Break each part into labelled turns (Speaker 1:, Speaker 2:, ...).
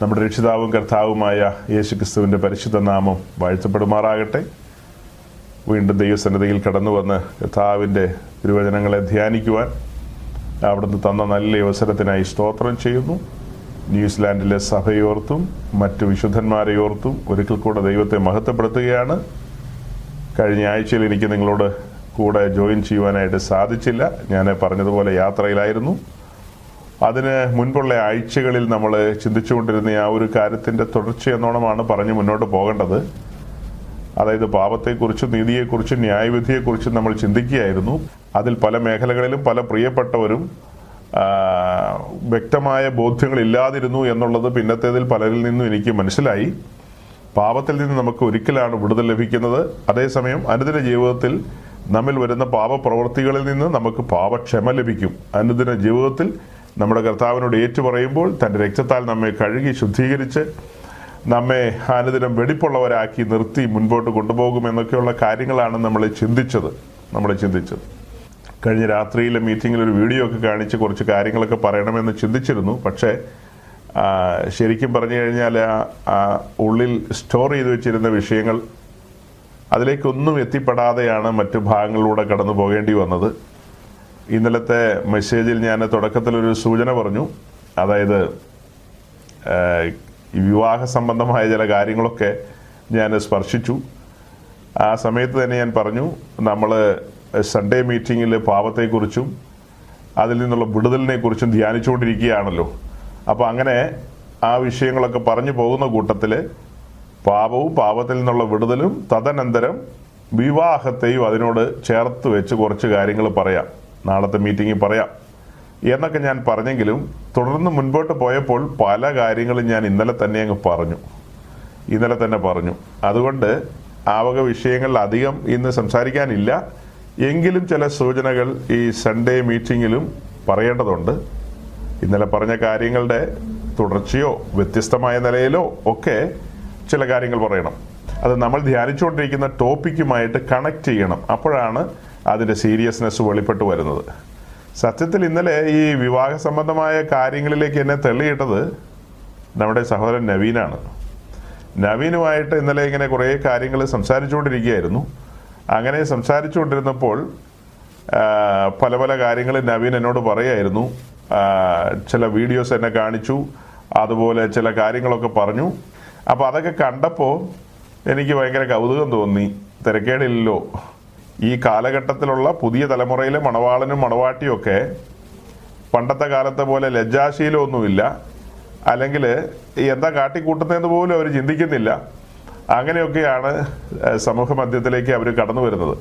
Speaker 1: നമ്മുടെ രക്ഷിതാവും കർത്താവുമായ യേശുക്രിസ്തുവിൻ്റെ പരിശുദ്ധ നാമം വാഴ്ത്തപ്പെടുമാറാകട്ടെ. വീണ്ടും ദൈവസന്നിധിയിൽ കടന്നു വന്ന് കർത്താവിൻ്റെ തിരുവചനങ്ങളെ ധ്യാനിക്കുവാൻ അവിടുന്ന് തന്ന നല്ല അവസരത്തിനായി സ്തോത്രം ചെയ്യുന്നു. ന്യൂസിലാൻഡിലെ സഭയോർത്തും മറ്റു വിശുദ്ധന്മാരെ ഓർത്തും ഒരിക്കൽ കൂടെ ദൈവത്തെ മഹത്വപ്പെടുത്തുകയാണ്. കഴിഞ്ഞ ആഴ്ചയിൽ എനിക്ക് നിങ്ങളോട് കൂടെ ജോയിൻ ചെയ്യുവാനായിട്ട് സാധിച്ചില്ല. ഞാൻ പറഞ്ഞതുപോലെ യാത്രയിലായിരുന്നു. അതിന് മുൻപുള്ള ആഴ്ചകളിൽ നമ്മൾ ചിന്തിച്ചുകൊണ്ടിരുന്ന ആ ഒരു കാര്യത്തിൻ്റെ തുടർച്ചയെന്നോണമാണ് പറഞ്ഞ് മുന്നോട്ട് പോകേണ്ടത്. അതായത് പാപത്തെക്കുറിച്ചും നീതിയെക്കുറിച്ചും ന്യായവിധിയെക്കുറിച്ചും നമ്മൾ ചിന്തിക്കുകയായിരുന്നു. അതിൽ പല മേഖലകളിലും പല പ്രിയപ്പെട്ടവരും വ്യക്തമായ ബോധ്യങ്ങളില്ലാതിരുന്നു എന്നുള്ളത് പിന്നത്തേതിൽ പലരിൽ നിന്നും എനിക്ക് മനസ്സിലായി. പാപത്തിൽ നിന്ന് നമുക്ക് ഒരിക്കലാണ് വിടുതൽ ലഭിക്കുന്നത്. അതേസമയം അനുദിന ജീവിതത്തിൽ നമ്മിൽ വരുന്ന പാപപ്രവൃത്തികളിൽ നിന്ന് നമുക്ക് പാപക്ഷമ ലഭിക്കും. അനുദിന ജീവിതത്തിൽ നമ്മുടെ കർത്താവിനോട് ഏറ്റുപറയുമ്പോൾ തൻ്റെ രക്തത്താൽ നമ്മെ കഴുകി ശുദ്ധീകരിച്ച് നമ്മെ അനുദിനം വെടിപ്പുള്ളവരാക്കി നിർത്തി മുൻപോട്ട് കൊണ്ടുപോകുമെന്നൊക്കെയുള്ള കാര്യങ്ങളാണ് നമ്മൾ ചിന്തിച്ചത്. കഴിഞ്ഞ രാത്രിയിലെ മീറ്റിങ്ങിൽ ഒരു വീഡിയോ ഒക്കെ കാണിച്ച് കുറച്ച് കാര്യങ്ങളൊക്കെ പറയണമെന്ന് ചിന്തിച്ചിരുന്നു. പക്ഷേ ശരിക്കും പറഞ്ഞു കഴിഞ്ഞാൽ ഉള്ളിൽ സ്റ്റോർ ചെയ്ത് വെച്ചിരുന്ന വിഷയങ്ങൾ അതിലേക്കൊന്നും എത്തിപ്പെടാതെയാണ് മറ്റു ഭാഗങ്ങളിലൂടെ കടന്നു പോകേണ്ടി വന്നത്. ഇന്നലത്തെ മെസ്സേജിൽ ഞാൻ തുടക്കത്തിലൊരു സൂചന പറഞ്ഞു. അതായത് വിവാഹ സംബന്ധമായ ചില കാര്യങ്ങളൊക്കെ ഞാൻ സ്പർശിച്ചു. ആ സമയത്ത് തന്നെ ഞാൻ പറഞ്ഞു, നമ്മൾ സൺഡേ മീറ്റിങ്ങിൽ പാപത്തെക്കുറിച്ചും അതിൽ നിന്നുള്ള വിടുതലിനെ കുറിച്ചും ധ്യാനിച്ചുകൊണ്ടിരിക്കുകയാണല്ലോ. അപ്പോൾ അങ്ങനെ ആ വിഷയങ്ങളൊക്കെ പറഞ്ഞു പോകുന്ന കൂട്ടത്തിൽ പാപവും പാപത്തിൽ നിന്നുള്ള വിടുതലും തദനന്തരം വിവാഹത്തെയും അതിനോട് ചേർത്ത് വെച്ച് കുറച്ച് കാര്യങ്ങൾ പറയാം, നാളത്തെ മീറ്റിങ്ങിൽ പറയാം എന്നൊക്കെ ഞാൻ പറഞ്ഞെങ്കിലും തുടർന്ന് മുൻപോട്ട് പോയപ്പോൾ പല കാര്യങ്ങളും ഞാൻ ഇന്നലെ തന്നെ പറഞ്ഞു. അതുകൊണ്ട് ആ വക വിഷയങ്ങളിൽ അധികം ഇന്ന് സംസാരിക്കാനില്ല. എങ്കിലും ചില സൂചനകൾ ഈ സൺഡേ മീറ്റിങ്ങിലും പറയേണ്ടതുണ്ട്. ഇന്നലെ പറഞ്ഞ കാര്യങ്ങളുടെ തുടർച്ചയോ വ്യത്യസ്തമായ നിലയിലോ ഒക്കെ ചില കാര്യങ്ങൾ പറയണം. അത് നമ്മൾ ധ്യാനിച്ചുകൊണ്ടിരിക്കുന്ന ടോപ്പിക്കുമായിട്ട് കണക്ട് ചെയ്യണം. അപ്പോഴാണ് അതിൻ്റെ സീരിയസ്നെസ് വെളിപ്പെട്ട് വരുന്നത്. സത്യത്തിൽ ഇന്നലെ ഈ വിവാഹ സംബന്ധമായ കാര്യങ്ങളിലേക്ക് എന്നെ തള്ളിയിട്ടത് നമ്മുടെ സഹോദരൻ നവീനാണ്. നവീനുമായിട്ട് ഇന്നലെ ഇങ്ങനെ കുറേ കാര്യങ്ങൾ സംസാരിച്ചുകൊണ്ടിരിക്കുകയായിരുന്നു. അങ്ങനെ സംസാരിച്ചുകൊണ്ടിരുന്നപ്പോൾ പല പല കാര്യങ്ങൾ നവീൻ എന്നോട് പറയായിരുന്നു. ചില വീഡിയോസ് എന്നെ കാണിച്ചു, അതുപോലെ ചില കാര്യങ്ങളൊക്കെ പറഞ്ഞു. അപ്പോൾ അതൊക്കെ കണ്ടപ്പോൾ എനിക്ക് ഭയങ്കര കൗതുകം തോന്നി. തിരക്കേടില്ലല്ലോ, ഈ കാലഘട്ടത്തിലുള്ള പുതിയ തലമുറയിലെ മണവാളനും മണവാട്ടിയൊക്കെ പണ്ടത്തെ കാലത്തെ പോലെ ലജ്ജാശീലമൊന്നുമില്ല, അല്ലെങ്കിൽ എന്താ കാട്ടിക്കൂട്ടുന്നതെന്ന് പോലും അവർ ചിന്തിക്കുന്നില്ല. അങ്ങനെയൊക്കെയാണ് സമൂഹ മധ്യത്തിലേക്ക് അവർ കടന്നു വരുന്നത്.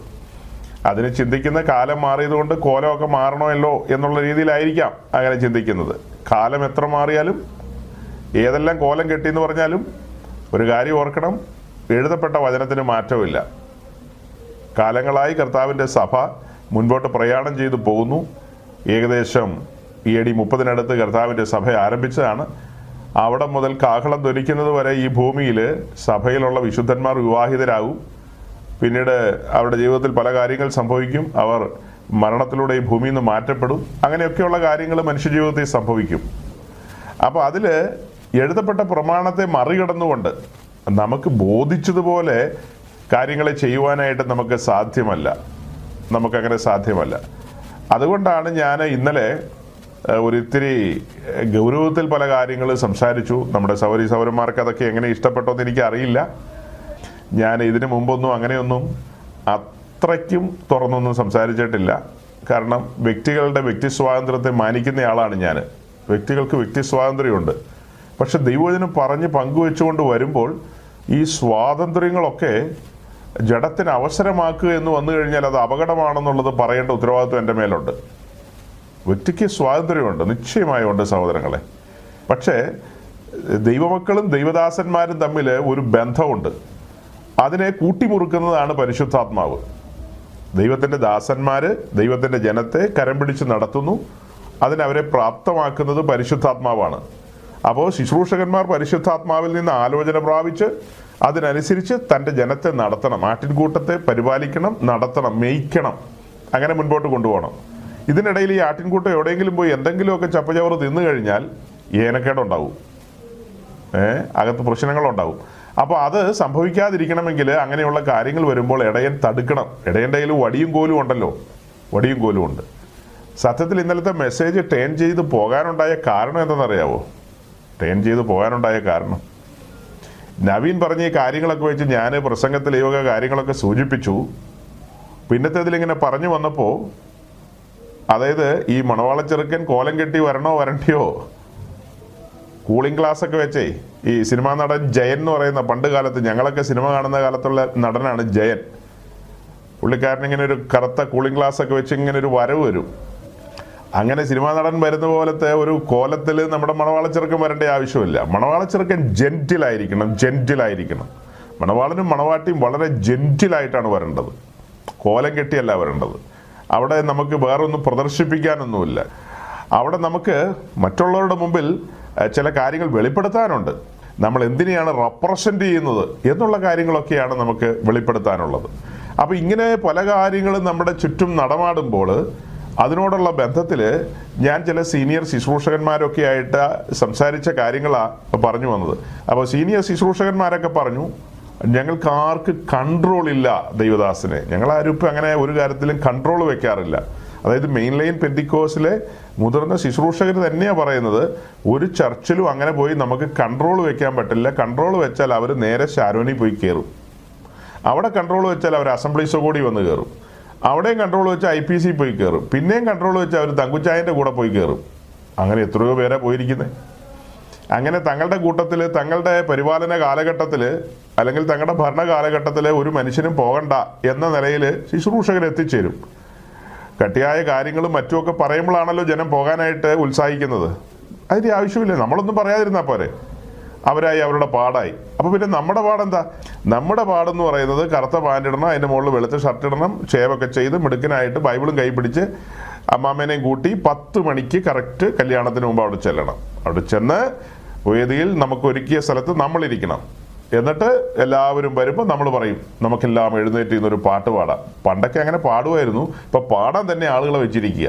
Speaker 1: അതിന് ചിന്തിക്കുന്ന കാലം മാറിയതുകൊണ്ട് കോലമൊക്കെ മാറണമല്ലോ എന്നുള്ള രീതിയിലായിരിക്കാം അങ്ങനെ ചിന്തിക്കുന്നത്. കാലം എത്ര മാറിയാലും ഏതെല്ലാം കോലം കെട്ടിയെന്ന് പറഞ്ഞാലും ഒരു കാര്യം ഓർക്കണം, എഴുതപ്പെട്ട വചനത്തിന് മാറ്റമില്ല. കാലങ്ങളായി കർത്താവിൻ്റെ സഭ മുൻപോട്ട് പ്രയാണം ചെയ്തു പോകുന്നു. ഏകദേശം AD 30 കർത്താവിൻ്റെ സഭ ആരംഭിച്ചതാണ്. അവിടെ മുതൽ കാഹളം ധ്വനിക്കുന്നത് വരെ ഈ ഭൂമിയിൽ സഭയിലുള്ള വിശുദ്ധന്മാർ വിവാഹിതരാകും. പിന്നീട് അവരുടെ ജീവിതത്തിൽ പല കാര്യങ്ങൾ സംഭവിക്കും. അവർ മരണത്തിലൂടെ ഈ ഭൂമിയിൽ നിന്ന് മാറ്റപ്പെടും. അങ്ങനെയൊക്കെയുള്ള കാര്യങ്ങൾ മനുഷ്യജീവിതത്തിൽ സംഭവിക്കും. അപ്പോൾ അതിൽ എഴുതപ്പെട്ട പ്രമാണത്തെ മറികടന്നുകൊണ്ട് നമുക്ക് ബോധിച്ചതുപോലെ കാര്യങ്ങളെ ചെയ്യുവാനായിട്ട് നമുക്കങ്ങനെ സാധ്യമല്ല. അതുകൊണ്ടാണ് ഞാൻ ഇന്നലെ ഒരിത്തിരി ഗൗരവത്തിൽ പല കാര്യങ്ങൾ സംസാരിച്ചു. നമ്മുടെ സൗരന്മാർക്ക് അതൊക്കെ എങ്ങനെ ഇഷ്ടപ്പെട്ടോ എന്ന് എനിക്കറിയില്ല. ഞാൻ ഇതിനു മുമ്പൊന്നും അങ്ങനെയൊന്നും അത്രയ്ക്കും തുറന്നൊന്നും സംസാരിച്ചിട്ടില്ല. കാരണം വ്യക്തികളുടെ വ്യക്തി സ്വാതന്ത്ര്യത്തെ മാനിക്കുന്ന ആളാണ് ഞാൻ. വ്യക്തികൾക്ക് വ്യക്തി സ്വാതന്ത്ര്യമുണ്ട്. പക്ഷെ ദൈവവചനം പറഞ്ഞ് പങ്കുവെച്ചുകൊണ്ട് വരുമ്പോൾ ഈ സ്വാതന്ത്ര്യങ്ങളൊക്കെ ജഡത്തിന് അവസരമാക്കുക എന്ന് വന്നു കഴിഞ്ഞാൽ അത് അപകടമാണെന്നുള്ളത് പറയേണ്ട ഉത്തരവാദിത്വം എൻ്റെ മേലുണ്ട്. വ്യക്തിക്ക് സ്വാതന്ത്ര്യമുണ്ട്, നിശ്ചയമായുണ്ട് സഹോദരങ്ങളെ. പക്ഷേ ദൈവമക്കളും ദൈവദാസന്മാരും തമ്മിൽ ഒരു ബന്ധമുണ്ട്. അതിനെ കൂട്ടിമുറുക്കുന്നതാണ് പരിശുദ്ധാത്മാവ്. ദൈവത്തിൻ്റെ ദാസന്മാർ ദൈവത്തിൻ്റെ ജനത്തെ കരം പിടിച്ച് നടത്തുന്നു. അതിനവരെ പ്രാപ്തമാക്കുന്നത് പരിശുദ്ധാത്മാവാണ്. അപ്പോൾ ശുശ്രൂഷകന്മാർ പരിശുദ്ധാത്മാവിൽ നിന്ന് ആലോചന പ്രാപിച്ച് അതിനനുസരിച്ച് തൻ്റെ ജനത്തെ നടത്തണം, ആട്ടിൻകൂട്ടത്തെ പരിപാലിക്കണം, നടത്തണം, മേയ്ക്കണം, അങ്ങനെ മുൻപോട്ട് കൊണ്ടുപോകണം. ഇതിനിടയിൽ ഈ ആട്ടിൻകൂട്ടം എവിടെയെങ്കിലും പോയി എന്തെങ്കിലുമൊക്കെ ചപ്പചവറ് തിന്നു കഴിഞ്ഞാൽ ഏനക്കേടുണ്ടാവും. അകത്ത് പ്രശ്നങ്ങളുണ്ടാവും. അപ്പോൾ അത് സംഭവിക്കാതിരിക്കണമെങ്കിൽ അങ്ങനെയുള്ള കാര്യങ്ങൾ വരുമ്പോൾ ഇടയൻ തടുക്കണം. ഇടയൻ്റെ കയ്യിൽ വടിയും കോലും ഉണ്ടല്ലോ, വടിയും കോലും ഉണ്ട്. സത്യത്തിൽ ഇന്നലത്തെ മെസ്സേജ് ടേൺ ചെയ്ത് പോകാനുണ്ടായ കാരണം എന്തെന്നറിയാവോ? ടേൺ ചെയ്ത് പോകാനുണ്ടായ കാരണം നവീൻ പറഞ്ഞ ഈ കാര്യങ്ങളൊക്കെ വെച്ച് ഞാൻ പ്രസംഗത്തിൽ ഈ വക കാര്യങ്ങളൊക്കെ സൂചിപ്പിച്ചു. പിന്നത്തേതിലിങ്ങനെ പറഞ്ഞു വന്നപ്പോൾ, അതായത് ഈ മണവാള ചെറുക്കൻ കോലം കെട്ടി വരണോ വരണ്ടിയോ, കൂളിംഗ് ക്ലാസ് ഒക്കെ വെച്ചേ ഈ സിനിമാ നടൻ ജയൻ എന്ന് പറയുന്ന പണ്ട് കാലത്ത് ഞങ്ങളൊക്കെ സിനിമ കാണുന്ന കാലത്തുള്ള നടനാണ് ജയൻ. പുള്ളിക്കാരൻ ഇങ്ങനെ ഒരു കറുത്ത കൂളിംഗ് ഗ്ലാസ് ഒക്കെ വെച്ച് ഇങ്ങനെ ഒരു വരവ് വരും. അങ്ങനെ സിനിമാ നടൻ വരുന്ന പോലത്തെ ഒരു കോലത്തിൽ നമ്മുടെ മണവാള ചെറുക്കൻ വരേണ്ട ആവശ്യമില്ല. മണവാള ചെറുക്കൻ ജെന്റിലായിരിക്കണം. മണവാളനും മണവാട്ടിയും വളരെ ജെന്റിലായിട്ടാണ് വരേണ്ടത്, കോലം കെട്ടിയല്ല വരേണ്ടത്. അവിടെ നമുക്ക് വേറൊന്നും പ്രദർശിപ്പിക്കാനൊന്നുമില്ല. അവിടെ നമുക്ക് മറ്റുള്ളവരുടെ മുമ്പിൽ ചില കാര്യങ്ങൾ വെളിപ്പെടുത്താനുണ്ട്. നമ്മൾ എന്തിനെയാണ് റെപ്രസെൻ്റ് ചെയ്യുന്നത് എന്നുള്ള കാര്യങ്ങളൊക്കെയാണ് നമുക്ക് വെളിപ്പെടുത്താനുള്ളത്. അപ്പോൾ ഇങ്ങനെ പല കാര്യങ്ങളും നമ്മുടെ ചുറ്റും നടമാടുമ്പോൾ അതിനോടുള്ള ബന്ധത്തിൽ ഞാൻ ചില സീനിയർ ശുശ്രൂഷകന്മാരൊക്കെ ആയിട്ട് സംസാരിച്ച കാര്യങ്ങളാണ് പറഞ്ഞു വന്നത്. അപ്പോൾ സീനിയർ ശുശ്രൂഷകന്മാരൊക്കെ പറഞ്ഞു, ഞങ്ങൾക്ക് ആർക്ക് കൺട്രോൾ ഇല്ല ദൈവദാസനെ. ഞങ്ങളാരും ഇപ്പം അങ്ങനെ ഒരു കാര്യത്തിലും കൺട്രോൾ വെക്കാറില്ല. അതായത് മെയിൻ ലൈൻ പെന്തിക്കോസിലെ മുതിർന്ന ശുശ്രൂഷകർ തന്നെയാണ് പറയുന്നത്, ഒരു ചർച്ചിലും അങ്ങനെ പോയി നമുക്ക് കൺട്രോൾ വെക്കാൻ പറ്റില്ല. കൺട്രോൾ വെച്ചാൽ അവർ നേരെ ഷാരോനിൽ പോയി കയറും. അവിടെ കൺട്രോൾ വെച്ചാൽ അവർ അസംബ്ലീസ് കൂടി വന്ന് കയറും. അവിടെയും കൺട്രോൾ വെച്ചാൽ IPC പോയി കയറും. പിന്നെയും കൺട്രോൾ വെച്ചാൽ അവർ തങ്കുച്ചായൻ്റെ കൂടെ പോയി കയറും. അങ്ങനെ എത്രയോ പേരാ പോയിരിക്കുന്നത്. അങ്ങനെ തങ്ങളുടെ കൂട്ടത്തിൽ, തങ്ങളുടെ പരിപാലന കാലഘട്ടത്തിൽ അല്ലെങ്കിൽ തങ്ങളുടെ ഭരണ കാലഘട്ടത്തിൽ ഒരു മനുഷ്യനും പോകണ്ട എന്ന നിലയിൽ ശുശ്രൂഷകർ എത്തിച്ചേരും. കട്ടിയായ കാര്യങ്ങളും മറ്റുമൊക്കെ പറയുമ്പോഴാണല്ലോ ജനം പോകാനായിട്ട് ഉത്സാഹിക്കുന്നത്. അതിൻ്റെ ആവശ്യമില്ല, നമ്മളൊന്നും പറയാതിരുന്നാൽ പോരെ. അവരായി അവരുടെ പാടായി. അപ്പോൾ പിന്നെ നമ്മുടെ പാടെന്താ? നമ്മുടെ പാടെന്ന് പറയുന്നത് കറുത്ത പാൻ്റ് ഇടണം, അതിൻ്റെ മുകളിൽ വെളുത്ത ഷർട്ട് ഇടണം, ഷേവൊക്കെ ചെയ്ത് മിടുക്കനായിട്ട് ബൈബിളും കൈ പിടിച്ച് അമ്മാമ്മേനെയും കൂട്ടി 10 മണിക്ക് കറക്റ്റ് കല്യാണത്തിന് മുമ്പ് അവിടെ ചെല്ലണം. അവിടെ ചെന്ന് വേദിയിൽ നമുക്ക് ഒരുക്കിയ സ്ഥലത്ത് നമ്മളിരിക്കണം. എന്നിട്ട് എല്ലാവരും വരുമ്പോൾ നമ്മൾ പറയും, നമുക്കെല്ലാം എഴുന്നേറ്റ് ഇന്നൊരു പാട്ട് പാടാം. പണ്ടൊക്കെ അങ്ങനെ പാടുമായിരുന്നു, ഇപ്പം പാടാൻ തന്നെ ആളുകളെ വെച്ചിരിക്കുക.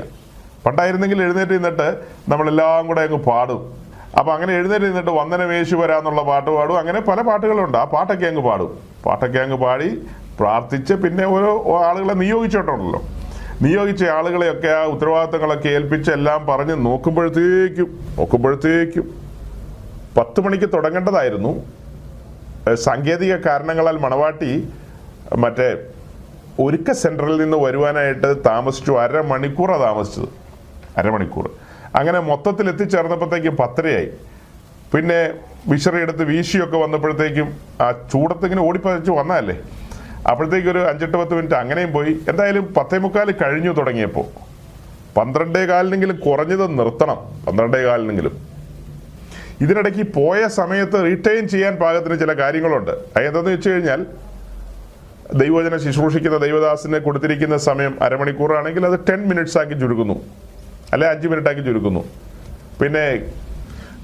Speaker 1: പണ്ടായിരുന്നെങ്കിൽ എഴുന്നേറ്റ് നിന്നിട്ട് നമ്മളെല്ലാം കൂടെ അങ്ങ് പാടും. അപ്പോൾ അങ്ങനെ എഴുന്നേറ്റ് നിന്നിട്ട് വന്ദനമേശു വരാന്നുള്ള പാട്ട് പാടും. അങ്ങനെ പല പാട്ടുകളുണ്ട്. ആ പാട്ടൊക്കെ അങ്ങ് പാടും. പാട്ടൊക്കെ അങ്ങ് പാടി പ്രാർത്ഥിച്ച് പിന്നെ ഓരോ ആളുകളെ നിയോഗിച്ചിട്ടുണ്ടല്ലോ. നിയോഗിച്ച ആളുകളെയൊക്കെ ആ ഉത്തരവാദിത്തങ്ങളൊക്കെ ഏൽപ്പിച്ച് എല്ലാം പറഞ്ഞ് നോക്കുമ്പോഴത്തേക്കും 10 മണിക്ക് തുടങ്ങേണ്ടതായിരുന്നു. സാങ്കേതിക കാരണങ്ങളാൽ മണവാട്ടി മറ്റേ ഒരുക്ക സെൻറ്ററിൽ നിന്ന് വരുവാനായിട്ട് താമസിച്ചു. അരമണിക്കൂറാണ് താമസിച്ചത്, അരമണിക്കൂർ. അങ്ങനെ മൊത്തത്തിൽ എത്തിച്ചേർന്നപ്പോഴത്തേക്കും 10:30 പിന്നെ വിശറിയെടുത്ത് വീശിയൊക്കെ വന്നപ്പോഴത്തേക്കും ആ ചൂടത്തിങ്ങനെ ഓടിപ്പതിച്ച് വന്നതല്ലേ, അപ്പോഴത്തേക്കും ഒരു 5-8 മിനിറ്റ് അങ്ങനെയും പോയി. എന്തായാലും 10:45 കഴിഞ്ഞു തുടങ്ങിയപ്പോൾ 12:15 കുറഞ്ഞത് നിർത്തണം. 12:15 ഇതിനിടയ്ക്ക് പോയ സമയത്ത് റീറ്റെയിൻ ചെയ്യാൻ പാകത്തിന് ചില കാര്യങ്ങളുണ്ട്. അതെന്താണെന്ന് വെച്ച് കഴിഞ്ഞാൽ, ദൈവവചന ശുശ്രൂഷിക്കുന്ന ദൈവദാസിനെ കൊടുത്തിരിക്കുന്ന സമയം അരമണിക്കൂറാണെങ്കിൽ അത് 10 മിനിറ്റ്സ് ആക്കി ചുരുക്കുന്നു, അല്ലെ 5 മിനിറ്റ് ആക്കി ചുരുക്കുന്നു. പിന്നെ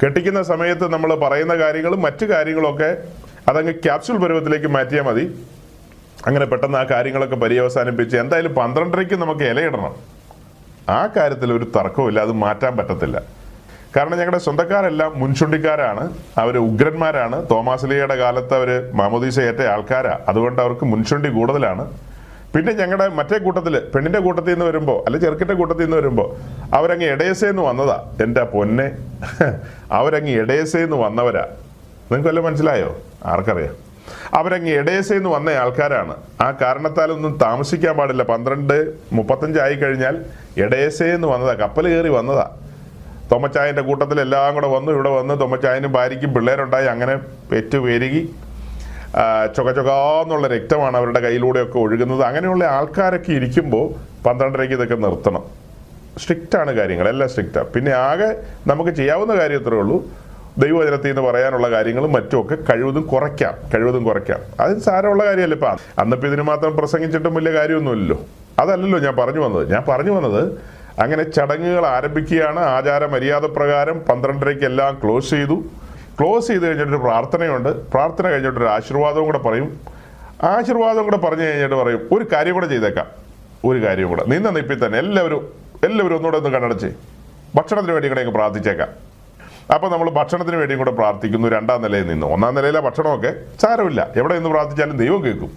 Speaker 1: കെട്ടിക്കുന്ന സമയത്ത് നമ്മൾ പറയുന്ന കാര്യങ്ങളും മറ്റു കാര്യങ്ങളൊക്കെ അതങ്ങ് ക്യാപ്സ്യൂൾ പരുവത്തിലേക്ക് മാറ്റിയാൽ മതി. അങ്ങനെ പെട്ടെന്ന് ആ കാര്യങ്ങളൊക്കെ പര്യവസാനിപ്പിച്ച് എന്തായാലും 12:30 നമുക്ക് ഇലയിടണം. ആ കാര്യത്തിൽ ഒരു തർക്കമില്ല, അത് മാറ്റാൻ പറ്റത്തില്ല. കാരണം ഞങ്ങളുടെ സ്വന്തക്കാരെല്ലാം മുൻചുണ്ടിക്കാരാണ്, അവർ ഉഗ്രന്മാരാണ്. തോമാസ്ലീഹയുടെ കാലത്ത് അവർ മാമോദീസ ഏറ്റ ആൾക്കാരാണ്, അതുകൊണ്ട് അവർക്ക് മുൻചുണ്ടി കൂടുതലാണ്. പിന്നെ ഞങ്ങളുടെ മറ്റേ കൂട്ടത്തിൽ, പെണ്ണിൻ്റെ കൂട്ടത്തിൽ നിന്ന് വരുമ്പോൾ അല്ലെ ചെറുക്കിൻ്റെ കൂട്ടത്തിൽ നിന്ന് വരുമ്പോൾ അവരങ്ങ് എടേസേന്ന് വന്നതാ. എൻ്റെ പൊന്നെ, അവരങ്ങ് എടേസേന്ന് വന്നവരാ. നിങ്ങൾക്ക് വല്ലതും മനസ്സിലായോ? ആർക്കറിയാം. അവരങ്ങ് എടേസേന്ന് വന്ന ആൾക്കാരാണ്. ആ കാരണത്താലൊന്നും താമസിക്കാൻ പാടില്ല. 12:35 ആയി കഴിഞ്ഞാൽ എടേസേന്ന് വന്നതാ, കപ്പൽ കയറി വന്നതാ. തൊമ്മച്ചായൻ്റെ കൂട്ടത്തിൽ എല്ലാം കൂടെ വന്നു. ഇവിടെ വന്ന് തൊമ്മച്ചായനും ഭാര്യയ്ക്കും പിള്ളേരുണ്ടായി. അങ്ങനെ പെറ്റു പെരുകി ചൊകചൊകാന്നുള്ള രക്തമാണ് അവരുടെ കയ്യിലൂടെയൊക്കെ ഒഴുകുന്നത്. അങ്ങനെയുള്ള ആൾക്കാരൊക്കെ ഇരിക്കുമ്പോൾ 12:30 ഇതൊക്കെ നിർത്തണം. സ്ട്രിക്റ്റാണ് കാര്യങ്ങൾ, എല്ലാം സ്ട്രിക്റ്റാണ്. പിന്നെ ആകെ നമുക്ക് ചെയ്യാവുന്ന കാര്യം ഇത്രേ ഉള്ളൂ, ദൈവവചനത്തിൽ നിന്ന് പറയാനുള്ള കാര്യങ്ങളും മറ്റുമൊക്കെ കഴിവതും കുറയ്ക്കാം. അത് സാരമുള്ള കാര്യമല്ല. ഇപ്പം അന്നിപ്പോൾ ഇതിന് മാത്രം പ്രസംഗിച്ചിട്ടും വലിയ കാര്യമൊന്നുമില്ലല്ലോ. അതല്ലല്ലോ ഞാൻ പറഞ്ഞു വന്നത് അങ്ങനെ ചടങ്ങുകൾ ആരംഭിക്കുകയാണ്. ആചാര മര്യാദ പ്രകാരം 12:30 എല്ലാം ക്ലോസ് ചെയ്ത് കഴിഞ്ഞിട്ടൊരു പ്രാർത്ഥനയുണ്ട്. പ്രാർത്ഥന കഴിഞ്ഞിട്ടൊരു ആശീർവാദവും കൂടെ പറയും. ആശീർവാദം കൂടെ പറഞ്ഞു കഴിഞ്ഞിട്ട് പറയും, ഒരു കാര്യം കൂടെ ചെയ്തേക്കാം, ഒരു കാര്യം കൂടെ. നിപ്പിൽ തന്നെ എല്ലാവരും ഒന്നുകൂടെ ഒന്ന് കണ്ണടച്ച് ഭക്ഷണത്തിന് വേണ്ടി കൂടെ പ്രാർത്ഥിച്ചേക്കാം. അപ്പോൾ നമ്മൾ ഭക്ഷണത്തിന് വേണ്ടിയും കൂടെ പ്രാർത്ഥിക്കുന്നു 2ാം നിലയിൽ നിന്ന്. 1ാം നിലയിലെ ഭക്ഷണമൊക്കെ സാരമില്ല, എവിടെ നിന്ന് പ്രാർത്ഥിച്ചാലും ദൈവം കേൾക്കും.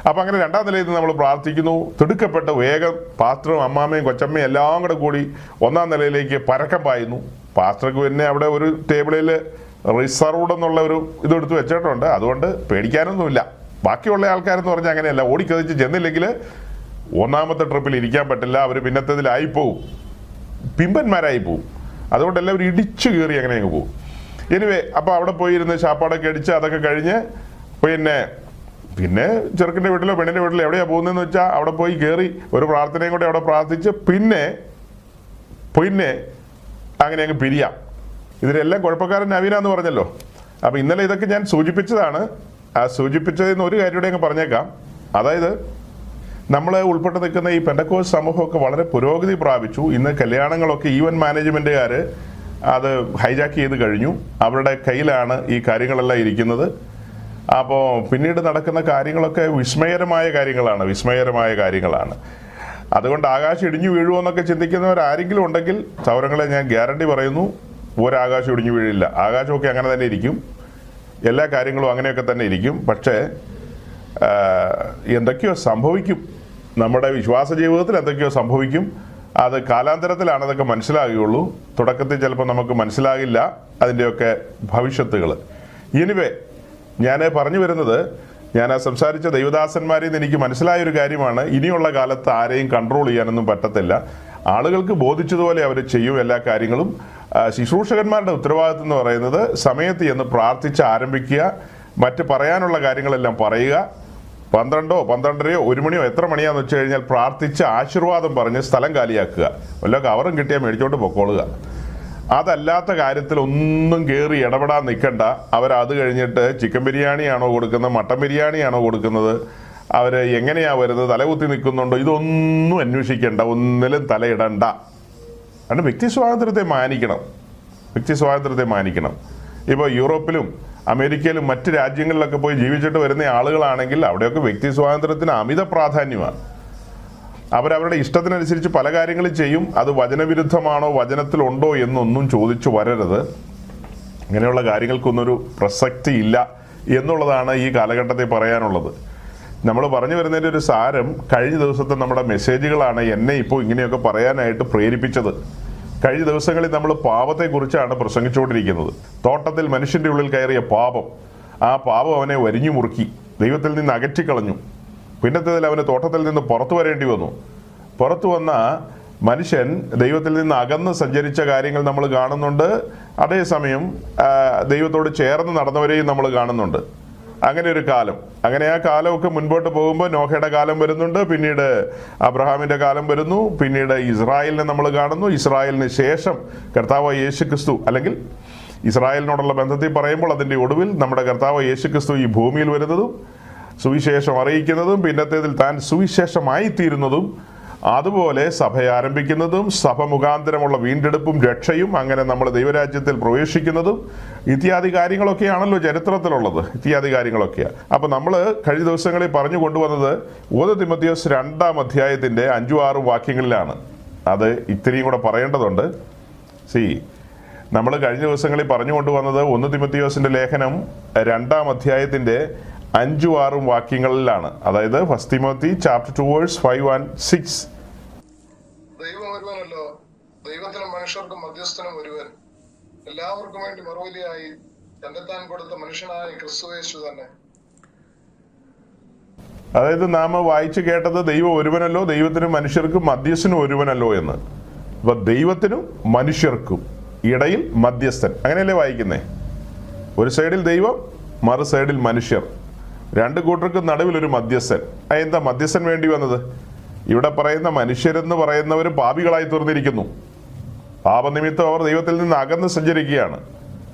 Speaker 1: അപ്പം അങ്ങനെ 2ാം നിലയിൽ നിന്ന് നമ്മൾ പ്രാർത്ഥിക്കുന്നു. തിടുക്കപ്പെട്ട് വേഗം പാസ്റ്ററും അമ്മാമ്മയും കൊച്ചമ്മയും എല്ലാം കൂടി 1ാം നിലയിലേക്ക് പരക്കം പായുന്നു. പാസ്റ്റർക്ക് പിന്നെ അവിടെ ഒരു ടേബിളിൽ റിസർവ്ഡ് എന്നുള്ള ഒരു ഇതെടുത്ത് വെച്ചിട്ടുണ്ട്, അതുകൊണ്ട് പേടിക്കാനൊന്നുമില്ല. ബാക്കിയുള്ള ആൾക്കാരെന്ന് പറഞ്ഞാൽ അങ്ങനെയല്ല, ഓടിക്കതിച്ച് ചെന്നില്ലെങ്കിൽ 1ാമത്തെ ട്രിപ്പിൽ ഇരിക്കാൻ പറ്റില്ല, അവർ പിന്നത്തേതിലായിപ്പോവും, പിമ്പന്മാരായി പോവും. അതുകൊണ്ട് എല്ലാവരും ഇടിച്ചു കയറി അങ്ങനെ അങ്ങ് പോകും. എനിവേ, അപ്പോൾ അവിടെ പോയിരുന്ന് ശാപ്പാടൊക്കെ അടിച്ച് അതൊക്കെ കഴിഞ്ഞ് പിന്നെ ചെറുക്കൻ്റെ വീട്ടിലോ പെണ്ണിൻ്റെ വീട്ടിലോ എവിടെയാണ് പോകുന്നതെന്ന് വെച്ചാൽ അവിടെ പോയി കയറി ഒരു പ്രാർത്ഥനയും കൂടെ അവിടെ പ്രാർത്ഥിച്ച് പിന്നെ അങ്ങനെ അങ്ങ് പിരിയാം. ഇതിനെല്ലാം കുഴപ്പക്കാരൻ നവീന എന്ന് പറഞ്ഞല്ലോ. അപ്പോൾ ഇന്നലെ ഇതൊക്കെ ഞാൻ സൂചിപ്പിച്ചതാണ്. ആ സൂചിപ്പിച്ചതിൽ നിന്ന് ഒരു കാര്യം കൂടെ അങ്ങ് പറഞ്ഞേക്കാം. അതായത് നമ്മൾ ഉൾപ്പെട്ട് നിൽക്കുന്ന ഈ പെന്തക്കോസ്ത് സമൂഹമൊക്കെ വളരെ പുരോഗതി പ്രാപിച്ചു. ഇന്ന് കല്യാണങ്ങളൊക്കെ ഈവന്റ് മാനേജ്മെൻറ്റുകാർ അത് ഹൈജാക്ക് ചെയ്ത് കഴിഞ്ഞു. അവരുടെ കയ്യിലാണ് ഈ കാര്യങ്ങളെല്ലാം ഇരിക്കുന്നത്. അപ്പോൾ പിന്നീട് നടക്കുന്ന കാര്യങ്ങളൊക്കെ വിസ്മയകരമായ കാര്യങ്ങളാണ്. അതുകൊണ്ട് ആകാശം ഇടിഞ്ഞു വീഴുമെന്നൊക്കെ ചിന്തിക്കുന്നവരാരെങ്കിലും ഉണ്ടെങ്കിൽ സൗരങ്ങളെ ഞാൻ ഗ്യാരണ്ടി പറയുന്നു, ഒരാകാശം ഇടിഞ്ഞു വീഴില്ല. ആകാശമൊക്കെ അങ്ങനെ തന്നെ ഇരിക്കും, എല്ലാ കാര്യങ്ങളും അങ്ങനെയൊക്കെ തന്നെ ഇരിക്കും. പക്ഷേ എന്തൊക്കെയോ സംഭവിക്കും, നമ്മുടെ വിശ്വാസ ജീവിതത്തിൽ എന്തൊക്കെയോ സംഭവിക്കും. അത് കാലാന്തരത്തിലാണ് അതൊക്കെ മനസ്സിലാകുകയുള്ളൂ. തുടക്കത്തിൽ ചിലപ്പോൾ നമുക്ക് മനസ്സിലാകില്ല അതിൻ്റെയൊക്കെ ഭവിഷ്യത്തുകൾ. എനിവേ, ഞാൻ പറഞ്ഞു വരുന്നത്, ഞാൻ സംസാരിച്ച ദൈവദാസന്മാരിൽ നിന്ന് എനിക്ക് മനസ്സിലായൊരു കാര്യമാണ്, ഇനിയുള്ള കാലത്ത് ആരെയും കൺട്രോൾ ചെയ്യാനൊന്നും പറ്റത്തില്ല. ആളുകൾക്ക് ബോധിച്ചതുപോലെ അവർ ചെയ്യും എല്ലാ കാര്യങ്ങളും. ശുശ്രൂഷകന്മാരുടെ ഉത്തരവാദിത്വം എന്ന് പറയുന്നത് സമയത്ത് ചെന്ന് പ്രാർത്ഥിച്ച് ആരംഭിക്കുക, മറ്റ് പറയാനുള്ള കാര്യങ്ങളെല്ലാം പറയുക. 12 12:30 1 മണിയോ എത്ര മണിയാന്ന് വെച്ച് കഴിഞ്ഞാൽ പ്രാർത്ഥിച്ച് ആശീർവാദം പറഞ്ഞ് സ്ഥലം കാലിയാക്കുക. വല്ല കവറും കിട്ടിയാൽ മേടിച്ചോണ്ട് പൊക്കോളുക. അതല്ലാത്ത കാര്യത്തിൽ ഒന്നും കയറി ഇടപെടാൻ നിൽക്കണ്ട. അവരത് കഴിഞ്ഞിട്ട് ചിക്കൻ ബിരിയാണിയാണോ കൊടുക്കുന്നത്, മട്ടൻ ബിരിയാണിയാണോ കൊടുക്കുന്നത്, അവർ എങ്ങനെയാ വരുന്നത്, തലകുത്തി നിൽക്കുന്നുണ്ടോ, ഇതൊന്നും അന്വേഷിക്കേണ്ട, ഒന്നിലും തലയിടണ്ട. അതുകൊണ്ട് വ്യക്തി സ്വാതന്ത്ര്യത്തെ മാനിക്കണം. ഇപ്പോൾ യൂറോപ്പിലും അമേരിക്കയിലും മറ്റ് രാജ്യങ്ങളിലൊക്കെ പോയി ജീവിച്ചിട്ട് വരുന്ന ആളുകളാണെങ്കിൽ അവിടെയൊക്കെ വ്യക്തി സ്വാതന്ത്ര്യത്തിന് അമിത പ്രാധാന്യമാണ്. അവരവരുടെ ഇഷ്ടത്തിനനുസരിച്ച് പല കാര്യങ്ങളും ചെയ്യും. അത് വചനവിരുദ്ധമാണോ, വചനത്തിലുണ്ടോ എന്നൊന്നും ചോദിച്ചു വരരുത്. ഇങ്ങനെയുള്ള കാര്യങ്ങൾക്കൊന്നൊരു പ്രസക്തി ഇല്ല എന്നുള്ളതാണ് ഈ കാലഘട്ടത്തിൽ പറയാനുള്ളത്. നമ്മൾ പറഞ്ഞു വരുന്നതിൻ്റെ ഒരു സാരം കഴിഞ്ഞ ദിവസത്തെ നമ്മുടെ മെസ്സേജുകളാണ് എന്നെ ഇപ്പോൾ ഇങ്ങനെയൊക്കെ പറയാനായിട്ട് പ്രേരിപ്പിച്ചത്. കഴിഞ്ഞ ദിവസങ്ങളിൽ നമ്മൾ പാപത്തെക്കുറിച്ചാണ് പ്രസംഗിച്ചുകൊണ്ടിരിക്കുന്നത്. തോട്ടത്തിൽ മനുഷ്യൻ്റെ ഉള്ളിൽ കയറിയ പാപം, ആ പാപം അവനെ വരിഞ്ഞു മുറുക്കി, ദൈവത്തിൽ നിന്ന് അകറ്റിക്കളഞ്ഞു. പിന്നത്തേതിൽ അവന് തോട്ടത്തിൽ നിന്ന് പുറത്തു വരേണ്ടി വന്നു. പുറത്തു വന്ന മനുഷ്യൻ ദൈവത്തിൽ നിന്ന് അകന്ന് സഞ്ചരിച്ച കാര്യങ്ങൾ നമ്മൾ കാണുന്നുണ്ട്. അതേസമയം ദൈവത്തോട് ചേർന്ന് നടന്നവരെയും നമ്മൾ കാണുന്നുണ്ട്. അങ്ങനെ ഒരു കാലം, അങ്ങനെ ആ കാലമൊക്കെ മുൻപോട്ട് പോകുമ്പോൾ നോഹയുടെ കാലം വരുന്നുണ്ട്, പിന്നീട് അബ്രഹാമിൻ്റെ കാലം വരുന്നു, പിന്നീട് ഇസ്രായേലിനെ നമ്മൾ കാണുന്നു. ഇസ്രായേലിന് ശേഷം കർത്താവ് യേശുക്രിസ്തു, അല്ലെങ്കിൽ ഇസ്രായേലിനോടുള്ള ബന്ധത്തിൽ പറയുമ്പോൾ അതിൻ്റെ ഒടുവിൽ നമ്മുടെ കർത്താവ് യേശുക്രിസ്തു ഈ ഭൂമിയിൽ വരുന്നതും സുവിശേഷം അറിയിക്കുന്നതും പിന്നത്തേതിൽ താൻ സുവിശേഷമായിത്തീരുന്നതും, അതുപോലെ സഭ ആരംഭിക്കുന്നതും സഭ മുഖാന്തരമുള്ള വീണ്ടെടുപ്പും രക്ഷയും, അങ്ങനെ നമ്മൾ ദൈവരാജ്യത്തിൽ പ്രവേശിക്കുന്നതും ഇത്യാദി കാര്യങ്ങളൊക്കെയാണല്ലോ ചരിത്രത്തിലുള്ളത്. ഇത്യാദി കാര്യങ്ങളൊക്കെയാണ്. അപ്പോൾ നമ്മൾ കഴിഞ്ഞ ദിവസങ്ങളിൽ പറഞ്ഞു കൊണ്ടുവന്നത് 1 തിമോഥെയോസ് 2-ാം അധ്യായത്തിൻ്റെ 5-6 വാക്യങ്ങളിലാണ്. അത് ഇത്തിരിയും കൂടെ പറയേണ്ടതുണ്ട്. നമ്മൾ കഴിഞ്ഞ ദിവസങ്ങളിൽ പറഞ്ഞു കൊണ്ടുവന്നത് 1 തിമോഥെയോസിൻ്റെ ലേഖനം 2-ാം അധ്യായത്തിൻ്റെ 5-6 വാക്യങ്ങളിലാണ്. അതായത് 1 തിമോത്തി chapter 2 verse 5 and 6.
Speaker 2: ദൈവം ഒരുവനല്ലോ, ദൈവത്തിനും മനുഷ്യർക്കും മധ്യസ്ഥനും ഒരുവൻ, എല്ലാവർക്കും വേണ്ടി മറുപടിയായി തന്നെത്താൻ കൊടുത്ത മനുഷ്യനായ ക്രിസ്തുയേശു തന്നെ.
Speaker 1: അതായത് നാം വായിച്ചു കേട്ടത് ദൈവം ഒരുവനല്ലോ, ദൈവത്തിനും മനുഷ്യർക്കും മധ്യസ്ഥനും ഒരുവനല്ലോ എന്ന്. അപ്പൊ ദൈവത്തിനും മനുഷ്യർക്കും ഇടയിൽ മധ്യസ്ഥൻ, അങ്ങനെയല്ലേ വായിക്കുന്നേ? ഒരു സൈഡിൽ ദൈവം, മറു സൈഡിൽ മനുഷ്യർ, രണ്ട് കൂട്ടർക്ക് നടുവിൽ ഒരു മധ്യസ്ഥൻ. എന്താ മധ്യസ്ഥൻ വേണ്ടി വന്നത്? ഇവിടെ പറയുന്ന മനുഷ്യരെന്ന് പറയുന്നവർ പാപികളായി തീർന്നിരിക്കുന്നു. പാപനിമിത്തം അവർ ദൈവത്തിൽ നിന്ന് അകന്ന് സഞ്ചരിക്കുകയാണ്.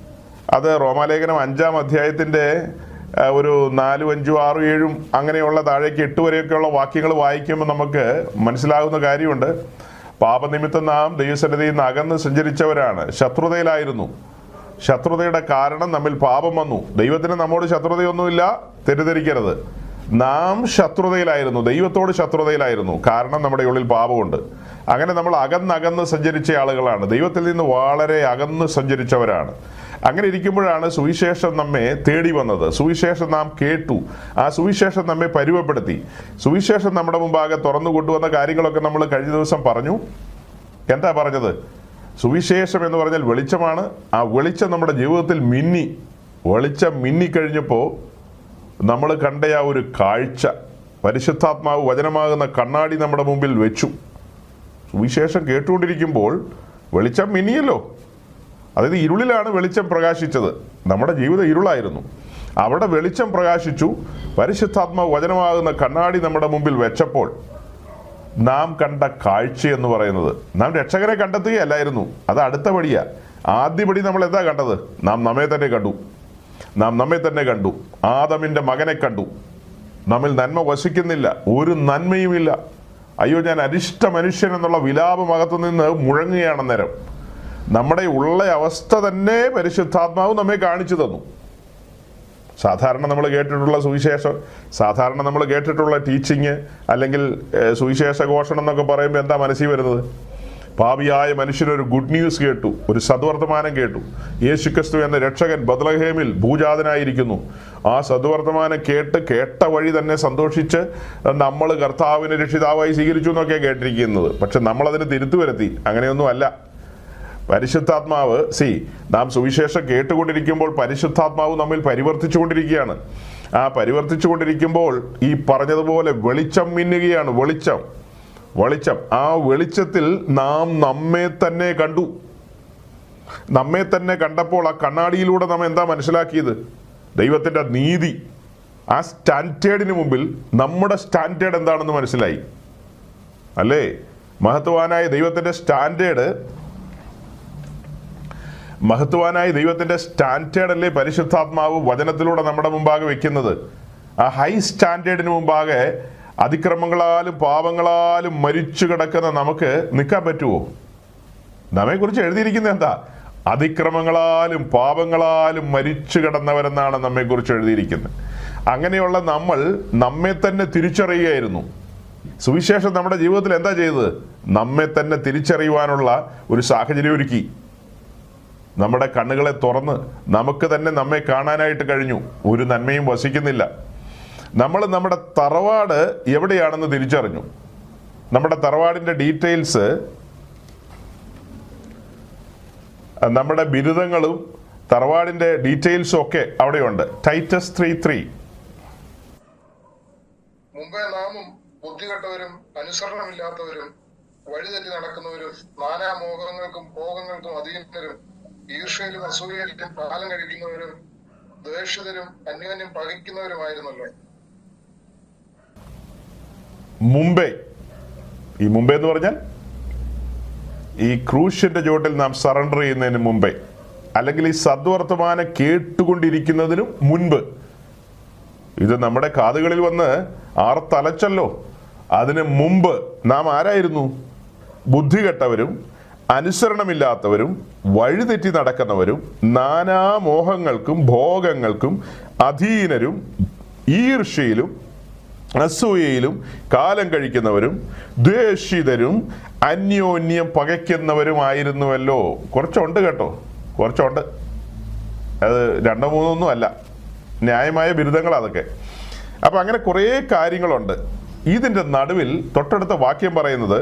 Speaker 1: അത് റോമാലേഖനം 5-ാം അധ്യായത്തിൻ്റെ ഒരു 4, 5, 6, 7 അങ്ങനെയുള്ള താഴേക്ക് 8 വരെയൊക്കെയുള്ള വാക്യങ്ങൾ വായിക്കുമ്പോൾ നമുക്ക് മനസ്സിലാകുന്ന കാര്യമുണ്ട്. പാപനിമിത്തം നാം ദൈവസന്നിധിയിൽ നിന്ന് അകന്ന് സഞ്ചരിച്ചവരാണ്, ശത്രുതയിലായിരുന്നു. ശത്രുതയുടെ കാരണം നമ്മിൽ പാപം വന്നു. ദൈവത്തിന് നമ്മോട് ശത്രുതയൊന്നുമില്ല, തെറ്റിദ്ധരിക്കരുത്. നാം ശത്രുതയിലായിരുന്നു, ദൈവത്തോട് ശത്രുതയിലായിരുന്നു. കാരണം നമ്മുടെ ഉള്ളിൽ പാപമുണ്ട്. അങ്ങനെ നമ്മൾ അകന്നകന്ന് സഞ്ചരിച്ച ആളുകളാണ്, ദൈവത്തിൽ നിന്ന് വളരെ അകന്ന് സഞ്ചരിച്ചവരാണ്. അങ്ങനെ ഇരിക്കുമ്പോഴാണ് സുവിശേഷം നമ്മെ തേടി വന്നത്. സുവിശേഷം നാം കേട്ടു, ആ സുവിശേഷം നമ്മെ പരുവപ്പെടുത്തി. സുവിശേഷം നമ്മുടെ മുമ്പാകെ തുറന്നു കൊണ്ടുവന്ന കാര്യങ്ങളൊക്കെ നമ്മൾ കഴിഞ്ഞ ദിവസം പറഞ്ഞു. എന്താ പറഞ്ഞത്? സുവിശേഷം എന്ന് പറഞ്ഞാൽ വെളിച്ചമാണ്. ആ വെളിച്ചം നമ്മുടെ ജീവിതത്തിൽ മിന്നി. വെളിച്ചം മിന്നിക്കഴിഞ്ഞപ്പോൾ നമ്മൾ കണ്ട ആ ഒരു കാഴ്ച, പരിശുദ്ധാത്മാവ് വചനമാകുന്ന കണ്ണാടി നമ്മുടെ മുമ്പിൽ വെച്ചു. സുവിശേഷം കേട്ടുകൊണ്ടിരിക്കുമ്പോൾ വെളിച്ചം മിന്നിയല്ലോ. അതായത് ഇരുളിലാണ് വെളിച്ചം പ്രകാശിച്ചത്. നമ്മുടെ ജീവിതം ഇരുളായിരുന്നു, അവിടെ വെളിച്ചം പ്രകാശിച്ചു. പരിശുദ്ധാത്മാവ് വചനമാകുന്ന കണ്ണാടി നമ്മുടെ മുമ്പിൽ വെച്ചപ്പോൾ നാം കണ്ട കാഴ്ച എന്ന് പറയുന്നത്, നാം രക്ഷകനെ കണ്ടെത്തുകയല്ലായിരുന്നു, അത് അടുത്ത പടിയാ. ആദ്യപടി നമ്മൾ എന്താ കണ്ടത്? നാം നമ്മെ തന്നെ കണ്ടു. നാം നമ്മെ തന്നെ കണ്ടു. ആദമിൻ്റെ മകനെ കണ്ടു. നമ്മിൽ നന്മ വസിക്കുന്നില്ല, ഒരു നന്മയുമില്ല. അയ്യോ, ഞാൻ അരിഷ്ട മനുഷ്യൻ എന്നുള്ള വിലാപമകത്തു നിന്ന് മുഴങ്ങുകയാണെന്നേരം നമ്മുടെ ഉള്ള അവസ്ഥ തന്നെ പരിശുദ്ധാത്മാവ് നമ്മെ കാണിച്ചു തന്നു. സാധാരണ നമ്മൾ കേട്ടിട്ടുള്ള സുവിശേഷം, സാധാരണ നമ്മൾ കേട്ടിട്ടുള്ള ടീച്ചിങ് അല്ലെങ്കിൽ സുവിശേഷ ഘോഷണം എന്നൊക്കെ പറയുമ്പോൾ എന്താ മനസ്സിൽ വരുന്നത്? പാപിയായ മനുഷ്യനൊരു ഗുഡ് ന്യൂസ് കേട്ടു, ഒരു സദ്വർത്തമാനം കേട്ടു. യേശുക്രിസ്തു എന്ന രക്ഷകൻ ബത്ലഹേമിൽ ഭൂജാതനായിരിക്കുന്നു. ആ സദ്വർത്തമാനം കേട്ട വഴി തന്നെ സന്തോഷിച്ച് നമ്മൾ കർത്താവിനെ രക്ഷിതാവായി സ്വീകരിച്ചു എന്നൊക്കെ കേട്ടിരിക്കുന്നത്. പക്ഷെ നമ്മളതിന് തിരുത്തു വരുത്തി. അങ്ങനെയൊന്നും അല്ല. പരിശുദ്ധാത്മാവ് നാം സുവിശേഷം കേട്ടുകൊണ്ടിരിക്കുമ്പോൾ പരിശുദ്ധാത്മാവ് നമ്മിൽ പരിവർത്തിച്ചുകൊണ്ടിരിക്കുകയാണ്. ആ പരിവർത്തിച്ചുകൊണ്ടിരിക്കുമ്പോൾ ഈ പറഞ്ഞതുപോലെ വെളിച്ചം മിന്നുകയാണ്. വെളിച്ചം ആ വെളിച്ചത്തിൽ നാം നമ്മെ തന്നെ കണ്ടു. നമ്മെ തന്നെ കണ്ടപ്പോൾ ആ കണ്ണാടിയിലൂടെ നാം എന്താ മനസ്സിലാക്കിയത്? ദൈവത്തിൻ്റെ നീതി. ആ സ്റ്റാൻഡേർഡിന് മുമ്പിൽ നമ്മുടെ സ്റ്റാൻഡേർഡ് എന്താണെന്ന് മനസ്സിലായി, അല്ലേ? മഹത്വാനായ ദൈവത്തിൻ്റെ സ്റ്റാൻഡേർഡ് അല്ലേ പരിശുദ്ധാത്മാവ് വചനത്തിലൂടെ നമ്മുടെ മുമ്പാകെ വെക്കുന്നത്? ആ ഹൈ സ്റ്റാൻഡേർഡിന് മുമ്പാകെ അതിക്രമങ്ങളാലും പാപങ്ങളാലും മരിച്ചു കിടക്കുന്ന നമുക്ക് നിൽക്കാൻ പറ്റുമോ? നമ്മെക്കുറിച്ച് എഴുതിയിരിക്കുന്നത് എന്താ? അതിക്രമങ്ങളാലും പാപങ്ങളാലും മരിച്ചു കിടന്നവരെന്നാണ് നമ്മെക്കുറിച്ച് എഴുതിയിരിക്കുന്നത്. അങ്ങനെയുള്ള നമ്മൾ നമ്മെ തന്നെ തിരിച്ചറിയുകയായിരുന്നു. സുവിശേഷം നമ്മുടെ ജീവിതത്തിൽ എന്താ ചെയ്തത്? നമ്മെ തന്നെ തിരിച്ചറിയുവാനുള്ള ഒരു സാഹചര്യം ഒരുക്കി. നമ്മുടെ കണ്ണുകളെ തുറന്ന് നമുക്ക് തന്നെ നമ്മെ കാണാനായിട്ട് കഴിഞ്ഞു. ഒരു നന്മയും വസിക്കുന്നില്ല. നമ്മൾ നമ്മുടെ തറവാട് എവിടെയാണെന്ന് തിരിച്ചറിഞ്ഞു. നമ്മുടെ തറവാടിൻ്റെ ഡീറ്റെയിൽസ്, നമ്മുടെ ബിരുദങ്ങളും തറവാടിൻ്റെ ഡീറ്റെയിൽസും ഒക്കെ അവിടെയുണ്ട്. ടൈറ്റസ് 3:3.
Speaker 2: മുമ്പേ നാമും ബുദ്ധികെട്ടവരും അനുസരണമില്ലാത്തവരും വഴിതെറ്റി നടക്കുന്നവരും നാനാ മോഹങ്ങൾക്കും ഭോഗങ്ങൾക്കും അധീനരും ഈർഷ്യയിലും അസൂയയിലും കാലം കഴിക്കുന്നവരും ദ്വേഷിതരും അന്യോന്യം പകയ്ക്കുന്നവരുമായിരുന്നല്ലോ. മുമ്പേ
Speaker 1: എന്ന് പറഞ്ഞാൽ ഈ ക്രൂശിന്റെ ചുവട്ടിൽ നാം സറണ്ടർ ചെയ്യുന്നതിന് മുമ്പേ, അല്ലെങ്കിൽ ഈ സദ്വർത്തമാനം കേട്ടുകൊണ്ടിരിക്കുന്നതിനും മുൻപ്, ഇത് നമ്മുടെ കാതുകളിൽ വന്ന് ആർത്തലച്ചല്ലോ. അതിന് മുമ്പ് നാം ആരായിരുന്നു? ബുദ്ധികെട്ടവരും അനുസരണമില്ലാത്തവരും വഴിതെറ്റി നടക്കുന്നവരും നാനാ മോഹങ്ങൾക്കും ഭോഗങ്ങൾക്കും അധീനരും ഈർഷ്യയിലും അസൂയയിലും കാലം കഴിക്കുന്നവരും ദ്വേഷിതരും അന്യോന്യം പകയ്ക്കുന്നവരുമായിരുന്നുവല്ലോ. കുറച്ചുണ്ട് കേട്ടോ, കുറച്ചുണ്ട്. അത് 2-3 അല്ല, ന്യായമായ ബിരുദങ്ങൾ അതൊക്കെ. അപ്പം അങ്ങനെ കുറേ കാര്യങ്ങളുണ്ട്. ഇതിൻ്റെ നടുവിൽ തൊട്ടടുത്ത വാക്യം പറയുന്നത്,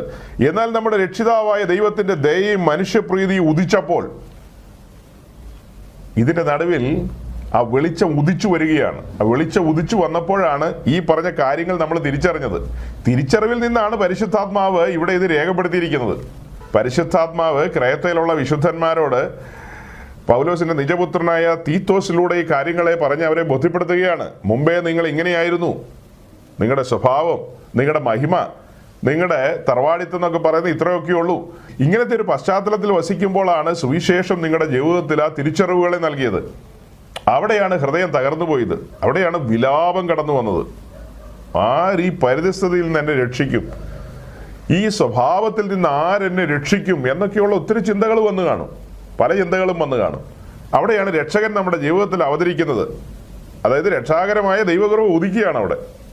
Speaker 1: എന്നാൽ നമ്മുടെ രക്ഷിതാവായ ദൈവത്തിൻ്റെ ദയയും മനുഷ്യപ്രീതിയും ഉദിച്ചപ്പോൾ, ഇതിൻ്റെ നടുവിൽ ആ വെളിച്ചം ഉദിച്ചു വരികയാണ്. ആ വെളിച്ചം ഉദിച്ചു വന്നപ്പോഴാണ് ഈ പറഞ്ഞ കാര്യങ്ങൾ നമ്മൾ തിരിച്ചറിഞ്ഞത്. തിരിച്ചറിവിൽ നിന്നാണ് പരിശുദ്ധാത്മാവ് ഇവിടെ ഇത് രേഖപ്പെടുത്തിയിരിക്കുന്നത്. പരിശുദ്ധാത്മാവ് ക്രേത്തയിലുള്ള വിശുദ്ധന്മാരോട് പൗലോസിന്റെ നിജപുത്രനായ തീത്തോസിലൂടെ ഈ കാര്യങ്ങളെ പറഞ്ഞ് അവരെ ബോധ്യപ്പെടുത്തുകയാണ്. മുമ്പേ നിങ്ങൾ ഇങ്ങനെയായിരുന്നു, നിങ്ങളുടെ സ്വഭാവം, നിങ്ങളുടെ മഹിമ, നിങ്ങളുടെ തറവാടിത്തം എന്നൊക്കെ പറയുന്നത് ഇത്രയൊക്കെ ഉള്ളൂ. ഇങ്ങനത്തെ ഒരു പശ്ചാത്തലത്തിൽ വസിക്കുമ്പോഴാണ് സുവിശേഷം നിങ്ങളുടെ ജീവിതത്തിൽ ആ തിരിച്ചറിവുകളെ നൽകിയത്. അവിടെയാണ് ഹൃദയം തകർന്നു പോയത്. അവിടെയാണ് വിലാപം കടന്നു വന്നത്. ഈ പരിതസ്ഥിതിയിൽ നിന്ന് എന്നെ രക്ഷിക്കും, ഈ സ്വഭാവത്തിൽ നിന്ന് ആരെന്നെ രക്ഷിക്കും എന്നൊക്കെയുള്ള ഒത്തിരി ചിന്തകൾ വന്നു കാണും. പല ചിന്തകളും വന്നു കാണും. അവിടെയാണ് രക്ഷകൻ നമ്മുടെ ജീവിതത്തിൽ അവതരിക്കുന്നത്. അതായത് രക്ഷാകരമായ ദൈവകൃപ ഉദിക്കുകയാണ്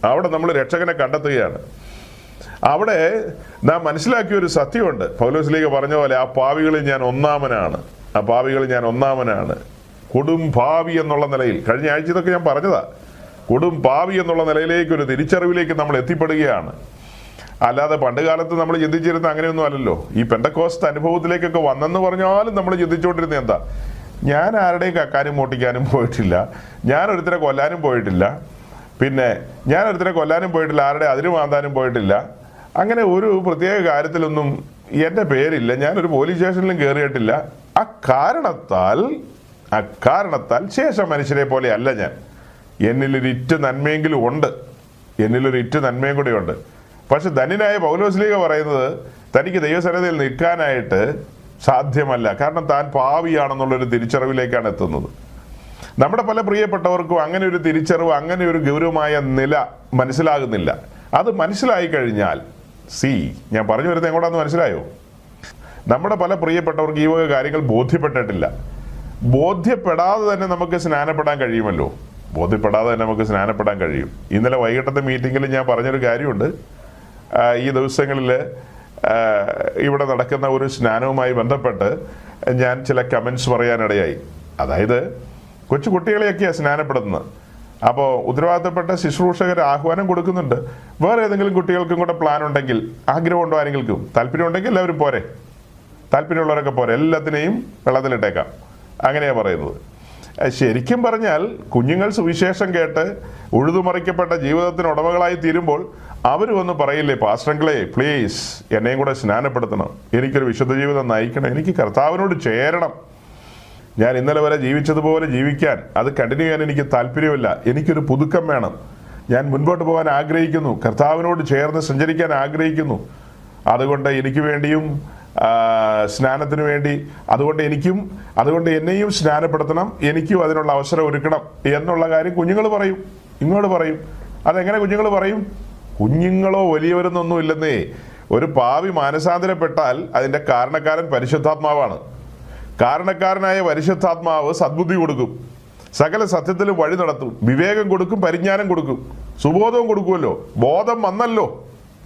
Speaker 1: അവിടെ നമ്മൾ രക്ഷകനെ കണ്ടെത്തുകയാണ്. അവിടെ നാം മനസ്സിലാക്കിയ ഒരു സത്യമുണ്ട്. പൗലോസ്ലീഹ പറഞ്ഞ പോലെ ആ പാപികളിൽ ഞാൻ ഒന്നാമനാണ്. കൊടും പാപി എന്നുള്ള നിലയിൽ, കഴിഞ്ഞ ആഴ്ച ഇതൊക്കെ ഞാൻ പറഞ്ഞതാ, കൊടും പാപി എന്നുള്ള നിലയിലേക്ക് ഒരു തിരിച്ചറിവിലേക്ക് നമ്മൾ എത്തിപ്പെടുകയാണ്. അല്ലാതെ പണ്ട് കാലത്ത് നമ്മൾ ചിന്തിച്ചിരുന്ന അങ്ങനെയൊന്നും അല്ലല്ലോ. ഈ പെന്തക്കോസ്ത് അനുഭവത്തിലേക്കൊക്കെ വന്നെന്ന് പറഞ്ഞാലും നമ്മൾ ചിന്തിച്ചുകൊണ്ടിരുന്നത് എന്താ? ഞാൻ ആരുടെയും കക്കാനും മോട്ടിക്കാനും പോയിട്ടില്ല, ഞാൻ ഒരുത്തരെ കൊല്ലാനും പോയിട്ടില്ല, ആരുടെ അതിര് മാന്താനും പോയിട്ടില്ല, അങ്ങനെ ഒരു പ്രത്യേക കാര്യത്തിലൊന്നും എൻ്റെ പേരില്ല, ഞാനൊരു പോലീസ് സ്റ്റേഷനിലും കയറിയിട്ടില്ല. അക്കാരണത്താൽ ശേഷം മനുഷ്യരെ പോലെ അല്ല ഞാൻ. എന്നിലൊരിറ്റ് നന്മയെങ്കിലും ഉണ്ട്, നന്മയും കൂടെ ഉണ്ട്. പക്ഷെ ധന്യനായ പൗലോസ്ലീഹ പറയുന്നത് തനിക്ക് ദൈവസന്നിധിയിൽ നിൽക്കാനായിട്ട് സാധ്യമല്ല. കാരണം താൻ പാവിയാണെന്നുള്ളൊരു തിരിച്ചറിവിലേക്കാണ് എത്തുന്നത്. നമ്മുടെ പല പ്രിയപ്പെട്ടവർക്കും അങ്ങനെ ഒരു തിരിച്ചറിവ്, അങ്ങനെ ഒരു ഗൗരവമായ നില മനസ്സിലാകുന്നില്ല. അത് മനസ്സിലായി കഴിഞ്ഞാൽ ഞാൻ പറഞ്ഞു വരുന്നത് എങ്ങോട്ടാന്ന് മനസ്സിലായോ? നമ്മുടെ പല പ്രിയപ്പെട്ടവർക്ക് ഈ വക കാര്യങ്ങൾ ബോധ്യപ്പെട്ടിട്ടില്ല. ബോധ്യപ്പെടാതെ തന്നെ നമുക്ക് സ്നാനപ്പെടാൻ കഴിയുമല്ലോ. ഇന്നലെ വൈകിട്ടത്തെ മീറ്റിങ്ങിൽ ഞാൻ പറഞ്ഞൊരു കാര്യമുണ്ട്. ഈ ദിവസങ്ങളിൽ ഇവിടെ നടക്കുന്ന ഒരു സ്നാനവുമായി ബന്ധപ്പെട്ട് ഞാൻ ചില കമൻസ് പറയാനിടയായി. അതായത് കൊച്ചു കുട്ടികളെയൊക്കെയാണ് സ്നാനപ്പെടുത്തുന്നത്. അപ്പോൾ ഉത്തരവാദിത്തപ്പെട്ട ശുശ്രൂഷകർ ആഹ്വാനം കൊടുക്കുന്നുണ്ട്, വേറെ ഏതെങ്കിലും കുട്ടികൾക്കും കൂടെ പ്ലാൻ ഉണ്ടെങ്കിൽ, ആഗ്രഹമുണ്ടോ ആരെങ്കിലും, താല്പര്യമുണ്ടെങ്കിൽ എല്ലാവരും പോരെ, താല്പര്യമുള്ളവരൊക്കെ പോരെ, എല്ലാത്തിനെയും വെള്ളത്തിലിട്ടേക്കാം, അങ്ങനെയാണ് പറയുന്നത്. ശരിക്കും പറഞ്ഞാൽ കുഞ്ഞുങ്ങൾ സുവിശേഷം കേട്ട് ഉഴുതുമറിക്കപ്പെട്ട ജീവിതത്തിന് ഉടമകളായി തീരുമ്പോൾ അവർ വന്ന് പറയില്ലേ, പാസ്റ്ററങ്ങളെ പ്ലീസ് എന്നെയും കൂടെ സ്നാനപ്പെടുത്തണം, എനിക്കൊരു വിശുദ്ധ ജീവിതം നയിക്കണം, എനിക്ക് കർത്താവിനോട് ചേരണം, ഞാൻ ഇന്നലെ വരെ ജീവിച്ചതുപോലെ ജീവിക്കാൻ, അത് കണ്ടിന്യൂ ചെയ്യാൻ എനിക്ക് താല്പര്യമില്ല, എനിക്കൊരു പുതുക്കം വേണം, ഞാൻ മുൻപോട്ട് പോകാൻ ആഗ്രഹിക്കുന്നു, കർത്താവിനോട് ചേർന്ന് സഞ്ചരിക്കാൻ ആഗ്രഹിക്കുന്നു, അതുകൊണ്ട് എനിക്ക് വേണ്ടിയും സ്നാനത്തിന് വേണ്ടി അതുകൊണ്ട് എന്നെയും സ്നാനപ്പെടുത്തണം, എനിക്കും അതിനുള്ള അവസരം ഒരുക്കണം എന്നുള്ള കാര്യം കുഞ്ഞുങ്ങൾ പറയും, ഇങ്ങോട്ട് പറയും. അതെങ്ങനെ കുഞ്ഞുങ്ങൾ പറയും? കുഞ്ഞുങ്ങളോ വലിയവരെന്നൊന്നും ഇല്ലെന്നേ. ഒരു പാവി മാനസാന്തരപ്പെട്ടാൽ അതിൻ്റെ കാരണക്കാരൻ പരിശുദ്ധാത്മാവാണ്. കാരണക്കാരനായ പരിശുദ്ധാത്മാവ് സദ്ബുദ്ധി കൊടുക്കും, സകല സത്യത്തിലും വഴി നടത്തും, വിവേകം കൊടുക്കും, പരിജ്ഞാനം കൊടുക്കും, സുബോധവും കൊടുക്കുമല്ലോ. ബോധം വന്നല്ലോ,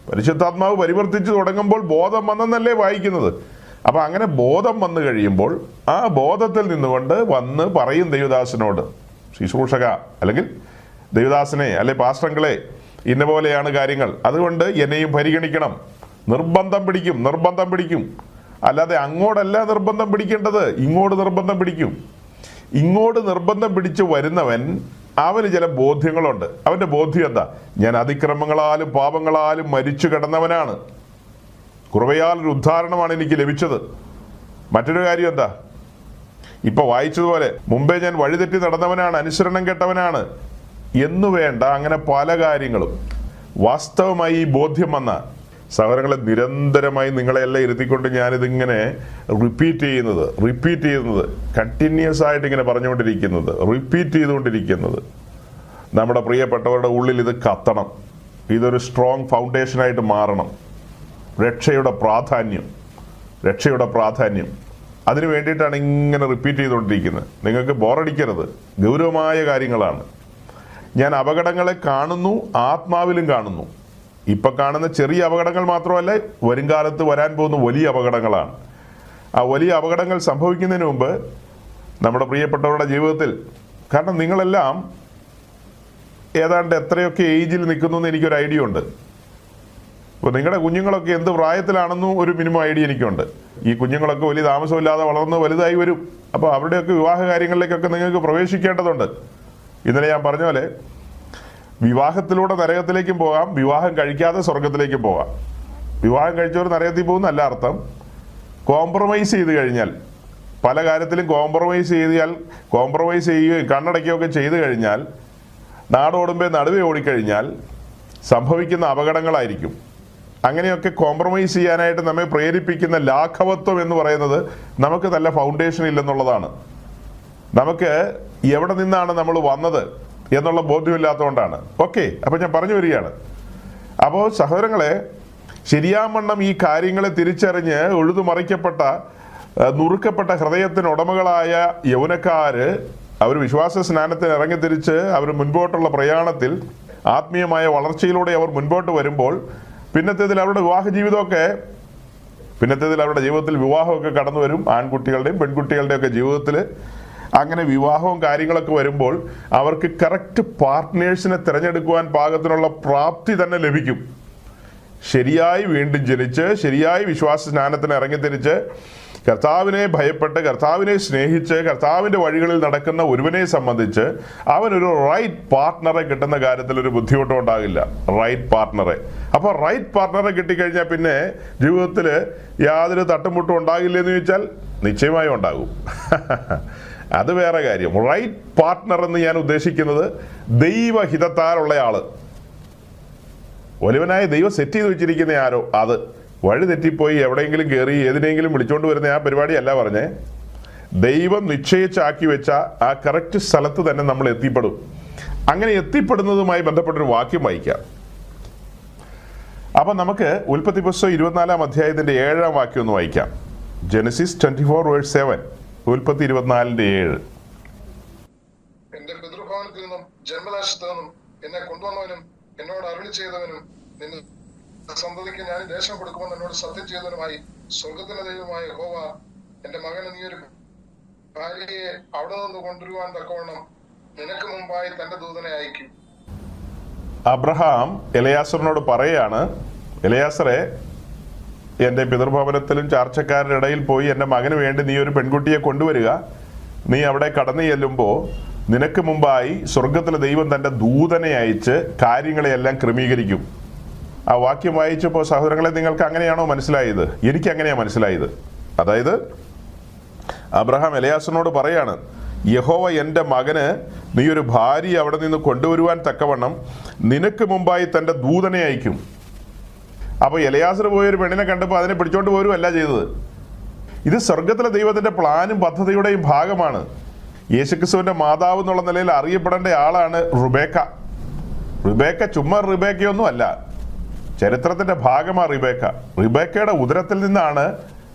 Speaker 1: പരിശുദ്ധാത്മാവ് പരിവർത്തിച്ചു തുടങ്ങുമ്പോൾ ബോധം വന്നെന്നല്ലേ വായിക്കുന്നത്. അപ്പൊ അങ്ങനെ ബോധം വന്നു കഴിയുമ്പോൾ ആ ബോധത്തിൽ നിന്നുകൊണ്ട് വന്ന് പറയും ദൈവദാസനോട്, ശുശ്രൂഷക അല്ലെങ്കിൽ ദൈവദാസനെ അല്ലെ പാസ്റ്ററങ്ങളെ, ഇന്ന പോലെയാണ് കാര്യങ്ങൾ, അതുകൊണ്ട് എന്നെയും പരിഗണിക്കണം. നിർബന്ധം പിടിക്കും. അല്ലാതെ അങ്ങോട്ടല്ല നിർബന്ധം പിടിക്കേണ്ടത്, ഇങ്ങോട്ട് നിർബന്ധം പിടിക്കും. ഇങ്ങോട്ട് നിർബന്ധം പിടിച്ച് വരുന്നവൻ, അവന് ചില ബോധ്യങ്ങളുണ്ട്. അവന്റെ ബോധ്യം എന്താ? ഞാൻ അതിക്രമങ്ങളാലും പാപങ്ങളാലും മരിച്ചു കിടന്നവനാണ്, കൃപയാൽ ഒരു ഉദ്ധാരണമാണ് എനിക്ക് ലഭിച്ചത്. മറ്റൊരു കാര്യം എന്താ? ഇപ്പൊ വായിച്ചതുപോലെ മുമ്പേ ഞാൻ വഴിതെറ്റി നടന്നവനാണ്, അനുസരണം കെട്ടവനാണ് എന്നു വേണ്ട, അങ്ങനെ പല കാര്യങ്ങളും. വാസ്തവമായി ഈ ബോധ്യം വന്ന സഹോദരങ്ങളെ, നിരന്തരമായി നിങ്ങളെല്ലാം ഇരുത്തിക്കൊണ്ട് ഞാനിതിങ്ങനെ റിപ്പീറ്റ് ചെയ്യുന്നത് കണ്ടിന്യൂസ് ആയിട്ട് ഇങ്ങനെ പറഞ്ഞുകൊണ്ടിരിക്കുന്നത്, റിപ്പീറ്റ് ചെയ്തുകൊണ്ടിരിക്കുന്നത്, നമ്മുടെ പ്രിയപ്പെട്ടവരുടെ ഉള്ളിൽ ഇത് കത്തണം. ഇതൊരു സ്ട്രോങ് ഫൗണ്ടേഷനായിട്ട് മാറണം. രക്ഷയുടെ പ്രാധാന്യം അതിനു വേണ്ടിയിട്ടാണ് ഇങ്ങനെ റിപ്പീറ്റ് ചെയ്തുകൊണ്ടിരിക്കുന്നത്. നിങ്ങൾക്ക് ബോറടിക്കരുത്, ഗൗരവമായ കാര്യങ്ങളാണ്. ഞാൻ അപകടങ്ങളെ കാണുന്നു, ആത്മാവിലും കാണുന്നു. ഇപ്പൊ കാണുന്ന ചെറിയ അപകടങ്ങൾ മാത്രമല്ല, വരുംകാലത്ത് വരാൻ പോകുന്ന വലിയ അപകടങ്ങളാണ്. ആ വലിയ അപകടങ്ങൾ സംഭവിക്കുന്നതിന് മുമ്പ് നമ്മുടെ പ്രിയപ്പെട്ടവരുടെ ജീവിതത്തിൽ, കാരണം നിങ്ങളെല്ലാം ഏതാണ്ട് എത്രയൊക്കെ ഏജിൽ നിൽക്കുന്നു എന്ന് എനിക്കൊരു ഐഡിയ ഉണ്ട്. അപ്പോൾ നിങ്ങളുടെ കുഞ്ഞുങ്ങളൊക്കെ എന്ത് പ്രായത്തിലാണെന്നും ഒരു മിനിമം ഐഡിയ എനിക്കുണ്ട്. ഈ കുഞ്ഞുങ്ങളൊക്കെ വലിയ താമസമില്ലാതെ വളർന്ന് വലുതായി വരും. അപ്പോൾ അവരുടെയൊക്കെ വിവാഹ കാര്യങ്ങളിലേക്കൊക്കെ നിങ്ങൾക്ക് പ്രവേശിക്കേണ്ടതുണ്ട്. ഇന്നലെ ഞാൻ പറഞ്ഞ പോലെ വിവാഹത്തിലൂടെ നരകത്തിലേക്കും പോകാം, വിവാഹം കഴിക്കാതെ സ്വർഗത്തിലേക്കും പോകാം. വിവാഹം കഴിച്ചവർ നരകത്തിൽ പോകുന്നല്ല അർത്ഥം. കോംപ്രമൈസ് ചെയ്ത് കഴിഞ്ഞാൽ, പല കാര്യത്തിലും കോംപ്രമൈസ് ചെയ്യുകയും കണ്ണടയ്ക്കുകയൊക്കെ ചെയ്തു കഴിഞ്ഞാൽ, നാടോടുമ്പേ നടുവേ ഓടിക്കഴിഞ്ഞാൽ സംഭവിക്കുന്ന അപകടങ്ങളായിരിക്കും. അങ്ങനെയൊക്കെ കോംപ്രമൈസ് ചെയ്യാനായിട്ട് നമ്മെ പ്രേരിപ്പിക്കുന്ന ലാഘവത്വം എന്ന് പറയുന്നത് നമുക്ക് നല്ല ഫൗണ്ടേഷൻ ഇല്ലെന്നുള്ളതാണ്. നമുക്ക് എവിടെ നിന്നാണ് നമ്മൾ വന്നത് എന്നുള്ള ബോധ്യമില്ലാത്തതുകൊണ്ടാണ്. ഓക്കെ, അപ്പോൾ ഞാൻ പറഞ്ഞു വരികയാണ്. അപ്പോൾ സഹോദരങ്ങളെ, ശരിയാവണ്ണം ഈ കാര്യങ്ങളെ തിരിച്ചറിഞ്ഞ് ഉഴുതുമറിക്കപ്പെട്ട നുറുക്കപ്പെട്ട ഹൃദയത്തിന് ഉടമകളായ യൗവനക്കാര് അവർ വിശ്വാസ സ്നാനത്തിന് ഇറങ്ങിത്തിരിച്ച് അവർ മുൻപോട്ടുള്ള പ്രയാണത്തിൽ ആത്മീയമായ വളർച്ചയിലൂടെ അവർ മുൻപോട്ട് വരുമ്പോൾ പിന്നത്തേതിൽ അവരുടെ വിവാഹ ജീവിതമൊക്കെ അവരുടെ ജീവിതത്തിൽ വിവാഹമൊക്കെ കടന്നു വരും. ആൺകുട്ടികളുടെയും പെൺകുട്ടികളുടെയും ഒക്കെ ജീവിതത്തിൽ അങ്ങനെ വിവാഹവും കാര്യങ്ങളൊക്കെ വരുമ്പോൾ അവർക്ക് കറക്റ്റ് പാർട്ട്നേഴ്സിനെ തിരഞ്ഞെടുക്കുവാൻ പാകത്തിനുള്ള പ്രാപ്തി തന്നെ ലഭിക്കും. ശരിയായി വീണ്ടും ജനിച്ച് ശരിയായി വിശ്വാസ സ്നാനത്തിന് ഇറങ്ങിത്തിരിച്ച് കർത്താവിനെ ഭയപ്പെട്ട് കർത്താവിനെ സ്നേഹിച്ച് കർത്താവിൻ്റെ വഴികളിൽ നടക്കുന്ന ഒരുവനെ സംബന്ധിച്ച് അവനൊരു റൈറ്റ് പാർട്ട്ണറെ കിട്ടുന്ന കാര്യത്തിൽ ഒരു ബുദ്ധിമുട്ടും ഉണ്ടാകില്ല. റൈറ്റ് പാർട്ട്ണറെ. അപ്പോൾ റൈറ്റ് പാർട്ട്ണറെ കിട്ടിക്കഴിഞ്ഞാൽ പിന്നെ ജീവിതത്തിൽ യാതൊരു തട്ടുമുട്ടും ഉണ്ടാകില്ല എന്ന് ചോദിച്ചാൽ നിശ്ചയമായും ഉണ്ടാകും. അത് വേറെ കാര്യം. റൈറ്റ് പാർട്ട്ണർ എന്ന് ഞാൻ ഉദ്ദേശിക്കുന്നത് ദൈവഹിതത്താലുള്ള ആള്, ഒലിവനായ ദൈവം സെറ്റ് ചെയ്ത് വെച്ചിരിക്കുന്ന ആരോ, അത് വഴി തെറ്റിപ്പോയി എവിടെയെങ്കിലും കയറി ഏതിനെങ്കിലും വിളിച്ചോണ്ട് വരുന്ന ആ പരിപാടിയല്ല പറഞ്ഞേ. ദൈവം നിശ്ചയിച്ചാക്കി വെച്ച ആ കറക്റ്റ് സ്ഥലത്ത് തന്നെ നമ്മൾ എത്തിപ്പെടും. അങ്ങനെ എത്തിപ്പെടുന്നതുമായി ബന്ധപ്പെട്ടൊരു വാക്യം വായിക്കാം. അപ്പൊ നമുക്ക് ഉൽപ്പത്തി പുസ്തകം 24-ാം അധ്യായത്തിന്റെ 7-ാം വാക്യം ഒന്ന് വായിക്കാം. ജെനസിസ് 24:7. ഉൽപ്പത്തി 24:7.
Speaker 2: എന്റെ പിതൃഭവനത്തിൽ നിന്നും ജന്മദേശത്ത് നിന്നും എന്നെ കൊണ്ടുവന്നവനും എന്നോട് അരുളി ചെയ്തവനും നിന്റെ സന്തതിക്ക് ഞാൻ ദേശം കൊടുക്കുമെന്ന് എന്നോട് സത്യം ചെയ്തവനുമായി സ്വർഗത്തിലെ ദൈവമായ യഹോവ എന്റെ മകന് നീ ഒരു ഭാര്യയെ അവിടെ നിന്ന് കൊണ്ടുവരുവാൻ തക്കവണ്ണം നിനക്ക് മുമ്പായി തന്റെ ദൂതനെ അയക്കും.
Speaker 1: അബ്രഹാം എലയാസറിനോട് പറയാണ്, എലയാസറെ, എൻ്റെ പിതൃഭവനത്തിലും ചാർച്ചക്കാരുടെ ഇടയിൽ പോയി എൻ്റെ മകന് വേണ്ടി നീ ഒരു പെൺകുട്ടിയെ കൊണ്ടുവരിക. നീ അവിടെ കടന്നു ചെല്ലുമ്പോൾ നിനക്ക് മുമ്പായി സ്വർഗത്തിലെ ദൈവം തൻ്റെ ദൂതനെ അയച്ച് കാര്യങ്ങളെയെല്ലാം ക്രമീകരിക്കും. ആ വാക്യം വായിച്ചപ്പോൾ സഹോദരങ്ങളെ, നിങ്ങൾക്ക് അങ്ങനെയാണോ മനസ്സിലായത്? എനിക്ക് അങ്ങനെയാണ് മനസ്സിലായത്. അതായത് അബ്രഹാം എലയാസറിനോട് പറയാണ്, യഹോവ എൻ്റെ മകന് നീ ഒരു ഭാര്യ അവിടെ നിന്ന് കൊണ്ടുവരുവാൻ തക്കവണ്ണം നിനക്ക് മുമ്പായി തൻ്റെ ദൂതനെ അയക്കും. അപ്പോൾ എലയാസർ പോയൊരു പെണ്ണിനെ കണ്ടപ്പോൾ അതിനെ പിടിച്ചോണ്ട് പോരുമല്ല ചെയ്തത്. ഇത് സ്വർഗത്തിലെ ദൈവത്തിൻ്റെ പ്ലാനും പദ്ധതിയുടെയും ഭാഗമാണ്. യേശുക്രിസ്തുവിൻ്റെ മാതാവ് എന്നുള്ള നിലയിൽ അറിയപ്പെടേണ്ട ആളാണ് റിബേക്ക. റിബേക്ക ചുമ്മാ റിബേക്കയൊന്നും അല്ല, ചരിത്രത്തിൻ്റെ ഭാഗമാണ് റിബേക്ക. റിബേക്കയുടെ ഉദരത്തിൽ നിന്നാണ്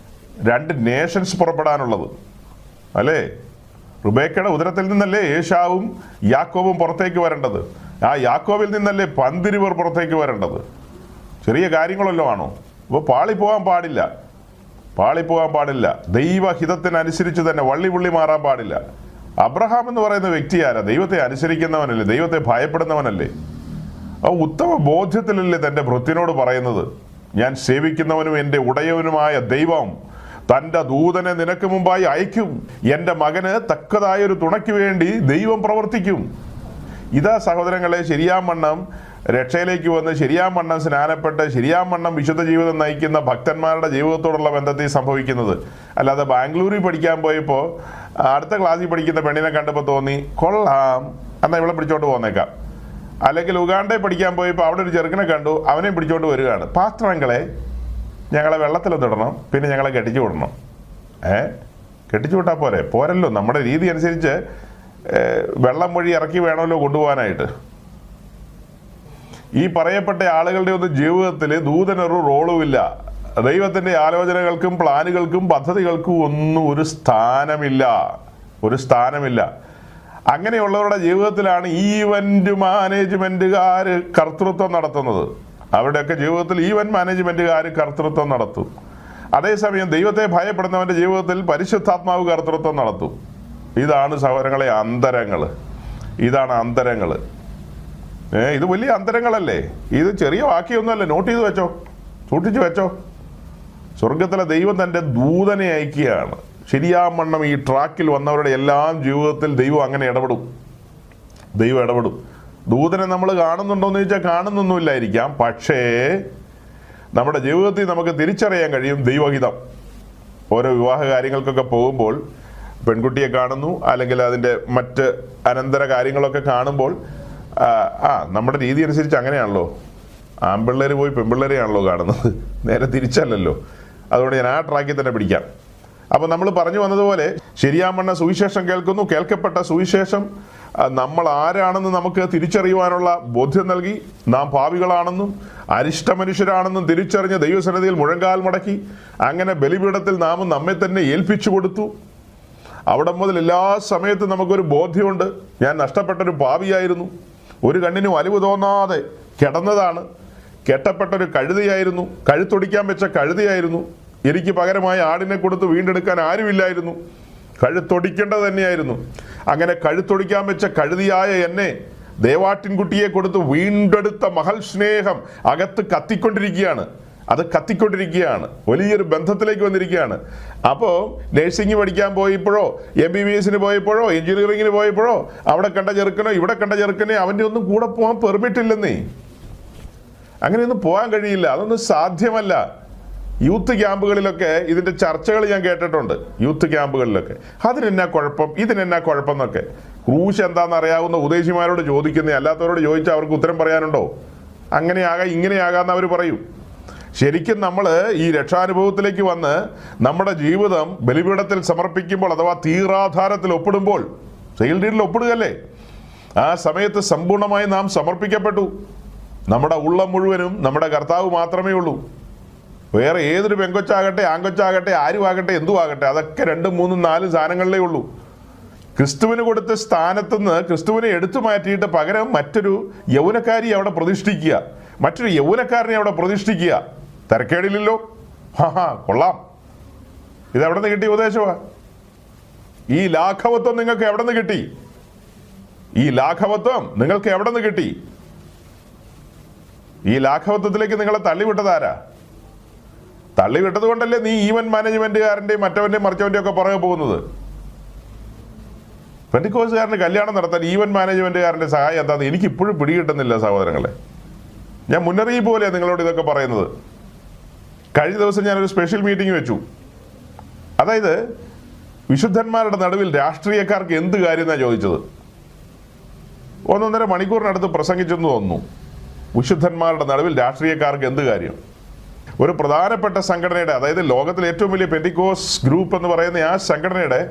Speaker 1: 2 നേഷൻസ് പുറപ്പെടാനുള്ളത്, അല്ലേ? റിബേക്കയുടെ ഉദരത്തിൽ നിന്നല്ലേ ഏശാവും യാക്കോബും പുറത്തേക്ക് വരേണ്ടത്. ആ യാക്കോബിൽ നിന്നല്ലേ പന്തിരുവർ പുറത്തേക്ക് വരേണ്ടത്. ചെറിയ കാര്യങ്ങളല്ലോ ആണോ? അപ്പോൾ പാളിപ്പോകാൻ പാടില്ല. ദൈവഹിതത്തിനനുസരിച്ച് തന്നെ വള്ളി മാറാൻ പാടില്ല. അബ്രഹാം എന്ന് പറയുന്ന വ്യക്തി ആരാ? ദൈവത്തെ അനുസരിക്കുന്നവനല്ലേ, ദൈവത്തെ ഭയപ്പെടുന്നവനല്ലേ. ആ ഉത്തമ ബോധ്യത്തിലല്ലേ തൻ്റെ ഭൃത്യനോട് പറയുന്നത്, ഞാൻ സേവിക്കുന്നവനും എൻ്റെ ഉടയവനുമായ ദൈവം തൻ്റെ ദൂതനെ നിനക്ക് മുമ്പായി അയക്കും. എൻ്റെ മകന് തക്കതായൊരു തുണയ്ക്ക് വേണ്ടി ദൈവം പ്രവർത്തിക്കും. ഇതാ സഹോദരങ്ങളെ, ശരിയാമണ്ണം രക്ഷയിലേക്ക് വന്ന് ശരിയാമണ്ണം സ്നാനപ്പെട്ട് ശരിയാമണ്ണം വിശുദ്ധ ജീവിതം നയിക്കുന്ന ഭക്തന്മാരുടെ ജീവിതത്തോടുള്ള ബന്ധത്തിൽ സംഭവിക്കുന്നത്. അല്ലാതെ ബാംഗ്ലൂരിൽ പഠിക്കാൻ പോയപ്പോൾ അടുത്ത ക്ലാസ്സിൽ പഠിക്കുന്ന പെണ്ണിനെ കണ്ടപ്പോൾ തോന്നി കൊള്ളാം, എന്നാൽ ഇവിടെ പിടിച്ചോണ്ട് പോന്നേക്കാം. അല്ലെങ്കിൽ ഉഗാണ്ടയിൽ പഠിക്കാൻ പോയപ്പോൾ അവിടെ ഒരു ചെറുക്കനെ കണ്ടു, അവനെയും പിടിച്ചോണ്ട് വരികയാണ്. പാത്രങ്ങളെ, ഞങ്ങളെ വെള്ളത്തിലൊന്നിടണം, പിന്നെ ഞങ്ങളെ കെട്ടിച്ചു വിടണം. കെട്ടിച്ചു വിട്ടാൽ പോരല്ലോ. നമ്മുടെ രീതി അനുസരിച്ച് വെള്ളം വഴി ഇറക്കി വേണമല്ലോ കൊണ്ടുപോകാനായിട്ട്. ഈ പറയപ്പെട്ട ആളുകളുടെ ഒന്നും ജീവിതത്തിൽ ദൂതനൊരു റോളുമില്ല. ദൈവത്തിൻ്റെ ആലോചനകൾക്കും പ്ലാനുകൾക്കും പദ്ധതികൾക്കും ഒന്നും ഒരു സ്ഥാനമില്ല. അങ്ങനെയുള്ളവരുടെ ജീവിതത്തിലാണ് ഈവന്റ് മാനേജ്മെന്റുകാർ കർത്തൃത്വം നടത്തുന്നത്. അവരുടെയൊക്കെ ജീവിതത്തിൽ ഈവന്റ് മാനേജ്മെന്റുകാർ കർത്തൃത്വം നടത്തും. അതേസമയം ദൈവത്തെ ഭയപ്പെടുന്നവന്റെ ജീവിതത്തിൽ പരിശുദ്ധാത്മാവ് കർത്തൃത്വം നടത്തും. ഇതാണ് സഹോദരങ്ങളെ ഇതാണ് അന്തരങ്ങൾ. ഇത് വലിയ അന്തരങ്ങളല്ലേ? ഇത് ചെറിയ വാക്യമൊന്നുമല്ല. നോട്ട് ചെയ്ത് വെച്ചോ, സൂക്ഷിച്ചു വെച്ചോ. സ്വർഗത്തിലെ ദൈവം തൻ്റെ ദൂതനെ അയക്കുകയാണ്. ശരിയാമണ്ണം ഈ ട്രാക്കിൽ വന്നവരുടെ എല്ലാം ജീവിതത്തിൽ ദൈവം അങ്ങനെ ഇടപെടും. ദൂതനെ നമ്മൾ കാണുന്നുണ്ടോയെന്ന് ചോദിച്ചാൽ കാണുന്നൊന്നുമില്ലായിരിക്കാം. പക്ഷേ നമ്മുടെ ജീവിതത്തിൽ നമുക്ക് തിരിച്ചറിയാൻ കഴിയും ദൈവഹിതം. ഓരോ വിവാഹ കാര്യങ്ങൾക്കൊക്കെ പോകുമ്പോൾ പെൺകുട്ടിയെ കാണുന്നു, അല്ലെങ്കിൽ അതിൻ്റെ മറ്റ് അനന്തര കാര്യങ്ങളൊക്കെ കാണുമ്പോൾ നമ്മുടെ രീതി അനുസരിച്ച് അങ്ങനെയാണല്ലോ. ആൺപിള്ളേർ പോയി പെൺപിള്ളേരെയാണല്ലോ കാണുന്നത്, നേരെ തിരിച്ചല്ലല്ലോ. അതുകൊണ്ട് ഞാൻ ആ ട്രാക്കിൽ തന്നെ പിടിക്കാം. അപ്പോൾ നമ്മൾ പറഞ്ഞു വന്നതുപോലെ ശരിയാമണ്ണ സുവിശേഷം കേൾക്കുന്നു. കേൾക്കപ്പെട്ട സുവിശേഷം നമ്മൾ ആരാണെന്ന് നമുക്ക് തിരിച്ചറിയുവാനുള്ള ബോധ്യം നൽകി. നാം പാപികളാണെന്നും അരിഷ്ട മനുഷ്യരാണെന്നും തിരിച്ചറിഞ്ഞ് ദൈവസന്നിധിയിൽ മുഴങ്കാൽ മടക്കി അങ്ങനെ ബലിപീഠത്തിൽ നാം നമ്മെ തന്നെ ഏൽപ്പിച്ചു കൊടുത്തു. അവിടെ മുതൽ എല്ലാ സമയത്തും നമുക്കൊരു ബോധ്യമുണ്ട്, ഞാൻ നഷ്ടപ്പെട്ടൊരു പാപിയായിരുന്നു. ഒരു കണ്ണിനും അലിവ് തോന്നാതെ കിടന്നതാണ്. കെട്ടപ്പെട്ടൊരു കഴുതയായിരുന്നു, കഴുത്തൊടിക്കാൻ വെച്ച കഴുതയായിരുന്നു. എനിക്ക് പകരമായി ആടിനെ കൊടുത്ത് വീണ്ടെടുക്കാൻ ആരുമില്ലായിരുന്നു, കഴുത്തൊടിക്കേണ്ടത് തന്നെയായിരുന്നു. അങ്ങനെ കഴുത്തൊടിക്കാൻ വെച്ച കഴുതിയായ എന്നെ ദേവാട്ടിൻകുട്ടിയെ കൊടുത്ത് വീണ്ടെടുത്ത മഹൽ സ്നേഹം അകത്ത് കത്തിക്കൊണ്ടിരിക്കുകയാണ്. അത് കത്തിക്കൊണ്ടിരിക്കുകയാണ്, വലിയൊരു ബന്ധത്തിലേക്ക് വന്നിരിക്കുകയാണ്. അപ്പോൾ നഴ്സിംഗ് പഠിക്കാൻ പോയപ്പോഴോ MBBS പോയപ്പോഴോ എഞ്ചിനീയറിംഗിന് പോയപ്പോഴോ അവിടെ കണ്ട ചെറുക്കനോ ഇവിടെ കണ്ട ചെറുക്കനെ അവൻ്റെ ഒന്നും കൂടെ പോകാൻ പെർമിറ്റ് ഇല്ലെന്നേ. അങ്ങനെയൊന്നും പോകാൻ കഴിയില്ല, അതൊന്നും സാധ്യമല്ല. യൂത്ത് ക്യാമ്പുകളിലൊക്കെ ഇതിൻ്റെ ചർച്ചകൾ ഞാൻ കേട്ടിട്ടുണ്ട്. യൂത്ത് ക്യാമ്പുകളിലൊക്കെ അതിനെന്നാ കുഴപ്പം, ഇതിനെന്നാ കുഴപ്പം എന്നൊക്കെ. ക്രൂശ് എന്താണെന്ന് അറിയാവുന്ന ഉദ്ദേശിമാരോട് ചോദിക്കുന്നേ, അല്ലാത്തവരോട് ചോദിച്ചാൽ അവർക്ക് ഉത്തരം പറയാനുണ്ടോ? അങ്ങനെയാകാം ഇങ്ങനെയാകാമെന്ന് അവർ പറയും. ശരിക്കും നമ്മൾ ഈ രക്ഷാനുഭവത്തിലേക്ക് വന്ന് നമ്മുടെ ജീവിതം ബലിപീഠത്തിൽ സമർപ്പിക്കുമ്പോൾ, അഥവാ തീറാധാരത്തിൽ ഒപ്പിടുമ്പോൾ, സെയിൽ ഡീഡിൽ ഒപ്പിടുകയല്ലേ, ആ സമയത്ത് സമ്പൂർണ്ണമായി നാം സമർപ്പിക്കപ്പെട്ടു. നമ്മുടെ ഉള്ളം മുഴുവനും നമ്മുടെ കർത്താവ് മാത്രമേ ഉള്ളൂ. വേറെ ഏതൊരു പെങ്കൊച്ചാകട്ടെ ആങ്കൊച്ചാകട്ടെ ആരുമാകട്ടെ എന്തുമാകട്ടെ, അതൊക്കെ 2, 3, 4 സാധനങ്ങളിലേ ഉള്ളൂ. ക്രിസ്തുവിന് കൊടുത്ത സ്ഥാനത്തുനിന്ന് ക്രിസ്തുവിനെ എടുത്തു മാറ്റിയിട്ട് പകരം മറ്റൊരു യൗവനക്കാരി അവിടെ പ്രതിഷ്ഠിക്കുക, മറ്റൊരു യൗവനക്കാരനെ അവിടെ പ്രതിഷ്ഠിക്കുക. തരക്കേടില്ലല്ലോ. കൊള്ളാം. ഇത് എവിടെ നിന്ന് കിട്ടിയ ഉപദേശമാ? ഈ ലാഘവത്വം നിങ്ങൾക്ക് എവിടെ നിന്ന് കിട്ടി? ഈ ലാഘവത്വം നിങ്ങൾക്ക് എവിടെ നിന്ന് കിട്ടി? ഈ ലാഘവത്വത്തിലേക്ക് നിങ്ങളെ തള്ളിവിട്ടതാരാ? തള്ളിവിട്ടത് കൊണ്ടല്ലേ നീ ഈവന്റ് മാനേജ്മെന്റുകാരൻ്റെയും മറ്റവൻ്റെയും മറിച്ചവൻ്റെയും ഒക്കെ പുറകെ പോകുന്നത്. പെന്തിക്കോസ്തുകാരന് കല്യാണം നടത്താൻ ഈവന്റ് മാനേജ്മെന്റുകാരൻ്റെ സഹായം എന്താണെന്ന് എനിക്ക് ഇപ്പോഴും പിടികിട്ടുന്നില്ല സഹോദരങ്ങളെ. ഞാൻ മുന്നറിയിപ്പ് പോലെയാണ് നിങ്ങളോട് ഇതൊക്കെ പറയുന്നത്. കഴിഞ്ഞ ദിവസം ഞാനൊരു സ്പെഷ്യൽ മീറ്റിംഗ് വെച്ചു. അതായത് വിശുദ്ധന്മാരുടെ നടുവിൽ രാഷ്ട്രീയക്കാർക്ക് എന്ത് കാര്യം എന്നാണ് ചോദിച്ചത്. 1.5 മണിക്കൂറിനടുത്ത് പ്രസംഗിച്ചെന്ന് തോന്നുന്നു. വിശുദ്ധന്മാരുടെ നടുവിൽ രാഷ്ട്രീയക്കാർക്ക് എന്ത് കാര്യം? ഒരു പ്രധാനപ്പെട്ട സംഘടനയുടെ, അതായത് ലോകത്തിലെ ഏറ്റവും വലിയ പെന്തിക്കോസ് ഗ്രൂപ്പ് എന്ന് പറയുന്ന ആ സംഘടനയുടെ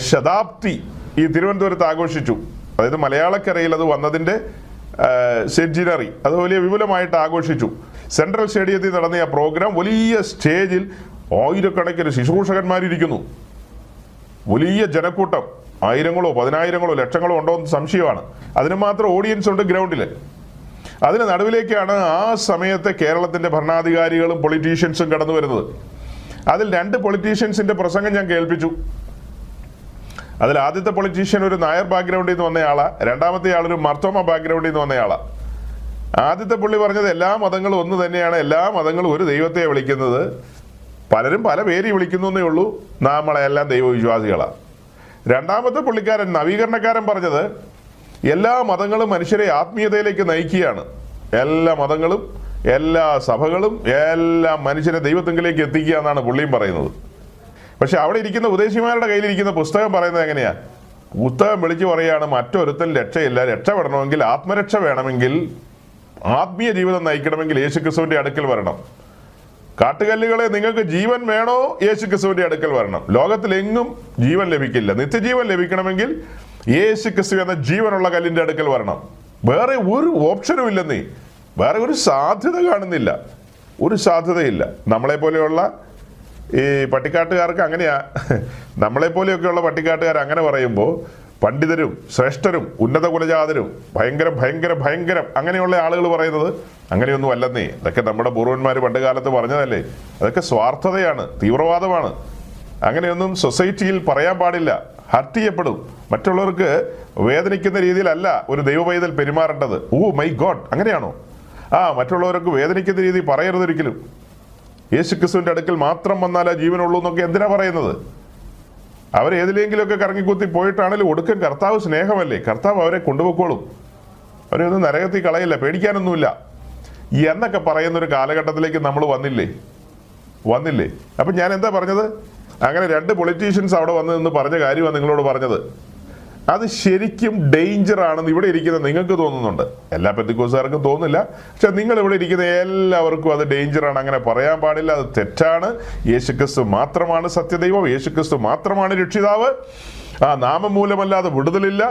Speaker 1: ശതാബ്ദി ഈ തിരുവനന്തപുരത്ത് ആഘോഷിച്ചു. അതായത് മലയാളക്കരയിൽ അത് വന്നതിൻ്റെ സെഞ്ചിനറി അത് വലിയ വിപുലമായിട്ട് ആഘോഷിച്ചു. സെൻട്രൽ സ്റ്റേഡിയത്തിൽ നടന്ന ആ പ്രോഗ്രാം വലിയ സ്റ്റേജിൽ ആയിരക്കണക്കിന് ശുശ്രൂഷകന്മാരിയ്ക്കുന്നു. വലിയ ജനക്കൂട്ടം, ആയിരങ്ങളോ 10,000-ങ്ങളോ ലക്ഷങ്ങളോ ഉണ്ടോ എന്ന് സംശയമാണ്. അതിന് മാത്രം ഓഡിയൻസ് ഉണ്ട് ഗ്രൗണ്ടിൽ. അതിന് നടുവിലേക്കാണ് ആ സമയത്തെ കേരളത്തിൻ്റെ ഭരണാധികാരികളും പൊളിറ്റീഷ്യൻസും കടന്നു വരുന്നത്. അതിൽ 2 പൊളിറ്റീഷ്യൻസിൻ്റെ പ്രസംഗം ഞാൻ കേൾപ്പിച്ചു. അതിൽ ആദ്യത്തെ പൊളിറ്റീഷ്യൻ ഒരു നായർ ബാക്ക്ഗ്രൗണ്ടിൽ നിന്ന് വന്നയാളാ, രണ്ടാമത്തെ ആളൊരു മർത്തോമ ബാക്ക്ഗ്രൗണ്ടിൽ നിന്ന് വന്നയാളാ. ആദ്യത്തെ പുള്ളി പറഞ്ഞത് എല്ലാ മതങ്ങളും ഒന്ന് തന്നെയാണ്, എല്ലാ മതങ്ങളും ഒരു ദൈവത്തെ വിളിക്കുന്നത്, പലരും പല പേര് വിളിക്കുന്നു എന്നേ ഉള്ളൂ, നമ്മളെല്ലാം ദൈവവിശ്വാസികളാണ്. രണ്ടാമത്തെ പുള്ളിക്കാരൻ നവീകരണക്കാരൻ പറഞ്ഞത് എല്ലാ മതങ്ങളും മനുഷ്യരെ ആത്മീയതയിലേക്ക് നയിക്കുകയാണ്, എല്ലാ മതങ്ങളും എല്ലാ സഭകളും എല്ലാം മനുഷ്യരെ ദൈവത്തിങ്കിലേക്ക് എത്തിക്കുക എന്നാണ് പുള്ളിയും പറയുന്നത്. പക്ഷെ അവിടെ ഇരിക്കുന്ന ഉദ്ദേശിമാരുടെ കയ്യിലിരിക്കുന്ന പുസ്തകം പറയുന്നത് എങ്ങനെയാ? പുസ്തകം വിളിച്ചു പറയുകയാണ് മറ്റൊരുത്തൻ രക്ഷയില്ല, രക്ഷപ്പെടണമെങ്കിൽ ആത്മരക്ഷ വേണമെങ്കിൽ, ആത്മീയ ജീവിതം നയിക്കണമെങ്കിൽ യേശുക്രിസ്തുവിന്റെ അടുക്കൽ വരണം. കാട്ടുകല്ലുകളെ നിങ്ങൾക്ക് ജീവൻ വേണോ? യേശുക്രിസ്തുവിന്റെ അടുക്കൽ വരണം. ലോകത്തിലെങ്ങും ജീവൻ ലഭിക്കില്ല. നിത്യജീവൻ ലഭിക്കണമെങ്കിൽ യേശുക്രിസ്തു എന്ന ജീവനുള്ള കല്ലിന്റെ അടുക്കൽ വരണം. വേറെ ഒരു ഓപ്ഷനും ഇല്ലെന്നേ, വേറെ ഒരു സാധ്യത കാണുന്നില്ല, ഒരു സാധ്യതയില്ല. നമ്മളെ പോലെയുള്ള ഈ പട്ടിക്കാട്ടുകാർക്ക് അങ്ങനെയാ. നമ്മളെപ്പോലെയൊക്കെയുള്ള പട്ടിക്കാട്ടുകാർ അങ്ങനെ പറയുമ്പോൾ പണ്ഡിതരും ശ്രേഷ്ഠരും ഉന്നത കുലജാതരും ഭയങ്കരം ഭയങ്കരം ഭയങ്കരം അങ്ങനെയുള്ള ആളുകൾ പറയുന്നത് അങ്ങനെയൊന്നും അല്ലെന്നേ. അതൊക്കെ നമ്മുടെ പൂർവന്മാർ പണ്ട് കാലത്ത് പറഞ്ഞതല്ലേ. അതൊക്കെ സ്വാർത്ഥതയാണ്, തീവ്രവാദമാണ്. അങ്ങനെയൊന്നും സൊസൈറ്റിയിൽ പറയാൻ പാടില്ല. ഹർട്ട് ചെയ്യപ്പെടും. മറ്റുള്ളവർക്ക് വേദനിക്കുന്ന രീതിയിലല്ല ഒരു ദൈവപൈതൽ പെരുമാറേണ്ടത്. ഓ മൈ ഗോഡ്, അങ്ങനെയാണോ? മറ്റുള്ളവർക്ക് വേദനിക്കുന്ന രീതി പറയരുതൊരിക്കലും. യേശുക്രിസ്തുവിന്റെ അടുക്കൽ മാത്രം വന്നാലേ ജീവനുള്ളൂ എന്നൊക്കെ എന്തിനാ പറയുന്നത്? അവരേതിലെങ്കിലുമൊക്കെ കറങ്ങിക്കുത്തി പോയിട്ടാണെങ്കിലും ഒടുക്കം കർത്താവ് സ്നേഹമല്ലേ, കർത്താവ് അവരെ കൊണ്ടുപോയിക്കോളും, അവരെ ഒന്നും നരകത്തിൽ കളയില്ല, പേടിക്കാനൊന്നുമില്ല എന്നൊക്കെ പറയുന്നൊരു കാലഘട്ടത്തിലേക്ക് നമ്മൾ വന്നില്ലേ. അപ്പം ഞാൻ എന്താ പറഞ്ഞത്? അങ്ങനെ 2 പൊളിറ്റീഷ്യൻസ് അവിടെ വന്ന് നിന്ന് പറഞ്ഞ കാര്യമാണ് നിങ്ങളോട് പറഞ്ഞത്. അത് ശരിക്കും ഡേഞ്ചർ ആണെന്ന് ഇവിടെ ഇരിക്കുന്ന നിങ്ങൾക്ക് തോന്നുന്നുണ്ട്. എല്ലാ പെന്തിക്കോസ്തുകാർക്കും തോന്നില്ല, പക്ഷെ നിങ്ങൾ ഇവിടെ ഇരിക്കുന്ന എല്ലാവർക്കും അത് ഡേഞ്ചറാണ്. അങ്ങനെ പറയാൻ പാടില്ല, അത് തെറ്റാണ്. യേശുക്രിസ്തു മാത്രമാണ് സത്യദൈവം, യേശുക്രിസ്തു മാത്രമാണ് രക്ഷിതാവ്. ആ നാമം മൂലമല്ലാതെ വിടുതലില്ല,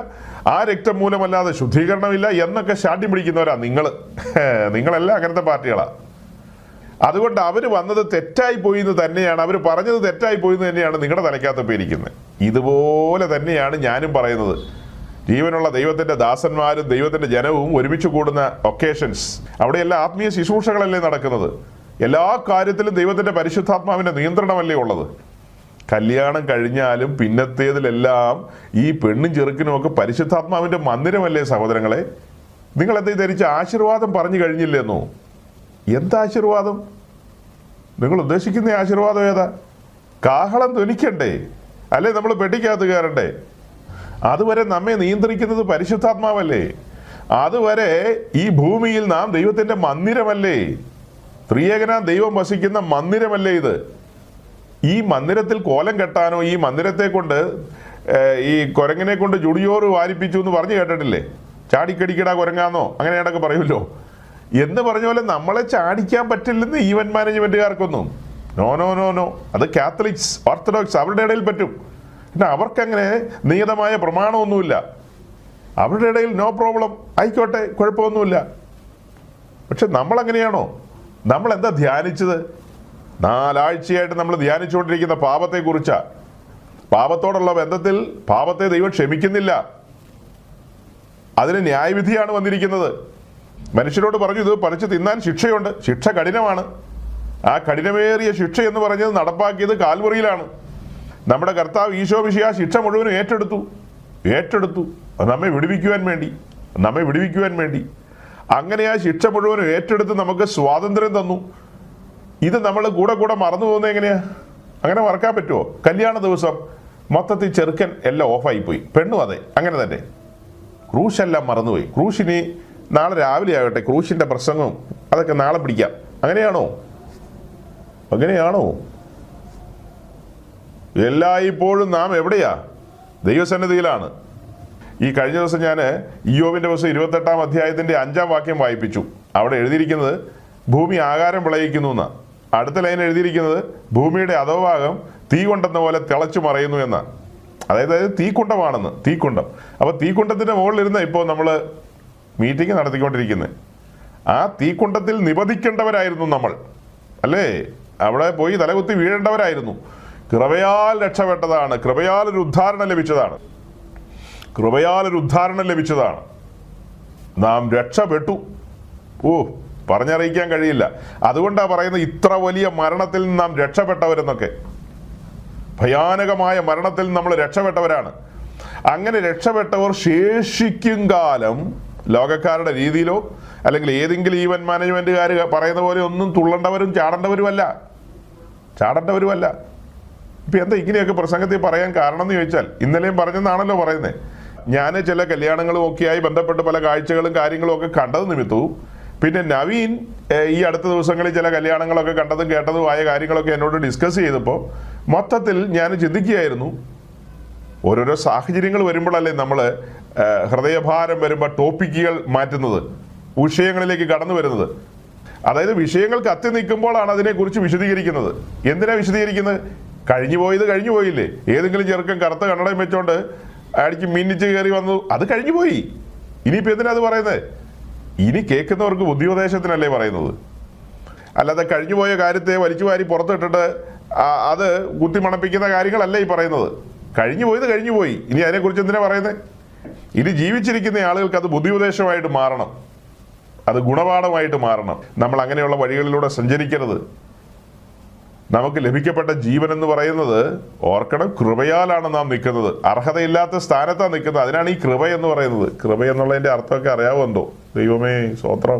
Speaker 1: ആ രക്തം മൂലമല്ലാതെ ശുദ്ധീകരണമില്ല എന്നൊക്കെ ശാഠ്യം പിടിക്കുന്നവരാ നിങ്ങളെല്ലാം അങ്ങനത്തെ പാർട്ടികളാണ്. അതുകൊണ്ട് അവർ വന്നത് തെറ്റായി പോയി എന്ന് തന്നെയാണ്, അവർ പറഞ്ഞത് തെറ്റായി പോയി എന്ന് തന്നെയാണ് നിങ്ങളുടെ തലയ്ക്കകത്ത് ഇരിക്കുന്നത്. ഇതുപോലെ തന്നെയാണ് ഞാനും പറയുന്നത്. ജീവനുള്ള ദൈവത്തിന്റെ ദാസന്മാരും ദൈവത്തിന്റെ ജനവും ഒരുമിച്ച് കൂടുന്ന ഒക്കേഷൻസ്, അവിടെയെല്ലാം ആത്മീയ ശുശ്രൂഷകളല്ലേ നടക്കുന്നത്. എല്ലാ കാര്യത്തിലും ദൈവത്തിന്റെ പരിശുദ്ധാത്മാവിന്റെ നിയന്ത്രണമല്ലേ ഉള്ളത്. കല്യാണം കഴിഞ്ഞാലും പിന്നത്തേതിലെല്ലാം ഈ പെണ്ണും ചെറുക്കിനും ഒക്കെ പരിശുദ്ധാത്മാവിന്റെ മന്ദിരമല്ലേ സഹോദരങ്ങളെ. നിങ്ങൾ എന്താ ധരിച്ച ആശീർവാദം പറഞ്ഞു കഴിഞ്ഞില്ലെന്നോ? എന്താശീർവാദം? നിങ്ങൾ ഉദ്ദേശിക്കുന്ന ആശീർവാദം ഏതാ? കാഹളം ധ്വനിക്കണ്ടേ? അല്ലേ നമ്മൾ പെട്ടിക്കകത്ത് കയറണ്ടേ? അതുവരെ നമ്മെ നിയന്ത്രിക്കുന്നത് പരിശുദ്ധാത്മാവല്ലേ. അതുവരെ ഈ ഭൂമിയിൽ നാം ദൈവത്തിന്റെ മന്ദിരമല്ലേ. ത്രിയേകനാം ദൈവം വസിക്കുന്ന മന്ദിരമല്ലേ ഇത്. ഈ മന്ദിരത്തിൽ കോലം കെട്ടാനോ ഈ മന്ദിരത്തെ കൊണ്ട് ഈ കുരങ്ങിനെ കൊണ്ട് ജുടിയോറ് വാരിപ്പിച്ചു എന്ന് പറഞ്ഞു കേട്ടിട്ടില്ലേ? ചാടിക്കടിക്കടാ കുരങ്ങാന്നോ അങ്ങനെയാണൊക്കെ പറയുമല്ലോ. എന്ന് പറഞ്ഞ പോലെ നമ്മളെ ചാടിക്കാൻ പറ്റില്ലെന്ന് ഈവന്റ് മാനേജ്മെന്റുകാർക്കൊന്നും. No no no no. അത് കാത്തലിക്സ്, ഓർത്തഡോക്സ് അവരുടെ ഇടയിൽ പറ്റും. പിന്നെ അവർക്കങ്ങനെ നിയതമായ പ്രമാണമൊന്നുമില്ല. അവരുടെ ഇടയിൽ നോ പ്രോബ്ലം, ആയിക്കോട്ടെ, കുഴപ്പമൊന്നുമില്ല. പക്ഷെ നമ്മളെങ്ങനെയാണോ? നമ്മൾ എന്താ ധ്യാനിച്ചത്? 4 ആഴ്ചയായിട്ട് നമ്മൾ ധ്യാനിച്ചുകൊണ്ടിരിക്കുന്ന പാപത്തെക്കുറിച്ചാ. പാപത്തോടുള്ള ബന്ധത്തിൽ പാപത്തെ ദൈവം ക്ഷമിക്കുന്നില്ല. അതിന് ന്യായവിധിയാണ് വന്നിരിക്കുന്നത്. മനുഷ്യരോട് പറഞ്ഞു, ഇത് പറിച്ച് തിന്നാൻ ശിക്ഷയുണ്ട്, ശിക്ഷ കഠിനമാണ്. ആ കഠിനമേറിയ ശിക്ഷ എന്ന് പറഞ്ഞത് നടപ്പാക്കിയത് കാൽവറിയിലാണ്. നമ്മുടെ കർത്താവ് ഈശോ മിശിഹാ ശിക്ഷ മുഴുവനും ഏറ്റെടുത്തു നമ്മെ വിടുവിക്കുവാൻ വേണ്ടി. അങ്ങനെ ആ ശിക്ഷ മുഴുവനും ഏറ്റെടുത്ത് നമുക്ക് സ്വാതന്ത്ര്യം തന്നു. ഇത് നമ്മൾ കൂടെ മറന്നു പോകുന്നത് എങ്ങനെയാ? അങ്ങനെ മറക്കാൻ പറ്റുമോ? കല്യാണ ദിവസം മൊത്തത്തിൽ ചെറുക്കൻ എല്ലാം ഓഫായിപ്പോയി, പെണ്ണും അതെ അങ്ങനെ തന്നെ. ക്രൂശെല്ലാം മറന്നുപോയി. ക്രൂശിനി നാളെ രാവിലെ ആകട്ടെ, ക്രൂശിന്റെ പ്രസംഗവും അതൊക്കെ നാളെ പിടിക്കാം. അങ്ങനെയാണോ? എല്ലായ്പ്പോഴും നാം എവിടെയാ? ദൈവസന്നിധിയിലാണ്. ഈ കഴിഞ്ഞ ദിവസം ഞാൻ ഇയ്യോബിന്റെ പുസ്തകം 28-ാം അധ്യായത്തിന്റെ 5-ാം വാക്യം വായിപ്പിച്ചു. അവിടെ എഴുതിയിരിക്കുന്നത് ഭൂമി ആകാരം വിളയിക്കുന്നു എന്നാ. അടുത്ത ലൈൻ എഴുതിയിരിക്കുന്നത് ഭൂമിയുടെ അധോഭാഗം തീ കൊണ്ടെന്ന പോലെ തിളച്ചു മറയുന്നു എന്നാ. അതായത് തീക്കുണ്ടമാണെന്ന്. തീക്കുണ്ടം. അപ്പൊ തീക്കുണ്ടത്തിന്റെ മുകളിലിരുന്ന ഇപ്പോൾ നമ്മൾ മീറ്റിംഗ് നടത്തിക്കൊണ്ടിരിക്കുന്നത്. ആ തീക്കുണ്ടത്തിൽ നിബന്ധിക്കേണ്ടവരായിരുന്നു നമ്മൾ, അല്ലേ? അവിടെ പോയി തലകുത്തി വീഴേണ്ടവരായിരുന്നു. കൃപയാൽ രക്ഷപ്പെട്ടതാണ്. കൃപയാലൊരു ഉദ്ധാരണം ലഭിച്ചതാണ്. നാം രക്ഷപ്പെട്ടു. പറഞ്ഞറിയിക്കാൻ കഴിയില്ല. അതുകൊണ്ടാണ് പറയുന്നത് ഇത്ര വലിയ മരണത്തിൽ നിന്ന് നാം രക്ഷപ്പെട്ടവരെന്നൊക്കെ. ഭയാനകമായ മരണത്തിൽ നമ്മൾ രക്ഷപ്പെട്ടവരാണ്. അങ്ങനെ രക്ഷപ്പെട്ടവർ ശേഷിക്കും കാലം ലോകക്കാരുടെ രീതിയിലോ അല്ലെങ്കിൽ ഏതെങ്കിലും ഈവന്റ് മാനേജ്മെന്റുകാർ പറയുന്ന പോലെ ഒന്നും തുള്ളേണ്ടവരും ചാടേണ്ടവരുമല്ല. ഇപ്പൊ എന്താ ഇങ്ങനെയൊക്കെ പ്രസംഗത്തിൽ പറയാൻ കാരണം എന്ന് ചോദിച്ചാൽ, ഇന്നലെയും പറഞ്ഞെന്നാണല്ലോ പറയുന്നത്. ഞാൻ ചില കല്യാണങ്ങളും ഒക്കെയായി ബന്ധപ്പെട്ട് പല കാഴ്ചകളും കാര്യങ്ങളും ഒക്കെ കണ്ടത് നിമിത്തവും, പിന്നെ നവീൻ ഈ അടുത്ത ദിവസങ്ങളിൽ ചില കല്യാണങ്ങളൊക്കെ കണ്ടതും കേട്ടതും ആയ കാര്യങ്ങളൊക്കെ എന്നോട് ഡിസ്കസ് ചെയ്തപ്പോൾ മൊത്തത്തിൽ ഞാൻ ചിന്തിക്കുകയായിരുന്നു, ഓരോരോ സാഹചര്യങ്ങൾ വരുമ്പോഴല്ലേ നമ്മൾ ഹൃദയഭാരം വരുമ്പോൾ ടോപ്പിക്കുകൾ മാറ്റുന്നത്, വിഷയങ്ങളിലേക്ക് കടന്നു വരുന്നത്. അതായത് വിഷയങ്ങൾ കത്തി നിൽക്കുമ്പോഴാണ് അതിനെക്കുറിച്ച് വിശദീകരിക്കുന്നത്. എന്തിനാ വിശദീകരിക്കുന്നത്? കഴിഞ്ഞു പോയില്ലേ. ഏതെങ്കിലും ചെറുക്കൻ കറുത്ത കണ്ണടയും വെച്ചോണ്ട് അടിച്ച് മിന്നിച്ച് കയറി വന്നു, അത് കഴിഞ്ഞു പോയി. ഇനിയിപ്പോൾ എന്തിനാ അത് പറയുന്നത്? ഇനി കേൾക്കുന്നവർക്ക് ബുദ്ധിോപദേശത്തിനല്ലേ പറയുന്നത്. അല്ലാതെ കഴിഞ്ഞുപോയ കാര്യത്തെ വലിച്ചു വാരി പുറത്തിട്ടിട്ട് അത് കുത്തിമണപ്പിക്കുന്ന കാര്യങ്ങളല്ല ഈ പറയുന്നത്. കഴിഞ്ഞു പോയി. ഇനി അതിനെക്കുറിച്ച് എന്തിനാ പറയുന്നത്? ഇനി ജീവിച്ചിരിക്കുന്ന ആളുകൾക്ക് അത് ബുദ്ധിോപദേശമായിട്ട് മാറണം, അത് ഗുണപാഠമായിട്ട് മാറണം. നമ്മൾ അങ്ങനെയുള്ള വഴികളിലൂടെ സഞ്ചരിക്കരുത്. നമുക്ക് ലഭിക്കപ്പെട്ട ജീവൻ എന്ന് പറയുന്നത് ഓർക്കണം, കൃപയാലാണ് നാം നിൽക്കുന്നത്. അർഹതയില്ലാത്ത സ്ഥാനത്താണ് നിൽക്കുന്നത്. അതിനാണ് ഈ കൃപ എന്ന് പറയുന്നത്. കൃപ എന്നുള്ളതിന്റെ അർത്ഥമൊക്കെ അറിയാവോ എന്തോ? ദൈവമേ സ്തോത്രം.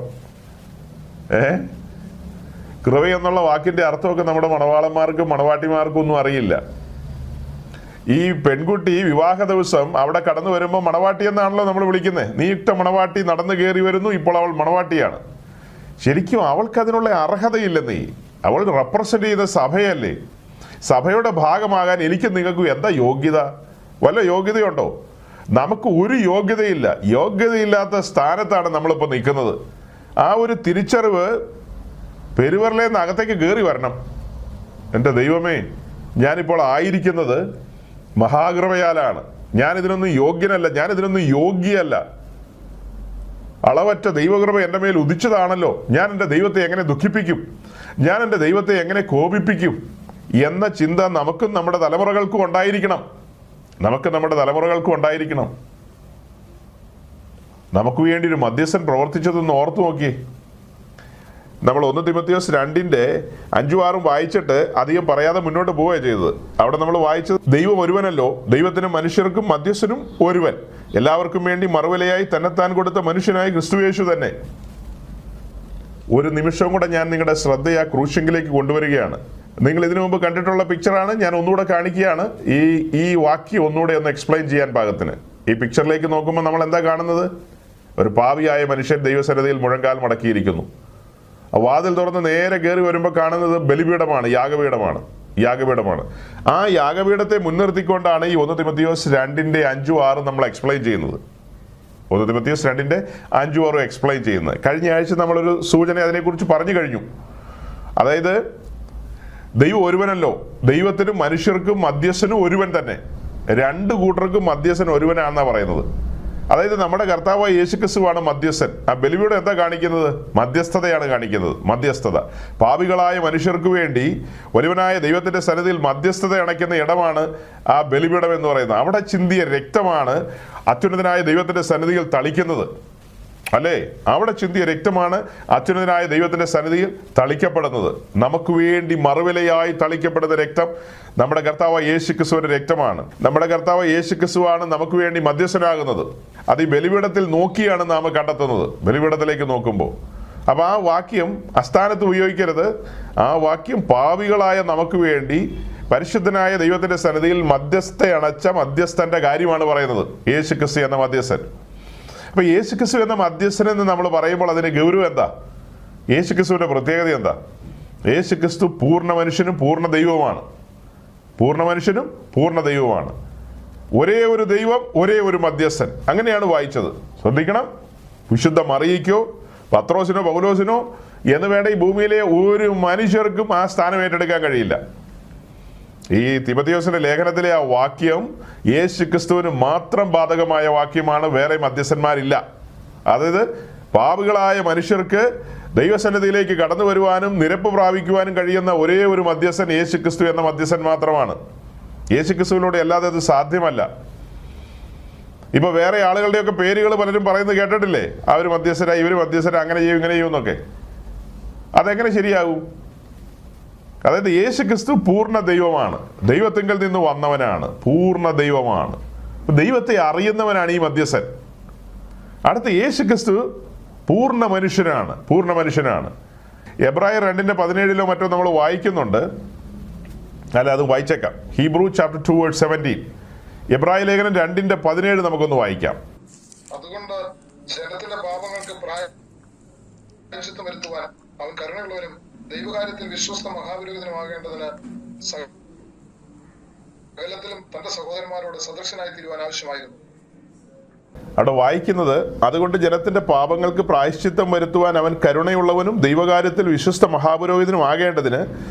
Speaker 1: കൃപ എന്നുള്ള വാക്കിന്റെ അർത്ഥമൊക്കെ നമ്മുടെ മണവാളന്മാർക്കും മണവാട്ടിമാർക്കും ഒന്നും അറിയില്ല. ഈ പെൺകുട്ടി വിവാഹ ദിവസം അവിടെ കടന്നു വരുമ്പോൾ മണവാട്ടി എന്നാണല്ലോ നമ്മൾ വിളിക്കുന്നത്. നീക്ത മണവാട്ടി നടന്നു കയറി വരുന്നു, ഇപ്പോൾ അവൾ മണവാട്ടിയാണ്. ശരിക്കും അവൾക്ക് അതിനുള്ള അർഹതയില്ലെന്നേ. അവൾ റെപ്രസെന്റ് ചെയ്യുന്ന സഭയല്ലേ. സഭയുടെ ഭാഗമാകാൻ എനിക്കും നിങ്ങൾക്കും എന്താ യോഗ്യത? വല്ല യോഗ്യതയുണ്ടോ? നമുക്ക് ഒരു യോഗ്യതയില്ല. യോഗ്യതയില്ലാത്ത സ്ഥാനത്താണ് നമ്മളിപ്പോൾ നിൽക്കുന്നത്. ആ ഒരു തിരിച്ചറിവ് പെരുവരലേന്ന് അകത്തേക്ക് കയറി വരണം. എൻ്റെ ദൈവമേ, ഞാനിപ്പോൾ ആയിരിക്കുന്നത് മഹാകൃപയാലാണ്. ഞാനിതിനൊന്നും യോഗ്യനല്ല, ഞാനിതിനൊന്നും യോഗ്യയല്ല. അളവറ്റ ദൈവകൃപ എൻ്റെ മേൽ ഉദിച്ചതാണല്ലോ. ഞാൻ എൻ്റെ ദൈവത്തെ എങ്ങനെ ദുഃഖിപ്പിക്കും? ഞാൻ എൻ്റെ ദൈവത്തെ എങ്ങനെ കോപിപ്പിക്കും എന്ന ചിന്ത നമുക്കും നമ്മുടെ തലമുറകൾക്കും ഉണ്ടായിരിക്കണം. നമുക്ക് വേണ്ടി ഒരു മധ്യസ്ഥൻ പ്രവർത്തിച്ചതെന്ന് ഓർത്തു നോക്കി. നമ്മൾ 1 തിമോഥെയോസ് 2:5-6 വായിച്ചിട്ട് അധികം പറയാതെ മുന്നോട്ട് പോവുകയാണ് ചെയ്തത്. അവിടെ നമ്മൾ വായിച്ചത്, ദൈവം ഒരുവനല്ലോ, ദൈവത്തിനും മനുഷ്യർക്കും മധ്യസ്ഥനും ഒരുവൻ, എല്ലാവർക്കും വേണ്ടി മറുവിലയായി തന്നെത്താൻ കൊടുത്ത മനുഷ്യനായ ക്രിസ്തുയേശു തന്നെ. ഒരു നിമിഷം കൂടെ ഞാൻ നിങ്ങളുടെ ശ്രദ്ധയെ ആ ക്രൂശിങ്കിലേക്ക് കൊണ്ടുവരികയാണ്. നിങ്ങൾ ഇതിനു മുമ്പ് കണ്ടിട്ടുള്ള പിക്ചറാണ്, ഞാൻ ഒന്നുകൂടെ കാണിക്കുകയാണ് ഈ വാക്യം ഒന്നുകൂടെ ഒന്ന് എക്സ്പ്ലെയിൻ ചെയ്യാൻ പാകത്തിന്. ഈ പിക്ചറിലേക്ക് നോക്കുമ്പോൾ നമ്മൾ എന്താ കാണുന്നത്? ഒരു പാപിയായ മനുഷ്യൻ ദൈവസന്നിധിയിൽ മുഴങ്കാൽ മടക്കിയിരിക്കുന്നു. വാതിൽ തുറന്ന് നേരെ കയറി വരുമ്പോൾ കാണുന്നത് ബലിപീഠമാണ്, യാഗപീഠമാണ്. ആ യാഗപീഠത്തെ മുൻനിർത്തിക്കൊണ്ടാണ് ഈ 1 തിമോഥെയോസ് 2:5-6 നമ്മൾ എക്സ്പ്ലെയിൻ ചെയ്യുന്നത്. 1 തിമോഥെയോസ് 2:5-6 എക്സ്പ്ലെയിൻ ചെയ്യുന്നത്. കഴിഞ്ഞ ആഴ്ച നമ്മളൊരു സൂചന അതിനെക്കുറിച്ച് പറഞ്ഞു കഴിഞ്ഞു. അതായത് ദൈവം ഒരുവനല്ലോ, ദൈവത്തിനും മനുഷ്യർക്കും മധ്യസ്ഥനും ഒരുവൻ തന്നെ, 2 കൂട്ടർക്കും മധ്യസ്ഥൻ ഒരുവനാണെന്നാണ് പറയുന്നത്. അതായത് നമ്മുടെ കർത്താവായ യേശുക്രിസ്തുവാണ് മധ്യസ്ഥൻ. ആ ബലിപീഠം എന്താ കാണിക്കുന്നത്? മധ്യസ്ഥതയാണ് കാണിക്കുന്നത്. മധ്യസ്ഥത, പാപികളായ മനുഷ്യർക്ക് വേണ്ടി ഒരുവനായ ദൈവത്തിന്റെ സന്നിധിയിൽ മധ്യസ്ഥത അണയ്ക്കുന്ന ഇടമാണ് ആ ബലിപീഠം എന്ന് പറയുന്നത്. അവിടെ ചിന്തിയ രക്തമാണ് അത്യുന്നതനായ ദൈവത്തിന്റെ സന്നിധിയിൽ തളിക്കുന്നത്, അല്ലേ? അവിടെ ചിന്തിയ രക്തമാണ് അത്യുന്നതനായ ദൈവത്തിന്റെ സന്നിധിയിൽ തളിക്കപ്പെടുന്നത്. നമുക്ക് വേണ്ടി മറുവിലയായി തളിക്കപ്പെടുന്ന രക്തം നമ്മുടെ കർത്താവ് യേശുക്രിസ്തുവിന്റെ രക്തമാണ്. നമ്മുടെ കർത്താവ് യേശുക്രിസ്തുവാണ് നമുക്ക് വേണ്ടി മധ്യസ്ഥനാകുന്നത്. അത് ഈ ബലിപീഠത്തിൽ നോക്കിയാണ് നാം കണ്ടെത്തുന്നത്, ബലിപീഠത്തിലേക്ക് നോക്കുമ്പോൾ. അപ്പൊ ആ വാക്യം അസ്ഥാനത്ത് ഉപയോഗിക്കരുത്. ആ വാക്യം പാപികളായ നമുക്ക് വേണ്ടി പരിശുദ്ധനായ ദൈവത്തിന്റെ സന്നിധിയിൽ മധ്യസ്ഥ അണച്ച മധ്യസ്ഥന്റെ കാര്യമാണ് പറയുന്നത്, യേശുക്രിസ്തു എന്ന മധ്യസ്ഥൻ. അപ്പൊ യേശുക്രിസ്തു എന്ന മധ്യസ്ഥനെന്ന് നമ്മൾ പറയുമ്പോൾ അതിന്റെ ഗൗരവം എന്താ? യേശുക്രിസ്തുവിന്റെ പ്രത്യേകത എന്താ? യേശുക്രിസ്തു പൂർണ്ണ മനുഷ്യനും പൂർണ്ണ ദൈവവുമാണ്. പൂർണ്ണ മനുഷ്യനും പൂർണ്ണ ദൈവവുമാണ്. ഒരേ ഒരു ദൈവം, ഒരേ ഒരു മധ്യസ്ഥൻ. അങ്ങനെയാണ് വായിച്ചത്. ശ്രദ്ധിക്കണം. വിശുദ്ധ മറിയയ്ക്കോ പത്രോസിനോ പൗലോസിനോ എന്ന് വേണ്ട ഈ ഭൂമിയിലെ ഒരു മനുഷ്യർക്കും ആ സ്ഥാനം ഏറ്റെടുക്കാൻ കഴിയില്ല. ഈ തിമോഥെയോസിന്റെ ലേഖനത്തിലെ ആ വാക്യം യേശുക്രിസ്തുവിന് മാത്രം ബാധകമായ വാക്യമാണ്. വേറെ മധ്യസ്ഥന്മാരില്ല. അതായത് പാപികളായ മനുഷ്യർക്ക് ദൈവസന്നിധിയിലേക്ക് കടന്നു വരുവാനും നിരപ്പ് പ്രാപിക്കുവാനും കഴിയുന്ന ഒരേ ഒരു മധ്യസ്ഥൻ യേശുക്രിസ്തു എന്ന മധ്യസ്ഥൻ മാത്രമാണ്. യേശുക്രിസ്തുവിലൂടെ അല്ലാതെ അത് സാധ്യമല്ല. ഇപ്പൊ വേറെ ആളുകളുടെയൊക്കെ പേരുകൾ പലരും പറയുന്നത് കേട്ടിട്ടില്ലേ? അവർ മധ്യസ്ഥരായി, ഇവർ മധ്യസ്ഥരായി, അങ്ങനെ ചെയ്യും ഇങ്ങനെ ചെയ്യും എന്നൊക്കെ. അതെങ്ങനെ ശരിയാകും? അതായത് യേശുക്രിസ്തു പൂർണ്ണ ദൈവമാണ്, ദൈവത്തിങ്കൽ നിന്ന് വന്നവനാണ്, പൂർണ്ണ ദൈവമാണ്, ദൈവത്തെ അറിയുന്നവനാണ് ഈ മധ്യസ്ഥൻ. അടുത്ത യേശുക്രിസ്തു പൂർണ്ണ മനുഷ്യനാണ്. എബ്രായർ 2:17 മറ്റോ നമ്മൾ വായിക്കുന്നുണ്ട്. അല്ല, അത് വായിച്ചേക്കാം. Hebrew chapter 2:17. എബ്രായ ലേഖനം 2:17 നമുക്കൊന്ന് വായിക്കാം.
Speaker 2: അതുകൊണ്ട് ജനത്തിന്റെ പാപങ്ങൾക്ക് പ്രായശ്ചിത്തം വരുത്തുവാൻ അവൻ കരുണയുള്ളവനും ദൈവകാര്യത്തിൽ വിശ്വസ്ത മഹാപുരോഹിതനുമാകേണ്ടതിന് സകലത്തിലും തന്റെ സഹോദരന്മാരോട് സദൃശനായി തീരുവാൻ ആവശ്യമായിരുന്നു.
Speaker 1: അവിടെ വായിക്കുന്നത്, അതുകൊണ്ട് ജനത്തിന്റെ പാപങ്ങൾക്ക് പ്രായശ്ചിത്തം വരുത്തുവാൻ അവൻ കരുണയുള്ളവനും ദൈവകാര്യത്തിൽ വിശ്വസ്ത മഹാപുരോഹിതനും ആകേണ്ടതിന്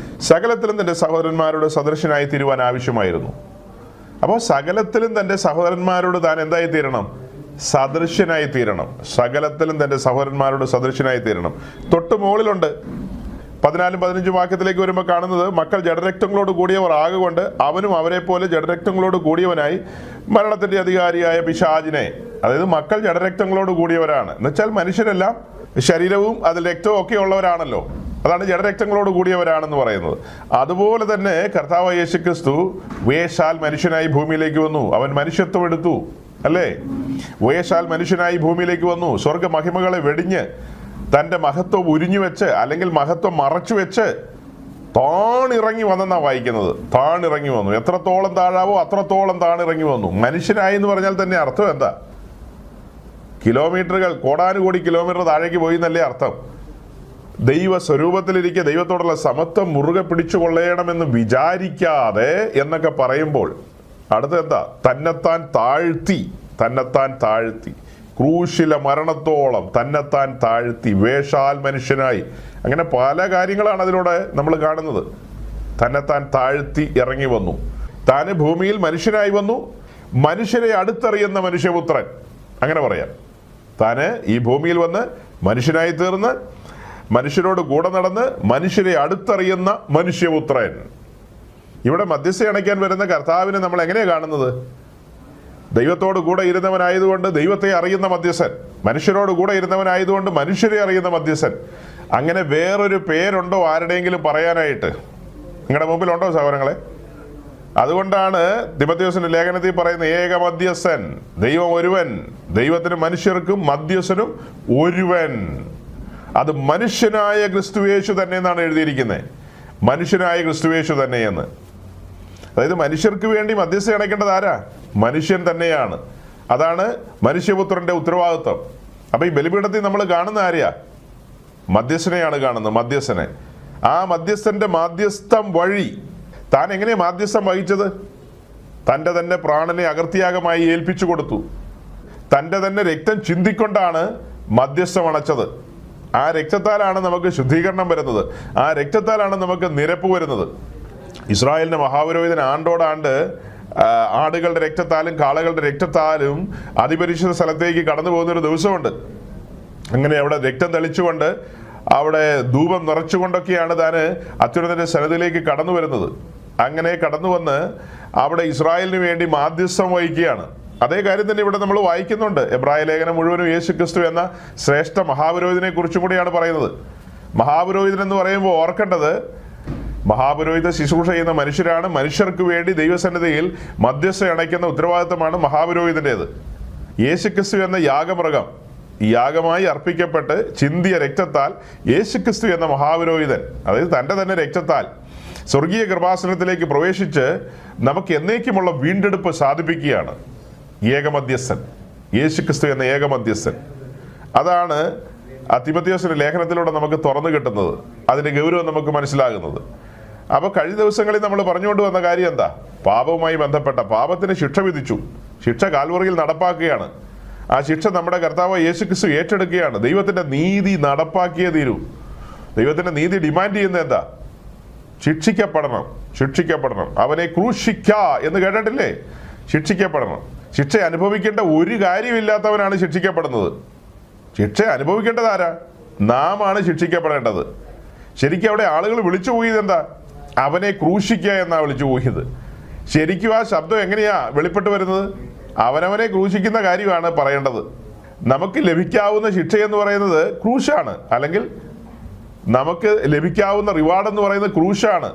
Speaker 1: സകലത്തിലും തന്റെ സഹോദരന്മാരോട് സദൃശനായി തീരുവാൻ ആവശ്യമായിരുന്നു. അപ്പോൾ സകലത്തിലും തന്റെ സഹോദരന്മാരോട് താൻ എന്തായി തീരണം? സദൃശ്യനായി തീരണം. സകലത്തിലും തന്റെ സഹോദരന്മാരോട് സദൃശ്യനായി തീരണം. തൊട്ട് മുകളിലുണ്ട് 14-15 വാക്യത്തിലേക്ക് വരുമ്പോൾ കാണുന്നത്, മക്കൾ ജഡരക്തങ്ങളോട് കൂടിയവർ ആകൊണ്ട് അവനും അവരെ പോലെ ജഡരക്തങ്ങളോട് കൂടിയവനായി മരണത്തിന്റെ അധികാരിയായ പിശാചിനെ. അതായത് മക്കൾ ജഡരക്തങ്ങളോട് കൂടിയവരാണ് എന്ന് വെച്ചാൽ മനുഷ്യരെല്ലാം ശരീരവും അതിൽ രക്തവും ഒക്കെ ഉള്ളവരാണല്ലോ. അതാണ് ജഡരക്തങ്ങളോട് കൂടിയവരാണെന്ന് പറയുന്നത്. അതുപോലെ തന്നെ കർത്താവ് യേശുക്രിസ്തു വേഷാൽ മനുഷ്യനായി ഭൂമിയിലേക്ക് വന്നു. അവൻ മനുഷ്യത്വം എടുത്തു, അല്ലേ? വേഷാൽ മനുഷ്യനായി ഭൂമിയിലേക്ക് വന്നു. സ്വർഗ മഹിമകളെ വെടിഞ്ഞ് തന്റെ മഹത്വം ഉരിഞ്ഞു വെച്ച്, അല്ലെങ്കിൽ മഹത്വം മറച്ചു വെച്ച് താണിറങ്ങി വന്നെന്നാ വായിക്കുന്നത്. താണിറങ്ങി വന്നു. എത്രത്തോളം താഴാവോ അത്രത്തോളം താണിറങ്ങി വന്നു. മനുഷ്യനായി എന്ന് പറഞ്ഞാൽ തന്നെ അർത്ഥം എന്താ? കിലോമീറ്ററുകൾ, കോടാനുകോടി കിലോമീറ്റർ താഴേക്ക് പോയി എന്നല്ലേ അർത്ഥം. ദൈവ സ്വരൂപത്തിലിരിക്കുക, ദൈവത്തോടുള്ള സമത്വം മുറുകെ പിടിച്ചു കൊള്ളണമെന്ന് വിചാരിക്കാതെ എന്നൊക്കെ പറയുമ്പോൾ അടുത്ത എന്താ? തന്നെത്താൻ താഴ്ത്തി ക്രൂശിലെ മരണത്തോളം തന്നെത്താൻ താഴ്ത്തി വേഷാൽ മനുഷ്യനായി. അങ്ങനെ പല കാര്യങ്ങളാണ് അതിലൂടെ നമ്മൾ കാണുന്നത്. തന്നെത്താൻ താഴ്ത്തി ഇറങ്ങി വന്നു. താന് ഭൂമിയിൽ മനുഷ്യനായി വന്നു, മനുഷ്യരെ അടുത്തറിയുന്ന മനുഷ്യപുത്രൻ, അങ്ങനെ പറയാം. താന് ഈ ഭൂമിയിൽ വന്ന് മനുഷ്യനായി തീർന്ന് മനുഷ്യരോട് കൂടെ നടന്ന് മനുഷ്യരെ അടുത്തറിയുന്ന മനുഷ്യപുത്രൻ. ഇവിടെ മധ്യസ്ഥ അണയ്ക്കാൻ വരുന്ന കർത്താവിനെ നമ്മൾ എങ്ങനെയാണ് കാണുന്നത്? ദൈവത്തോട് കൂടെ ഇരുന്നവനായതുകൊണ്ട് ദൈവത്തെ അറിയുന്ന മധ്യസ്ഥൻ, മനുഷ്യരോട് കൂടെ ഇരുന്നവനായതുകൊണ്ട് മനുഷ്യരെ അറിയുന്ന മധ്യസ്ഥൻ. അങ്ങനെ വേറൊരു പേരുണ്ടോ ആരുടെയെങ്കിലും പറയാനായിട്ട്? നിങ്ങളുടെ മുമ്പിലുണ്ടോ സഹോദരങ്ങളെ? അതുകൊണ്ടാണ് തിമോഥെയോസിന്റെ ലേഖനത്തിൽ പറയുന്ന ഏക മധ്യസ്ഥൻ, ദൈവം ഒരുവൻ, ദൈവത്തിനും മനുഷ്യർക്കും മധ്യസ്ഥനും ഒരുവൻ. അത് മനുഷ്യനായ ക്രിസ്തുയേശു തന്നെ എന്നാണ് എഴുതിയിരിക്കുന്നത്. മനുഷ്യനായ ക്രിസ്തുയേശു തന്നെയെന്ന്. അതായത് മനുഷ്യർക്ക് വേണ്ടി മധ്യസ്ഥ അണയ്ക്കേണ്ടത് ആരാ? മനുഷ്യൻ തന്നെയാണ്. അതാണ് മനുഷ്യപുത്രന്റെ ഉത്തരവാദിത്വം. അപ്പൊ ഈ ബലിപീഠത്തിൽ നമ്മൾ കാണുന്ന ആരെയാ? മധ്യസ്ഥനെയാണ് കാണുന്നത്, മധ്യസ്ഥനെ. ആ മധ്യസ്ഥന്റെ മാധ്യസ്ഥം വഴി താൻ എങ്ങനെയാ മാധ്യസ്ഥം വഹിച്ചത്? തൻ്റെ തന്നെ പ്രാണനെ അകൃത്യാഗമായി ഏൽപ്പിച്ചു കൊടുത്തു. തൻ്റെ തന്നെ രക്തം ചിന്തിക്കൊണ്ടാണ് മധ്യസ്ഥം അണച്ചത്. ആ രക്തത്താലാണ് നമുക്ക് ശുദ്ധീകരണം വരുന്നത്. ആ രക്തത്താലാണ് നമുക്ക് നിരപ്പ് വരുന്നത്. ഇസ്രായേലിന്റെ മഹാപുരോഹിതൻ ആണ്ടോടാണ്ട് ആടുകളുടെ രക്തത്താലും കാളകളുടെ രക്തത്താലും അതിപരിശുദ്ധ സ്ഥലത്തേക്ക് കടന്നു പോകുന്നൊരു ദിവസമുണ്ട്. അങ്ങനെ അവിടെ രക്തം തെളിച്ചുകൊണ്ട് അവിടെ ധൂപം നിറച്ചുകൊണ്ടൊക്കെയാണ് താന് അത്യുന്നതന്റെ സന്നിധിയിലേക്ക് കടന്നു വരുന്നത്. അങ്ങനെ കടന്നു വന്ന് അവിടെ ഇസ്രായേലിന് വേണ്ടി മാധ്യസ്ഥം വഹിക്കുകയാണ്. അതേ കാര്യം തന്നെ ഇവിടെ നമ്മൾ വായിക്കുന്നുണ്ട്. എബ്രായ ലേഖനം മുഴുവനും യേശു ക്രിസ്തു എന്ന ശ്രേഷ്ഠ മഹാപുരോഹിതനെ കുറിച്ചും കൂടിയാണ് പറയുന്നത്. മഹാപുരോഹിതൻ എന്ന് പറയുമ്പോൾ ഓർക്കേണ്ടത്, മഹാപുരോഹിത ശുശ്രൂഷ ചെയ്യുന്ന മനുഷ്യരാണ്. മനുഷ്യർക്ക് വേണ്ടി ദൈവസന്നിധിയിൽ മധ്യസ്ഥ അണയ്ക്കുന്ന ഉത്തരവാദിത്തമാണ് മഹാപുരോഹിതൻ്റെത്. യേശുക്രിസ്തു എന്ന യാഗമൃഗം യാഗമായി അർപ്പിക്കപ്പെട്ട് ചിന്തിയ രക്തത്താൽ യേശുക്രിസ്തു എന്ന മഹാപുരോഹിതൻ, അതായത് തൻ്റെ തന്നെ രക്തത്താൽ സ്വർഗീയ കൃപാസനത്തിലേക്ക് പ്രവേശിച്ച് നമുക്ക് എന്നേക്കുമുള്ള വീണ്ടെടുപ്പ് സാധിപ്പിക്കുകയാണ്. ഏകമധ്യസ്ഥൻ, യേശുക്രിസ്തു എന്ന ഏകമധ്യസ്ഥൻ. അതാണ് ആ തിമോഥെയോസിന്റെ ലേഖനത്തിലൂടെ നമുക്ക് തുറന്നു കിട്ടുന്നത്, അതിന്റെ ഗൗരവം നമുക്ക് മനസ്സിലാകുന്നത്. അപ്പോൾ കഴിഞ്ഞ ദിവസങ്ങളിൽ നമ്മൾ പറഞ്ഞുകൊണ്ട് വന്ന കാര്യം എന്താ? പാപവുമായി ബന്ധപ്പെട്ട പാപത്തിന് ശിക്ഷ വിധിച്ചു. ശിക്ഷ കാൽവറിയിൽ നടപ്പാക്കുകയാണ്. ആ ശിക്ഷ നമ്മുടെ കർത്താവ് യേശുക്രിസ്തു ഏറ്റെടുക്കുകയാണ്. ദൈവത്തിന്റെ നീതി നടപ്പാക്കിയേ തീരൂ. ദൈവത്തിന്റെ നീതി ഡിമാൻഡ് ചെയ്യുന്നത് എന്താ? ശിക്ഷിക്കപ്പെടണം, ശിക്ഷിക്കപ്പെടണം. അവനെ ക്രൂശിക്ക എന്ന് കേട്ടിട്ടില്ലേ? ശിക്ഷിക്കപ്പെടണം. ശിക്ഷ അനുഭവിക്കേണ്ട ഒരു കാര്യമില്ലാത്തവനാണ് ശിക്ഷിക്കപ്പെടുന്നത്. ശിക്ഷ അനുഭവിക്കേണ്ടത് ആരാ? നാം ആണ് ശിക്ഷിക്കപ്പെടേണ്ടത്. ശരിക്കും അവിടെ ആളുകൾ വിളിച്ചു പോയത് എന്താ? അവനെ ക്രൂശിക്കുക എന്നാ വിളിച്ചു പോയത്. ശരിക്കും ആ ശബ്ദം എങ്ങനെയാ വെളിപ്പെട്ട് വരുന്നത്? അവനവനെ ക്രൂശിക്കുന്ന കാര്യമാണ് പറയേണ്ടത്. നമുക്ക് ലഭിക്കാവുന്ന ശിക്ഷ എന്ന് പറയുന്നത് ക്രൂശാണ്, അല്ലെങ്കിൽ നമുക്ക് ലഭിക്കാവുന്ന റിവാർഡ് എന്ന് പറയുന്നത് ക്രൂശാണ്.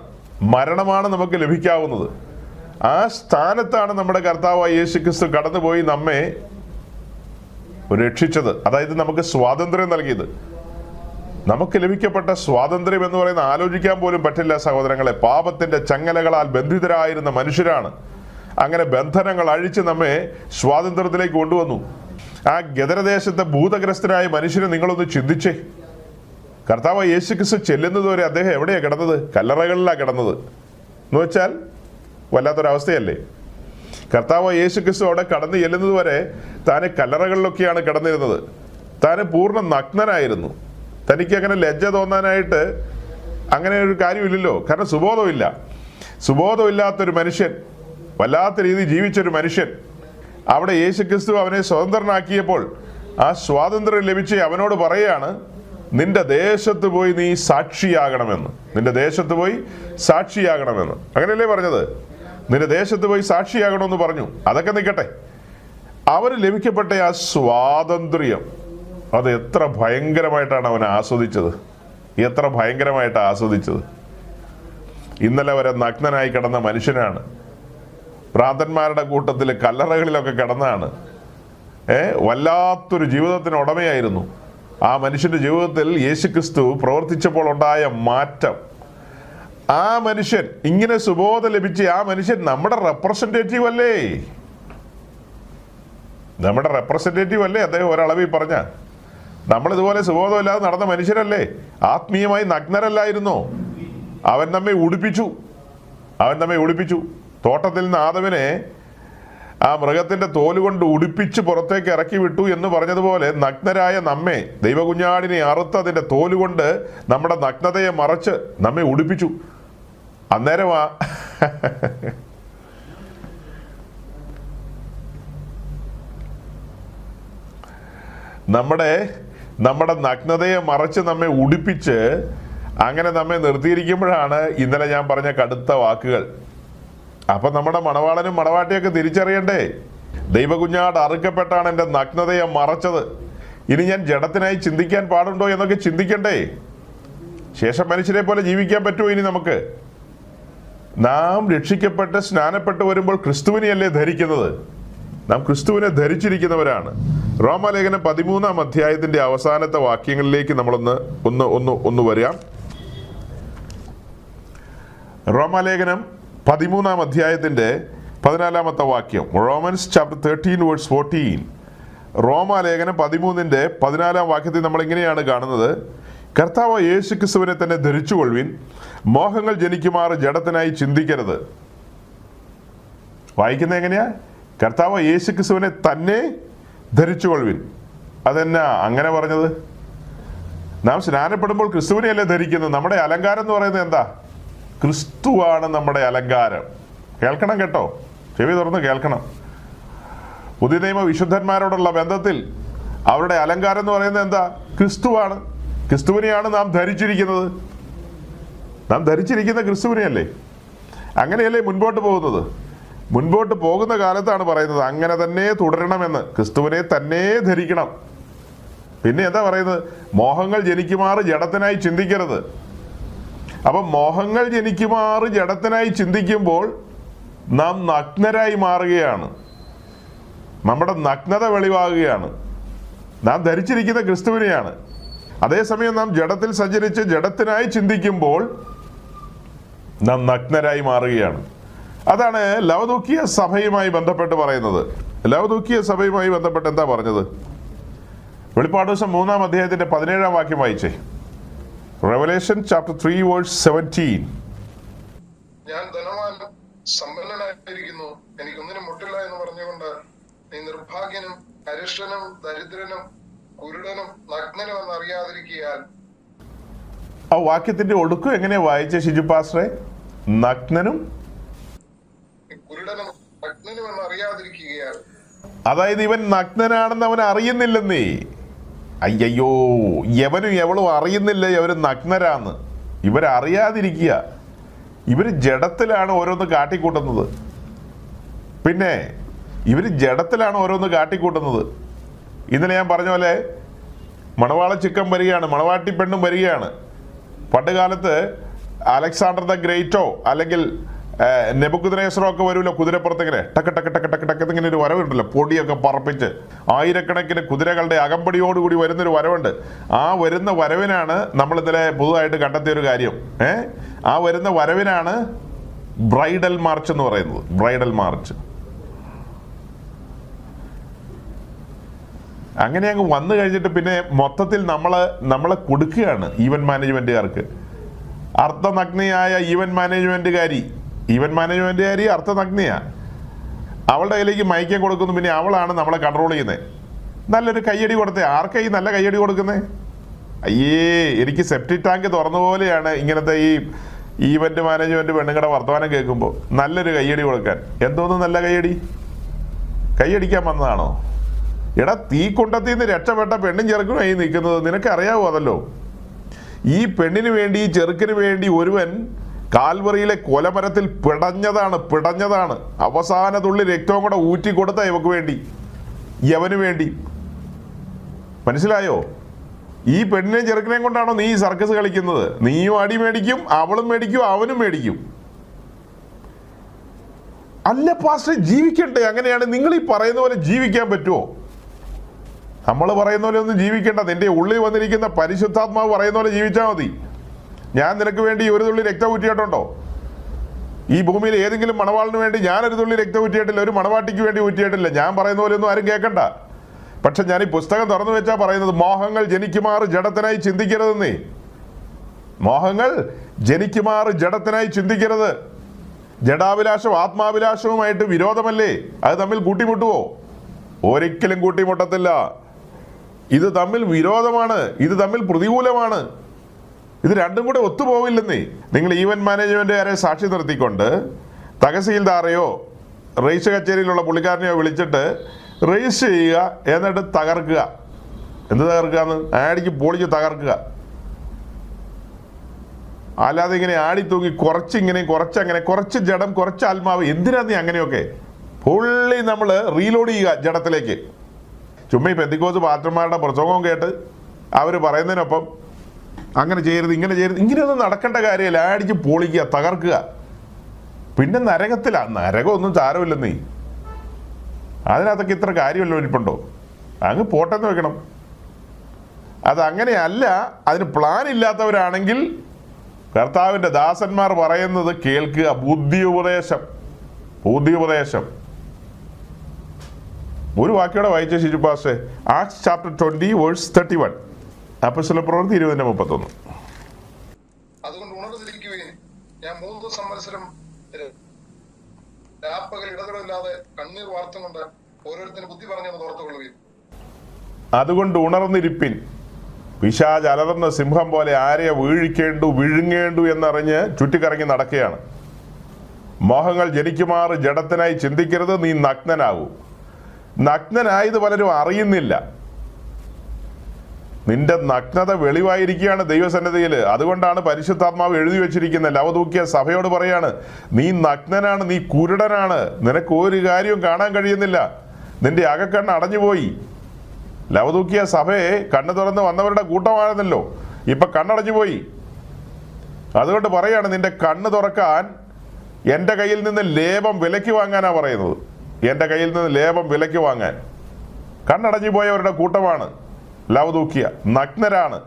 Speaker 1: മരണമാണ് നമുക്ക് ലഭിക്കാവുന്നത്. ആ സ്ഥാനത്താണ് നമ്മുടെ കർത്താവായ യേശുക്രിസ്തു കടന്നുപോയി നമ്മെ രക്ഷിച്ചത്. അതായത് നമുക്ക് സ്വാതന്ത്ര്യം നൽകിയത്. നമുക്ക് ലഭിക്കപ്പെട്ട സ്വാതന്ത്ര്യം എന്ന് പറയുന്ന ആലോചിക്കാൻ പോലും പറ്റില്ല സഹോദരങ്ങളെ. പാപത്തിന്റെ ചങ്ങലകളാൽ ബന്ധിതരായിരുന്ന മനുഷ്യരാണ്. അങ്ങനെ ബന്ധനങ്ങൾ അഴിച്ച് നമ്മെ സ്വാതന്ത്ര്യത്തിലേക്ക് കൊണ്ടുവന്നു. ആ ഗദരദേശത്തെ ഭൂതഗ്രസ്തനായ മനുഷ്യനെ നിങ്ങളൊന്ന് ചിന്തിച്ചേ. കർത്താവ് യേശുക്രിസ്തു ചെല്ലുന്നത് വരെ അദ്ദേഹം എവിടെയാണ് കിടന്നത്? കല്ലറകളിലാണ് കിടന്നത്. എന്ന് വെച്ചാൽ വല്ലാത്തൊരവസ്ഥയല്ലേ? കർത്താവ് യേശുക്രിസ്തു അവിടെ കടന്നു ചെല്ലുന്നത് വരെ താന് കല്ലറകളിലൊക്കെയാണ് കിടന്നിരുന്നത്. താന് പൂർണ്ണ നഗ്നനായിരുന്നു. തനിക്ക് അങ്ങനെ ലജ്ജ തോന്നാനായിട്ട് അങ്ങനെ ഒരു കാര്യമില്ലല്ലോ. കാരണം സുബോധമില്ല. സുബോധമില്ലാത്തൊരു മനുഷ്യൻ, വല്ലാത്ത രീതിയിൽ ജീവിച്ചൊരു മനുഷ്യൻ, അവിടെ യേശുക്രിസ്തു അവനെ സ്വതന്ത്രനാക്കിയപ്പോൾ ആ സ്വാതന്ത്ര്യം ലഭിച്ച് അവനോട് പറയുകയാണ്, നിന്റെ ദേശത്ത് പോയി നീ സാക്ഷിയാകണമെന്ന്. നിന്റെ ദേശത്ത് പോയി സാക്ഷിയാകണമെന്ന്. അങ്ങനെയല്ലേ പറഞ്ഞത്? നിന്റെ ദേശത്ത് പോയി സാക്ഷിയാകണമെന്ന് പറഞ്ഞു. അതൊക്കെ നിൽക്കട്ടെ. അവന് ലഭിക്കപ്പെട്ട ആ സ്വാതന്ത്ര്യം അത് എത്ര ഭയങ്കരമായിട്ടാണ് അവൻ ആസ്വദിച്ചത്. എത്ര ഭയങ്കരമായിട്ടാണ് ആസ്വദിച്ചത്. ഇന്നലെ വരെ നഗ്നനായി കിടന്ന മനുഷ്യനാണ്. ഭ്രാന്തന്മാരുടെ കൂട്ടത്തിൽ കല്ലറകളിലൊക്കെ കിടന്നാണ്. വല്ലാത്തൊരു ജീവിതത്തിന് ഉടമയായിരുന്നു. ആ മനുഷ്യന്റെ ജീവിതത്തിൽ യേശുക്രിസ്തു പ്രവർത്തിച്ചപ്പോൾ ഉണ്ടായ മാറ്റം, ആ മനുഷ്യൻ ഇങ്ങനെ സുബോധം ലഭിച്ച ആ മനുഷ്യൻ നമ്മുടെ റെപ്രസെന്റേറ്റീവ് അല്ലേ? നമ്മുടെ റെപ്രസെന്റേറ്റീവ് അല്ലേ അദ്ദേഹം? ഒരളവിൽ പറഞ്ഞ നമ്മളിതുപോലെ സുബോധമില്ലാതെ നടന്ന മനുഷ്യരല്ലേ? ആത്മീയമായി നഗ്നരല്ലായിരുന്നോ? അവൻ നമ്മെ ഉടുപ്പിച്ചു. അവൻ നമ്മെ ഉടുപ്പിച്ചു. തോട്ടത്തിൽ നിന്ന് ആദമിനെ ആ മൃഗത്തിന്റെ തോലുകൊണ്ട് ഉടുപ്പിച്ച് പുറത്തേക്ക് ഇറക്കി വിട്ടു എന്ന് പറഞ്ഞതുപോലെ നഗ്നരായ നമ്മെ ദൈവകുഞ്ഞാടിനെ അറുത്തതിന്റെ തോലുകൊണ്ട് നമ്മുടെ നഗ്നതയെ മറച്ച് നമ്മെ ഉടുപ്പിച്ചു. അന്നേരമാ നമ്മുടെ നഗ്നതയെ മറച്ച് നമ്മെ ഉടുപ്പിച്ച് അങ്ങനെ നമ്മെ നിർത്തിയിരിക്കുമ്പോഴാണ് ഇന്നലെ ഞാൻ പറഞ്ഞ കടുത്ത വാക്കുകൾ. അപ്പൊ നമ്മുടെ മണവാളനും മണവാട്ടിയൊക്കെ തിരിച്ചറിയണ്ടേ? ദൈവകുഞ്ഞാട് അറുക്കപ്പെട്ടാണ് എൻ്റെ നഗ്നതയെ മറച്ചത്. ഇനി ഞാൻ ജഡത്തിനായി ചിന്തിക്കാൻ പാടുണ്ടോ എന്നൊക്കെ ചിന്തിക്കണ്ടേ? ശേഷം മനുഷ്യരെ പോലെ ജീവിക്കാൻ പറ്റുമോ ഇനി നമുക്ക്? നാം രക്ഷിക്കപ്പെട്ട് സ്നാനപ്പെട്ട് വരുമ്പോൾ ക്രിസ്തുവിനെയല്ലേ ധരിക്കുന്നത്? നാം ക്രിസ്തുവിനെ ധരിച്ചിരിക്കുന്നവരാണ്. റോമാലേഖനം 13-ാം അധ്യായത്തിന്റെ അവസാനത്തെ വാക്യങ്ങളിലേക്ക് നമ്മളൊന്ന് വരാം. റോമാലേഖനം 13-ാം അധ്യായത്തിന്റെ 14-ാമത്തെ വാക്യം. Romans chapter 13 verse 14. റോമാലേഖനം 13-ന്റെ 14-ാം വാക്യത്തിൽ നമ്മൾ ഇങ്ങനെയാണ് കാണുന്നത്: കർത്താവ് യേശു ക്രിസ്തുവിനെ തന്നെ ധരിച്ചുകൊള്ളുവിൻ, മോഹങ്ങൾ ജനിക്കുമാറ് ജഡത്തിനായി ചിന്തിക്കരുത്. വായിക്കുന്നത് എങ്ങനെയാ? കർത്താവ് യേശു ക്രിസ്തുവിനെ തന്നെ ധരിച്ചുകൊള്ളുവിൻ. അതെന്നാ അങ്ങനെ പറഞ്ഞത്? നാം സ്നാനപ്പെടുമ്പോൾ ക്രിസ്തുവിനെയല്ലേ ധരിക്കുന്നത്. നമ്മുടെ അലങ്കാരം എന്ന് പറയുന്നത് എന്താ? ക്രിസ്തുവാണ് നമ്മുടെ അലങ്കാരം. കേൾക്കണം കേട്ടോ, ചെവി തുറന്ന് കേൾക്കണം. പുതിയ നിയമ വിശുദ്ധന്മാരോടുള്ള ബന്ധത്തിൽ അവരുടെ അലങ്കാരം എന്ന് പറയുന്നത് എന്താ? ക്രിസ്തുവാണ്. ക്രിസ്തുവിനെയാണ് നാം ധരിച്ചിരിക്കുന്നത്. നാം ധരിച്ചിരിക്കുന്ന ക്രിസ്തുവിനെയല്ലേ? അങ്ങനെയല്ലേ മുൻപോട്ട് പോകുന്നത്? മുൻപോട്ട് പോകുന്ന കാലത്താണ് പറയുന്നത് അങ്ങനെ തന്നെ തുടരണമെന്ന്. ക്രിസ്തുവിനെ തന്നെ ധരിക്കണം. പിന്നെ എന്താ പറയുന്നത്? മോഹങ്ങൾ ജനിക്കുമാറ് ജഡത്തിനായി ചിന്തിക്കരുത്. അപ്പം മോഹങ്ങൾ ജനിക്കുമാറ് ജഡത്തിനായി ചിന്തിക്കുമ്പോൾ നാം നഗ്നരായി മാറുകയാണ്. നമ്മുടെ നഗ്നത വെളിവാകുകയാണ്. നാം ധരിച്ചിരിക്കുന്ന ക്രിസ്തുവിനെയാണ്. അതേസമയം നാം ജഡത്തിൽ സഞ്ചരിച്ച് ജഡത്തിനായി ചിന്തിക്കുമ്പോൾ നാം നഗ്നരായി മാറുകയാണ്. അതാണ് ലവദൂക്കിയ സഭയുമായി ബന്ധപ്പെട്ട് പറയുന്നത്. ലവദൂക്കിയ സഭയുമായി ബന്ധപ്പെട്ട് എന്താ പറഞ്ഞത്? വെളിപ്പാട് ദിവസം 3-ാം അധ്യായത്തിന്റെ 17-ാം വാക്യം വായിച്ചേ. Revelation chapter 3 verse 17.
Speaker 2: ഞാൻ ധനവാനും സമ്പന്നനായിരിക്കുന്നു, എനിക്കൊന്നിനും മുട്ടില്ല എന്ന് പറഞ്ഞുകൊണ്ട് നീ നിർഭാഗ്യനും അരിഷ്ടനും ദരിദ്രനും കുരുടനും നഗ്നനും എന്ന് അറിയാതിരിക്കാൻ.
Speaker 1: ആ വാക്യത്തിന്റെ ഒടുക്കം എങ്ങനെയാ വായിച്ച ഷിജു പാസ്റ്ററെ? നഗ്നനും
Speaker 2: കുരുടനും നഗ്നനും എന്ന് അറിയാതിരിക്കുകയാണ്.
Speaker 1: അതായത് ഇവൻ നഗ്നനാണെന്ന് അവൻ അറിയുന്നില്ലെന്നേ. അയ്യോ, യവനും എവളും അറിയുന്നില്ല ഇവര് നഗ്നരാന്ന്. ഇവരറിയാതിരിക്കുക. ഇവര് ജഡത്തിലാണ് ഓരോന്ന് കാട്ടിക്കൂട്ടുന്നത്. പിന്നെ ഇവര് ജഡത്തിലാണ് ഓരോന്ന് കാട്ടിക്കൂട്ടുന്നത്. ഇന്നലെ ഞാൻ പറഞ്ഞ പോലെ മണവാള ചിക്കൻ വരികയാണ്, മണവാട്ടി പെണ്ണും വരികയാണ്. പണ്ട് കാലത്ത് അലക്സാണ്ടർ ദ ഗ്രേറ്റോ അല്ലെങ്കിൽ നെബുക്കദ്നേസറോ ഒക്കെ വരുമല്ലോ കുതിരപ്പുറത്തിങ്ങനെ ടക്ക് ടക്ക് ടക്ക് ടക്ക് ടക്ക് ഇങ്ങനെ ഒരു വരവുണ്ടല്ലോ, പൊടിയൊക്കെ പറപ്പിച്ച് ആയിരക്കണക്കിന് കുതിരകളുടെ അകമ്പടിയോടുകൂടി വരുന്നൊരു വരവുണ്ട്. ആ വരുന്ന വരവിനാണ് നമ്മൾ ഇന്നലെ പുതുതായിട്ട് കണ്ടെത്തിയൊരു കാര്യം. ആ വരുന്ന വരവിനാണ് ബ്രൈഡൽ മാർച്ച് എന്ന് പറയുന്നത്. Bridal March. അങ്ങനെ അങ്ങ് വന്നു കഴിഞ്ഞിട്ട് പിന്നെ മൊത്തത്തിൽ നമ്മളെ കൊടുക്കുകയാണ് ഈവന്റ് മാനേജ്മെന്റുകാർക്ക്. അർത്ഥനഗ്നയായ ഈവന്റ് മാനേജ്മെന്റുകാരി അർത്ഥനഗ്നയാ. അവളുടെ കയ്യിലേക്ക് മയക്കം കൊടുക്കുന്നു. പിന്നെ അവളാണ് നമ്മളെ കൺട്രോൾ ചെയ്യുന്നത്. നല്ലൊരു കയ്യടി കൊടുത്തേ. ആർക്കാ ഈ നല്ല കയ്യടി കൊടുക്കുന്നത്? അയ്യേ, എനിക്ക് സെപ്റ്റി ടാങ്ക് തുറന്ന പോലെയാണ് ഇങ്ങനത്തെ ഈ ഈവന്റ് മാനേജ്മെന്റ് പെണ്ണുങ്ങളുടെ വർത്തമാനം കേൾക്കുമ്പോൾ. നല്ലൊരു കയ്യടി കൊടുക്കാൻ. എന്തോന്ന് നല്ല കയ്യടിക്കാൻ വന്നതാണോ? എടാ, തീക്കുണ്ടത്തിൽ നിന്ന് രക്ഷപ്പെട്ട പെണ്ണും ചെറുക്കനും ആയി നിൽക്കുന്നത് നിനക്കറിയാവോ? അതല്ലോ. ഈ പെണ്ണിന് വേണ്ടി, ഈ ചെറുക്കിന് വേണ്ടി ഒരുവൻ കാൽവറിയിലെ കൊലമരത്തിൽ പിടഞ്ഞതാണ്. അവസാന തുള്ളി രക്തവും കൂടെ ഊറ്റിക്കൊടുത്ത ഇവക്ക് വേണ്ടി, യവന് വേണ്ടി. മനസ്സിലായോ? ഈ പെണ്ണിനെയും ചെറുക്കിനെയും കൊണ്ടാണോ നീ ഈ സർക്കസ് കളിക്കുന്നത്? നീയും അടി മേടിക്കും, അവളും മേടിക്കും, അവനും മേടിക്കും. അല്ല പാസ്റ്റർ, ജീവിക്കണ്ടേ? അങ്ങനെയാണ് നിങ്ങൾ ഈ പറയുന്ന പോലെ ജീവിക്കാൻ പറ്റുമോ? നമ്മൾ പറയുന്ന പോലെ ഒന്നും ജീവിക്കേണ്ട. നിന്റെ ഉള്ളിൽ വന്നിരിക്കുന്ന പരിശുദ്ധാത്മാവ് പറയുന്ന പോലെ ജീവിച്ചാൽ മതി. ഞാൻ നിനക്ക് വേണ്ടി ഒരു തുള്ളി രക്തം ഊറ്റിയിട്ടുണ്ടോ? ഈ ഭൂമിയിൽ ഏതെങ്കിലും മണവാളിന് വേണ്ടി ഞാനൊരു തുള്ളി രക്തം ഊറ്റിയിട്ടില്ല. ഒരു മണവാട്ടിക്ക് വേണ്ടി ഊറ്റിയിട്ടില്ല. ഞാൻ പറയുന്ന പോലെ ഒന്നും ആരും കേൾക്കണ്ട. പക്ഷെ ഞാൻ ഈ പുസ്തകം തുറന്നു വെച്ചാൽ പറയുന്നത് മോഹങ്ങൾ ജനിക്കുമാറ് ജഡത്തിനായി ചിന്തിക്കരുതെന്നേ. മോഹങ്ങൾ ജനിക്കുമാറ് ജഡത്തിനായി ചിന്തിക്കരുത്. ജഡാഭിലാഷവും ആത്മാഭിലാഷവുമായിട്ട് വിരോധമല്ലേ? അത് തമ്മിൽ കൂട്ടിമുട്ടുവോ? ഒരിക്കലും കൂട്ടിമുട്ടത്തില്ല. ഇത് തമ്മിൽ വിരോധമാണ്. ഇത് തമ്മിൽ പ്രതികൂലമാണ്. ഇത് രണ്ടും കൂടെ ഒത്തുപോവില്ലെന്നേ. നിങ്ങൾ ഈവന്റ് മാനേജ്മെന്റുകാരെ സാക്ഷി നിർത്തിക്കൊണ്ട് തഹസീൽദാറെയോ റേസ് കച്ചേരിയിലുള്ള പുള്ളിക്കാരനെയോ വിളിച്ചിട്ട് രജിസ്റ്റർ ചെയ്യുക, എന്നിട്ട് തകർക്കുക. എന്ത് തകർക്കുകയെന്ന്? ആടിക്ക് പൊളിച്ച് തകർക്കുക. അല്ലാതെ ഇങ്ങനെ ആടി തൂങ്ങി കുറച്ചിങ്ങനെ കുറച്ചങ്ങനെ, കുറച്ച് ജഡം കുറച്ച് ആത്മാവ്. എന്തിനാ നീ അങ്ങനെയൊക്കെ? ഫുള്ളി നമ്മൾ റീലോഡ് ചെയ്യുക ജഡത്തിലേക്ക്. ചുമ്മാ ഈ പെന്തിക്കോസ് പാസ്റ്റർമാരുടെ പ്രസംഗവും കേട്ട് അവർ പറയുന്നതിനൊപ്പം അങ്ങനെ ചെയ്യരുത് ഇങ്ങനെ ചെയ്യരുത്, ഇങ്ങനെയൊന്നും നടക്കേണ്ട കാര്യമില്ല. അടിച്ച് പൊളിക്കുക, തകർക്കുക. പിന്നെ നരകമൊന്നും സാരമില്ലെന്നേ. അതിനകത്തൊക്കെ ഇത്ര കാര്യമല്ലോ ഇരിപ്പുണ്ടോ? അങ്ങ് പോട്ടെന്ന് വെക്കണം. അതങ്ങനെയല്ല. അതിന് പ്ലാൻ ഇല്ലാത്തവരാണെങ്കിൽ കർത്താവിൻ്റെ ദാസന്മാർ പറയുന്നത് കേൾക്കുക. ബുദ്ധി ഉപദേശം. ഒരു വാക്യോടെ വായിച്ച ശിശു പാസ്റ്റേ, ആക്ട്സ് ചാപ്റ്റർ 20 വേഴ്സ് 31, അപ്പോസ്തലപ്രവൃത്തി 20:31.
Speaker 2: അതുകൊണ്ട് ഉണർന്നിരിക്കുകയും ഞാൻ 3 സംവത്സരം രാപ്പകൽ ഇടതടവില്ലാതെ കണ്ണീർ വാർത്തുകൊണ്ട് ഓരോരുത്തരും ബുദ്ധി പറഞ്ഞെന്ന് ഓർത്തുകൊള്ളുകയും.
Speaker 1: അതുകൊണ്ട് ഉണർന്നിരിപ്പിൻ, പിശാച് അലറുന്ന സിംഹം പോലെ ആരെയെ വിഴുങ്ങേണ്ടു എന്നറിഞ്ഞ് ചുറ്റിക്കറങ്ങി നടക്കുകയാണ്. മോഹങ്ങൾ ജനിക്കുമാറ് ജഡത്തിനായി ചിന്തിക്കരുത്, നീ നഗ്നനാകൂ. നഗ്നനായത് പലരും അറിയുന്നില്ല. നിന്റെ നഗ്നത വെളിവായിരിക്കുകയാണ് ദൈവസന്നിധിയിൽ. അതുകൊണ്ടാണ് പരിശുദ്ധാത്മാവ് എഴുതി വെച്ചിരിക്കുന്നത്. ലവദൂക്യ സഭയോട് പറയാണ്, നീ നഗ്നനാണ്, നീ കുരുടനാണ്, നിനക്ക് ഒരു കാര്യവും കാണാൻ കഴിയുന്നില്ല, നിന്റെ അകക്കണ്ണ് അടഞ്ഞുപോയി. ലവദൂക്യ സഭയെ കണ്ണ് തുറന്ന് വന്നവരുടെ കൂട്ടമാണെന്നല്ലോ, ഇപ്പൊ കണ്ണടഞ്ഞുപോയി. അതുകൊണ്ട് പറയാണ്, നിന്റെ കണ്ണ് തുറക്കാൻ എൻ്റെ കയ്യിൽ നിന്ന് ലേപം വിലയ്ക്ക് വാങ്ങാനാ പറയുന്നത്. എൻ്റെ കയ്യിൽ നിന്ന് ലേപം വിലയ്ക്ക് വാങ്ങാൻ. കണ്ണടഞ്ഞു പോയവരുടെ കൂട്ടമാണ് ലവദൂക്യ. നഗ്നരാണ്,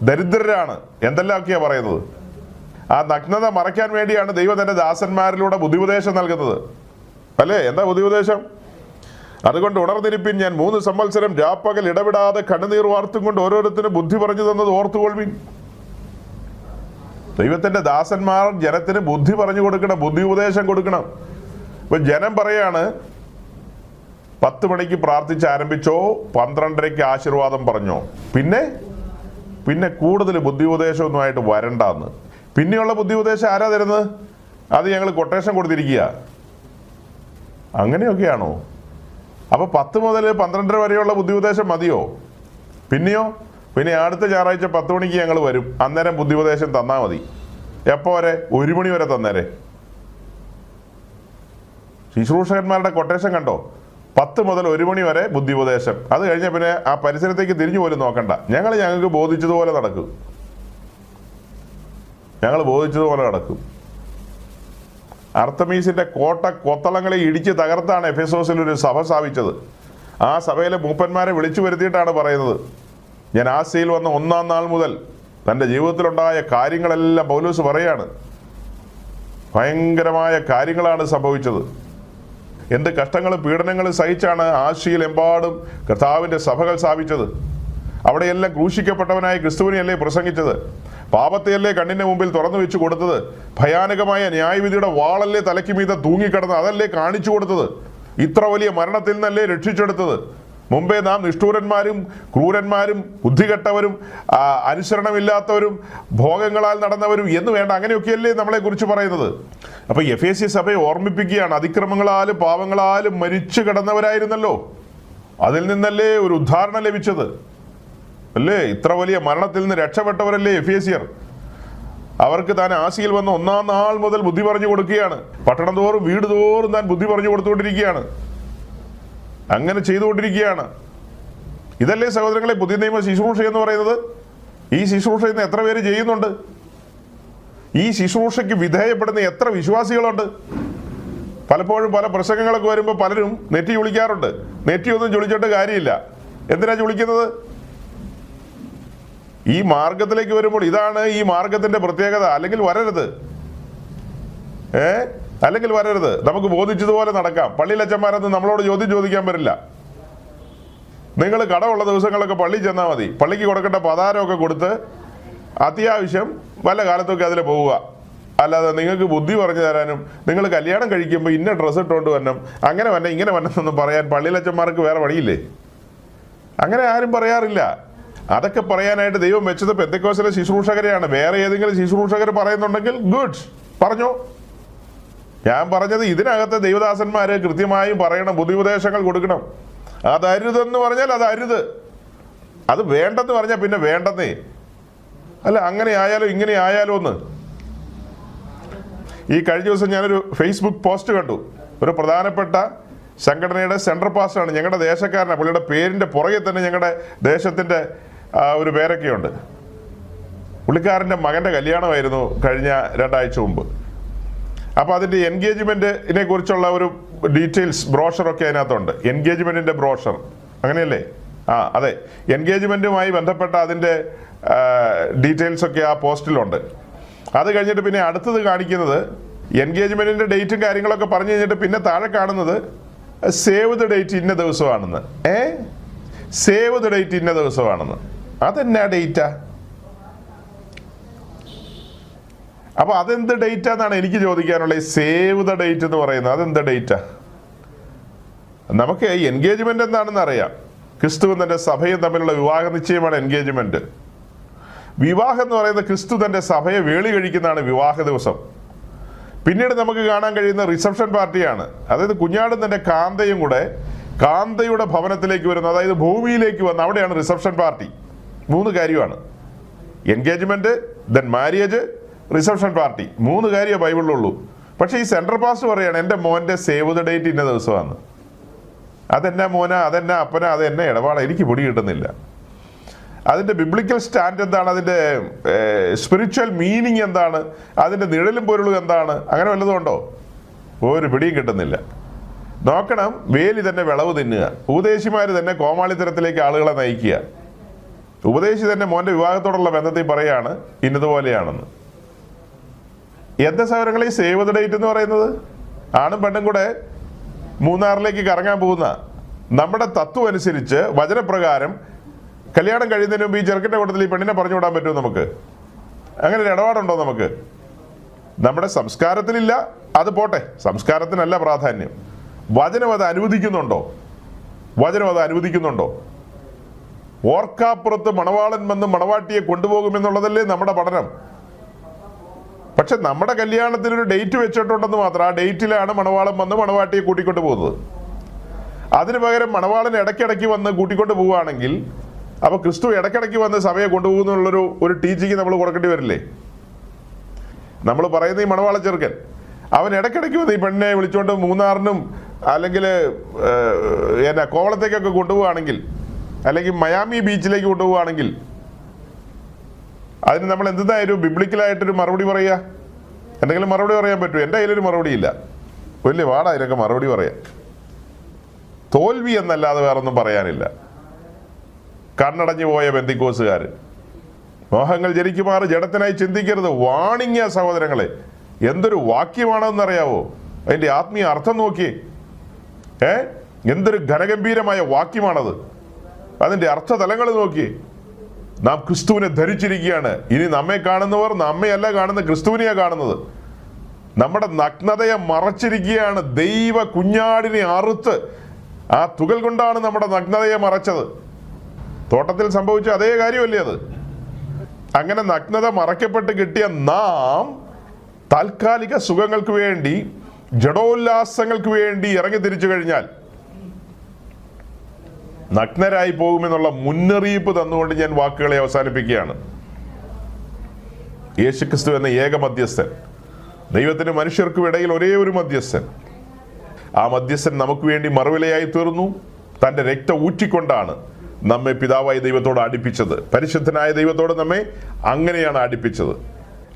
Speaker 1: ദരിദ്രരാണ്, എന്തെല്ലാമൊക്കെയാ പറയുന്നത്. ആ നഗ്നത മറയ്ക്കാൻ വേണ്ടിയാണ് ദൈവം തന്റെ ദാസന്മാരിലൂടെ ബുദ്ധിപദേശം നൽകുന്നത് അല്ലേ? എന്താ ബുദ്ധിപദേശം? അതുകൊണ്ട് ഉണർന്നിരിപ്പിൻ, ഞാൻ 3 സംവത്സരം രാപ്പകൽ ഇടവിടാതെ കണ്ണുനീർ വാർത്തും കൊണ്ട് ഓരോരുത്തരും ബുദ്ധി പറഞ്ഞു തന്നത് ഓർത്തുകൊള്ളുവിൻ. ദൈവത്തിന്റെ ദാസന്മാർ ജനത്തിന് ബുദ്ധി പറഞ്ഞു കൊടുക്കണം, ബുദ്ധി ഉപദേശം കൊടുക്കണം. ഇപ്പൊ ജനം പറയാണ്, 10 മണിക്ക് പ്രാർത്ഥിച്ച് ആരംഭിച്ചോ, 12:30 ആശീർവാദം പറഞ്ഞോ, പിന്നെ കൂടുതൽ ബുദ്ധി ഉപദേശമൊന്നുമായിട്ട് വരണ്ടെന്ന്. പിന്നെയുള്ള ബുദ്ധി ഉപദേശം ആരാ തരുന്നത്? അത് ഞങ്ങൾ കൊട്ടേഷൻ കൊടുത്തിരിക്കുക. അങ്ങനെയൊക്കെയാണോ? അപ്പൊ 10 മുതൽ 12 വരെയുള്ള ബുദ്ധി ഉപദേശം മതിയോ? പിന്നെ അടുത്ത ഞായറാഴ്ച 10 മണിക്ക് ഞങ്ങൾ വരും, അന്നേരം ബുദ്ധി ഉപദേശം തന്നാൽ മതി. എപ്പോ വരെ? 1 മണി വരെ തന്നേരെ. ശുശ്രൂഷകന്മാരുടെ കൊട്ടേഷൻ കണ്ടോ? 10 മുതൽ 1 മണി വരെ ബുദ്ധി ഉപദേശം. അത് കഴിഞ്ഞ പിന്നെ ആ പരിസരത്തേക്ക് തിരിഞ്ഞു പോലും നോക്കണ്ട. ഞങ്ങൾക്ക് ബോധിച്ചതുപോലെ നടക്കും. അർത്തമീസിന്റെ കൊത്തളങ്ങളെ ഇടിച്ച് തകർത്താണ് എഫെസോസിൽ ഒരു സഭ സ്ഥാപിച്ചത്. ആ സഭയിലെ മൂപ്പന്മാരെ വിളിച്ചു വരുത്തിയിട്ടാണ് പറയുന്നത്, ഞാൻ ആസ്യയിൽ വന്ന 1-ാം നാൾ മുതൽ തൻ്റെ ജീവിതത്തിലുണ്ടായ കാര്യങ്ങളെല്ലാം പൗലോസ് പറയാണ്. ഭയങ്കരമായ കാര്യങ്ങളാണ് സംഭവിച്ചത്. എന്ത് കഷ്ടങ്ങളും പീഡനങ്ങളും സഹിച്ചാണ് ആശയിലെമ്പാടും കർത്താവിൻ്റെ സഭകൾ സ്ഥാപിച്ചത്. അവിടെയെല്ലാം ക്രൂശിക്കപ്പെട്ടവനായ ക്രിസ്തുവിനെയല്ലേ പ്രസംഗിച്ചത്? പാപത്തെയല്ലേ കണ്ണിന്റെ മുമ്പിൽ തുറന്നു വെച്ച് കൊടുത്തത്? ഭയാനകമായ ന്യായവിധിയുടെ വാളല്ലേ തലയ്ക്ക് മീതെ തൂങ്ങിക്കിടന്ന് അതല്ലേ കാണിച്ചു കൊടുത്തത്? ഇത്ര വലിയ മരണത്തിൽ നിന്നല്ലേ രക്ഷിച്ചെടുത്തത്? മുമ്പേ നാം നിഷ്ഠൂരന്മാരും ക്രൂരന്മാരും ബുദ്ധികെട്ടവരും അനുസരണമില്ലാത്തവരും ഭോഗങ്ങളാൽ നടന്നവരും എന്ന് വേണ്ട, അങ്ങനെയൊക്കെയല്ലേ നമ്മളെ കുറിച്ച് പറയുന്നത്. അപ്പൊ എഫേസ്യ സഭയെ ഓർമ്മിപ്പിക്കുകയാണ്, അതിക്രമങ്ങളാലും പാവങ്ങളാലും മരിച്ചു കിടന്നവരായിരുന്നല്ലോ, അതിൽ നിന്നല്ലേ ഒരു ഉദ്ധാരണം ലഭിച്ചത് അല്ലേ? ഇത്ര വലിയ മരണത്തിൽ നിന്ന് രക്ഷപ്പെട്ടവരല്ലേ എഫേസ്യർ. അവർക്ക് താൻ ആസിയിൽ വന്ന 1-ാം നാൾ മുതൽ ബുദ്ധി പറഞ്ഞു കൊടുക്കുകയാണ്. പട്ടണം തോറും വീട് തോറും താൻ ബുദ്ധി പറഞ്ഞു കൊടുത്തുകൊണ്ടിരിക്കുകയാണ്. അങ്ങനെ ചെയ്തുകൊണ്ടിരിക്കുകയാണ്. ഇതല്ലേ സഹോദരങ്ങളെ പുതിയ നിയമ ശുശ്രൂഷ എന്ന് പറയുന്നത്? ഈ ശുശ്രൂഷ ഇന്ന് എത്ര പേര് ചെയ്യുന്നുണ്ട്? ഈ ശുശ്രൂഷയ്ക്ക് വിധേയപ്പെടുന്ന എത്ര വിശ്വാസികളുണ്ട്? പലപ്പോഴും പല പ്രസംഗങ്ങളൊക്കെ വരുമ്പോൾ പലരും നെറ്റി ചുളിക്കാറുണ്ട്. നെറ്റിയൊന്നും ചുളിച്ചിട്ട് കാര്യമില്ല. എന്തിനാ ചുളിക്കുന്നത്? ഈ മാർഗത്തിലേക്ക് വരുമ്പോൾ ഇതാണ് ഈ മാർഗത്തിന്റെ പ്രത്യേകത. അല്ലെങ്കിൽ വരരുത്. നമുക്ക് ബോധിച്ചതുപോലെ നടക്കാം. പള്ളിയിലച്ചന്മാരൊന്നും നമ്മളോട് ചോദിക്കാൻ വരില്ല. നിങ്ങൾ കടമുള്ള ദിവസങ്ങളൊക്കെ പള്ളി ചെന്നാൽ മതി. പള്ളിക്ക് കൊടുക്കേണ്ട പതാരമൊക്കെ കൊടുത്ത് അത്യാവശ്യം വല്ല കാലത്തൊക്കെ അതിൽ പോവുക. അല്ലാതെ നിങ്ങൾക്ക് ബുദ്ധി പറഞ്ഞു തരാനും നിങ്ങൾ കല്യാണം കഴിക്കുമ്പോൾ ഇന്ന ഡ്രസ്സ് ഇട്ടുകൊണ്ട് വരണം, അങ്ങനെ വന്നെ ഇങ്ങനെ വന്നെന്നൊന്നും പറയാൻ പള്ളിയിലച്ചന്മാർക്ക് വേറെ വഴിയില്ലേ? അങ്ങനെ ആരും പറയാറില്ല. അതൊക്കെ പറയാനായിട്ട് ദൈവം വെച്ചത് പെന്തക്കോസ്തിലെ ശുശ്രൂഷകരെയാണ്. വേറെ ഏതെങ്കിലും ശുശ്രൂഷകർ പറയുന്നുണ്ടെങ്കിൽ ഗുഡ്, പറഞ്ഞോ. ഞാൻ പറഞ്ഞത് ഇതിനകത്ത് ദൈവദാസന്മാര് കൃത്യമായും പറയണം, ബുദ്ധിപദേശങ്ങൾ കൊടുക്കണം. അതരുതെന്ന് പറഞ്ഞാൽ അതരുത്, അത് വേണ്ടെന്ന് പറഞ്ഞാൽ പിന്നെ വേണ്ടെന്നേ. അല്ല അങ്ങനെ ആയാലോ ഇങ്ങനെ ആയാലോ എന്ന്. ഈ കഴിഞ്ഞ ദിവസം ഞാനൊരു ഫേസ്ബുക്ക് പോസ്റ്റ് കണ്ടു. ഒരു പ്രധാനപ്പെട്ട സംഘടനയുടെ സെൻട്രൽ പാസ്റ്ററാണ്, ഞങ്ങളുടെ ദേശക്കാരനാണ്. പുള്ളിയുടെ പേരിൻ്റെ പുറകെ തന്നെ ഞങ്ങളുടെ ദേശത്തിൻ്റെ ഒരു പേരൊക്കെയുണ്ട്. പുള്ളിക്കാരൻ്റെ മകൻ്റെ കല്യാണമായിരുന്നു കഴിഞ്ഞ 2 ആഴ്ച മുമ്പ്. അപ്പോൾ അതിൻ്റെ എൻഗേജ്മെൻറ്റിനെ കുറിച്ചുള്ള ഒരു ഡീറ്റെയിൽസ് ബ്രോഷറൊക്കെ അതിനകത്തുണ്ട്. എൻഗേജ്മെൻറ്റിൻ്റെ ബ്രോഷർ, അങ്ങനെയല്ലേ? അതെ, എൻഗേജ്മെൻറ്റുമായി ബന്ധപ്പെട്ട അതിൻ്റെ ഡീറ്റെയിൽസൊക്കെ ആ പോസ്റ്റിലുണ്ട്. അത് കഴിഞ്ഞിട്ട് പിന്നെ അടുത്തത് കാണിക്കുന്നത് എൻഗേജ്മെൻറ്റിൻ്റെ ഡേറ്റും കാര്യങ്ങളൊക്കെ പറഞ്ഞു കഴിഞ്ഞിട്ട് പിന്നെ താഴെ കാണുന്നത് സേവ് ദ ഡേറ്റ് ഇന്ന ദിവസമാണെന്ന്. സേവ് ദ ഡേറ്റ് ഇന്ന ദിവസമാണെന്ന്. അതെന്നാ ഡേറ്റാ? അപ്പോൾ അതെന്ത് ഡേറ്റ് എന്നാണ് എനിക്ക് ചോദിക്കാനുള്ളത്. സേവ് ദ ഡേറ്റ് എന്ന് പറയുന്നത് അതെന്ത് ഡേറ്റാ? നമുക്ക് എൻഗേജ്മെന്റ് എന്താണെന്ന് അറിയാം. ക്രിസ്തുവും തന്റെ സഭയും തമ്മിലുള്ള വിവാഹ നിശ്ചയമാണ് എൻഗേജ്മെന്റ്. വിവാഹം എന്ന് പറയുന്നത് ക്രിസ്തു തന്റെ സഭയെ വേളി കഴിക്കുന്നതാണ് വിവാഹ ദിവസം. പിന്നീട് നമുക്ക് കാണാൻ കഴിയുന്ന റിസപ്ഷൻ പാർട്ടിയാണ്. അതായത് കുഞ്ഞാടും തന്റെ കാന്തയും കൂടെ കാന്തയുടെ ഭവനത്തിലേക്ക് വരുന്നു, അതായത് ഭൂമിയിലേക്ക് വന്ന് അവിടെയാണ് റിസപ്ഷൻ പാർട്ടി. 3 കാര്യമാണ്: engagement, then marriage, reception party. 3 കാര്യമേ ബൈബിളിലുള്ളൂ. പക്ഷേ ഈ സെൻട്രൽ പാസ്റ്റ് പറയാണ് എൻ്റെ മോൻ്റെ സേവ് ദ ഡേറ്റ് ഇന്ന ദിവസമാണ്. അതെന്നാ മോനാ, അതെന്നാ അപ്പനാ, അതെന്നാ ഇടപാടാ, എനിക്ക് പൊടി കിട്ടുന്നില്ല. അതിൻ്റെ ബിബ്ലിക്കൽ സ്റ്റാൻഡ് എന്താണ്, അതിൻ്റെ സ്പിരിച്വൽ മീനിങ് എന്താണ്, അതിൻ്റെ നിഴലും പൊരുളും എന്താണ്, അങ്ങനെ വല്ലതും ഉണ്ടോ? ഒരു പിടിയും കിട്ടുന്നില്ല. നോക്കണം, വേലി തന്നെ വിളവ് തിന്നുക, ഉപദേശിമാർ തന്നെ കോമാളിത്തരത്തിലേക്ക് ആളുകളെ നയിക്കുക. ഉപദേശി തന്നെ മോൻ്റെ വിവാഹത്തോടുള്ള ബന്ധത്തിൽ പറയാണ് ഇന്നതുപോലെയാണെന്ന്. എന്താ സൗകര്യങ്ങളെ ഈ സേവ് ദ ഡേറ്റ് എന്ന് പറയുന്നത്? ആണും പെണ്ണും കൂടെ മൂന്നാറിലേക്ക് കറങ്ങാൻ പോകുന്ന നമ്മുടെ തത്വം അനുസരിച്ച് വചനപ്രകാരം കല്യാണം കഴിയുന്നതിന് മുമ്പ് ഈ ചെറുക്കൻ്റെ കൂട്ടത്തിൽ ഈ പെണ്ണിനെ പറഞ്ഞു വിടാൻ പറ്റുമോ നമുക്ക്? അങ്ങനെ ഒരു ഇടപാടുണ്ടോ നമുക്ക്? നമ്മുടെ സംസ്കാരത്തിലില്ല. അത് പോട്ടെ, സംസ്കാരത്തിനല്ല പ്രാധാന്യം. വചനം അത് അനുവദിക്കുന്നുണ്ടോ? വചനം അത് അനുവദിക്കുന്നുണ്ടോ? ഓർക്കാപ്പുറത്ത് മണവാളൻ വന്ന് മണവാട്ടിയെ കൊണ്ടുപോകുമെന്നുള്ളതല്ലേ നമ്മുടെ പഠനം. പക്ഷെ നമ്മുടെ കല്യാണത്തിനൊരു ഡേറ്റ് വെച്ചിട്ടുണ്ടെന്ന് മാത്രം. ആ ഡേറ്റിലാണ് മണവാളൻ വന്ന് മണവാട്ടിയെ കൂട്ടിക്കൊണ്ട് പോകുന്നത്. അതിന് പകരം മണവാളൻ ഇടയ്ക്കിടയ്ക്ക് വന്ന് കൂട്ടിക്കൊണ്ട് പോവുകയാണെങ്കിൽ അപ്പോൾ ക്രിസ്തു ഇടയ്ക്കിടയ്ക്ക് വന്ന് സഭയെ കൊണ്ടുപോകുന്നുള്ളൊരു ടീച്ചിങ് നമ്മൾ കൊടുക്കേണ്ടി വരില്ലേ? നമ്മൾ പറയുന്ന ഈ മണവാള ചെറുക്കൻ അവൻ ഇടയ്ക്കിടയ്ക്ക് വന്ന് ഈ പെണ്ണിനെ വിളിച്ചുകൊണ്ട് മൂന്നാറിനും അല്ലെങ്കിൽ കോവളത്തേക്കൊക്കെ കൊണ്ടുപോവുകയാണെങ്കിൽ, അല്ലെങ്കിൽ മയാമി ബീച്ചിലേക്ക് കൊണ്ടുപോവുകയാണെങ്കിൽ അതിന് നമ്മൾ എന്തായാലും ബിബ്ലിക്കലായിട്ടൊരു മറുപടി പറയുക. എന്തെങ്കിലും മറുപടി പറയാൻ പറ്റുമോ? എൻ്റെ കയ്യിലൊരു മറുപടിയില്ല. വലിയ പാടാ ഇതിനൊക്കെ മറുപടി പറയാം. തോൽവി എന്നല്ലാതെ വേറൊന്നും പറയാനില്ല. കണ്ണടഞ്ഞു പോയ ബെന്തിക്കോസുകാർ, മോഹങ്ങൾ ജനിക്കുമാറ് ജഡത്തിനായി ചിന്തിക്കരുത്. വാണിങ്ങിയ സഹോദരങ്ങളെ, എന്തൊരു വാക്യമാണെന്നറിയാവോ? അതിൻ്റെ ആത്മീയ അർത്ഥം നോക്കിയേ. എന്തൊരു ഘനഗംഭീരമായ വാക്യമാണത്. അതിൻ്റെ അർത്ഥതലങ്ങൾ നോക്കിയേ. നാം ക്രിസ്തുവിനെ ധരിച്ചിരിക്കുകയാണ്. ഇനി നമ്മെ കാണുന്നവർ നമ്മയല്ല കാണുന്ന, ക്രിസ്തുവിനെയാണ് കാണുന്നത്. നമ്മുടെ നഗ്നതയെ മറച്ചിരിക്കുകയാണ്. ദൈവ കുഞ്ഞാടിനെ അറുത്ത് ആ തുകൽ കൊണ്ടാണ് നമ്മുടെ നഗ്നതയെ മറച്ചത്. തോട്ടത്തിൽ സംഭവിച്ച അതേ കാര്യമല്ലേ അത്? അങ്ങനെ നഗ്നത മറയ്ക്കപ്പെട്ട് കിട്ടിയ നാം താൽക്കാലിക സുഖങ്ങൾക്ക് വേണ്ടി, ജഡോല്ലാസങ്ങൾക്ക് വേണ്ടി ഇറങ്ങി തിരിച്ചു കഴിഞ്ഞാൽ നഗ്നരായി പോകുമെന്നുള്ള മുന്നറിയിപ്പ് തന്നുകൊണ്ട് ഞാൻ വാക്കുകളെ അവസാനിപ്പിക്കുകയാണ്. യേശുക്രിസ്തു എന്ന ഏക മധ്യസ്ഥൻ, ദൈവത്തിന് മനുഷ്യർക്കും ഇടയിൽ ഒരേ ഒരു മധ്യസ്ഥൻ. ആ മധ്യസ്ഥൻ നമുക്ക് വേണ്ടി മറുവിലയായി തീർന്നു. തൻ്റെ രക്തം ഊറ്റിക്കൊണ്ടാണ് നമ്മെ പിതാവായ ദൈവത്തോട് അടുപ്പിച്ചത്. പരിശുദ്ധനായ ദൈവത്തോട് നമ്മെ അങ്ങനെയാണ് അടുപ്പിച്ചത്.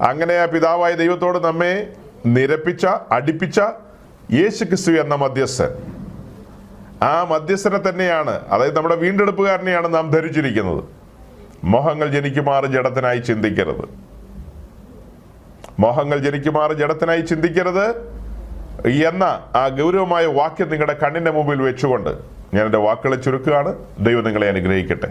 Speaker 1: അങ്ങനെ ആ പിതാവായ ദൈവത്തോട് നമ്മെ നിരപ്പിച്ച, അടുപ്പിച്ച യേശുക്രിസ്തു എന്ന മധ്യസ്ഥൻ, ആ മധ്യസ്ഥനെ തന്നെയാണ്, അതായത് നമ്മുടെ വീണ്ടെടുപ്പുകാരനെയാണ് നാം ധരിച്ചിരിക്കുന്നത്. മോഹങ്ങൾ ജനിക്കുമാറ് ജഡത്തിനായി ചിന്തിക്കരുത്. മോഹങ്ങൾ ജനിക്കുമാറ് ജഡത്തിനായി ചിന്തിക്കരുത് എന്ന ആ ഗൗരവമായ വാക്യം നിങ്ങളുടെ കണ്ണിന്റെ മുമ്പിൽ വെച്ചുകൊണ്ട് ഞാൻ എൻ്റെ വാക്കുകളെ ചുരുക്കുകയാണ്. ദൈവം നിങ്ങളെ അനുഗ്രഹിക്കട്ടെ.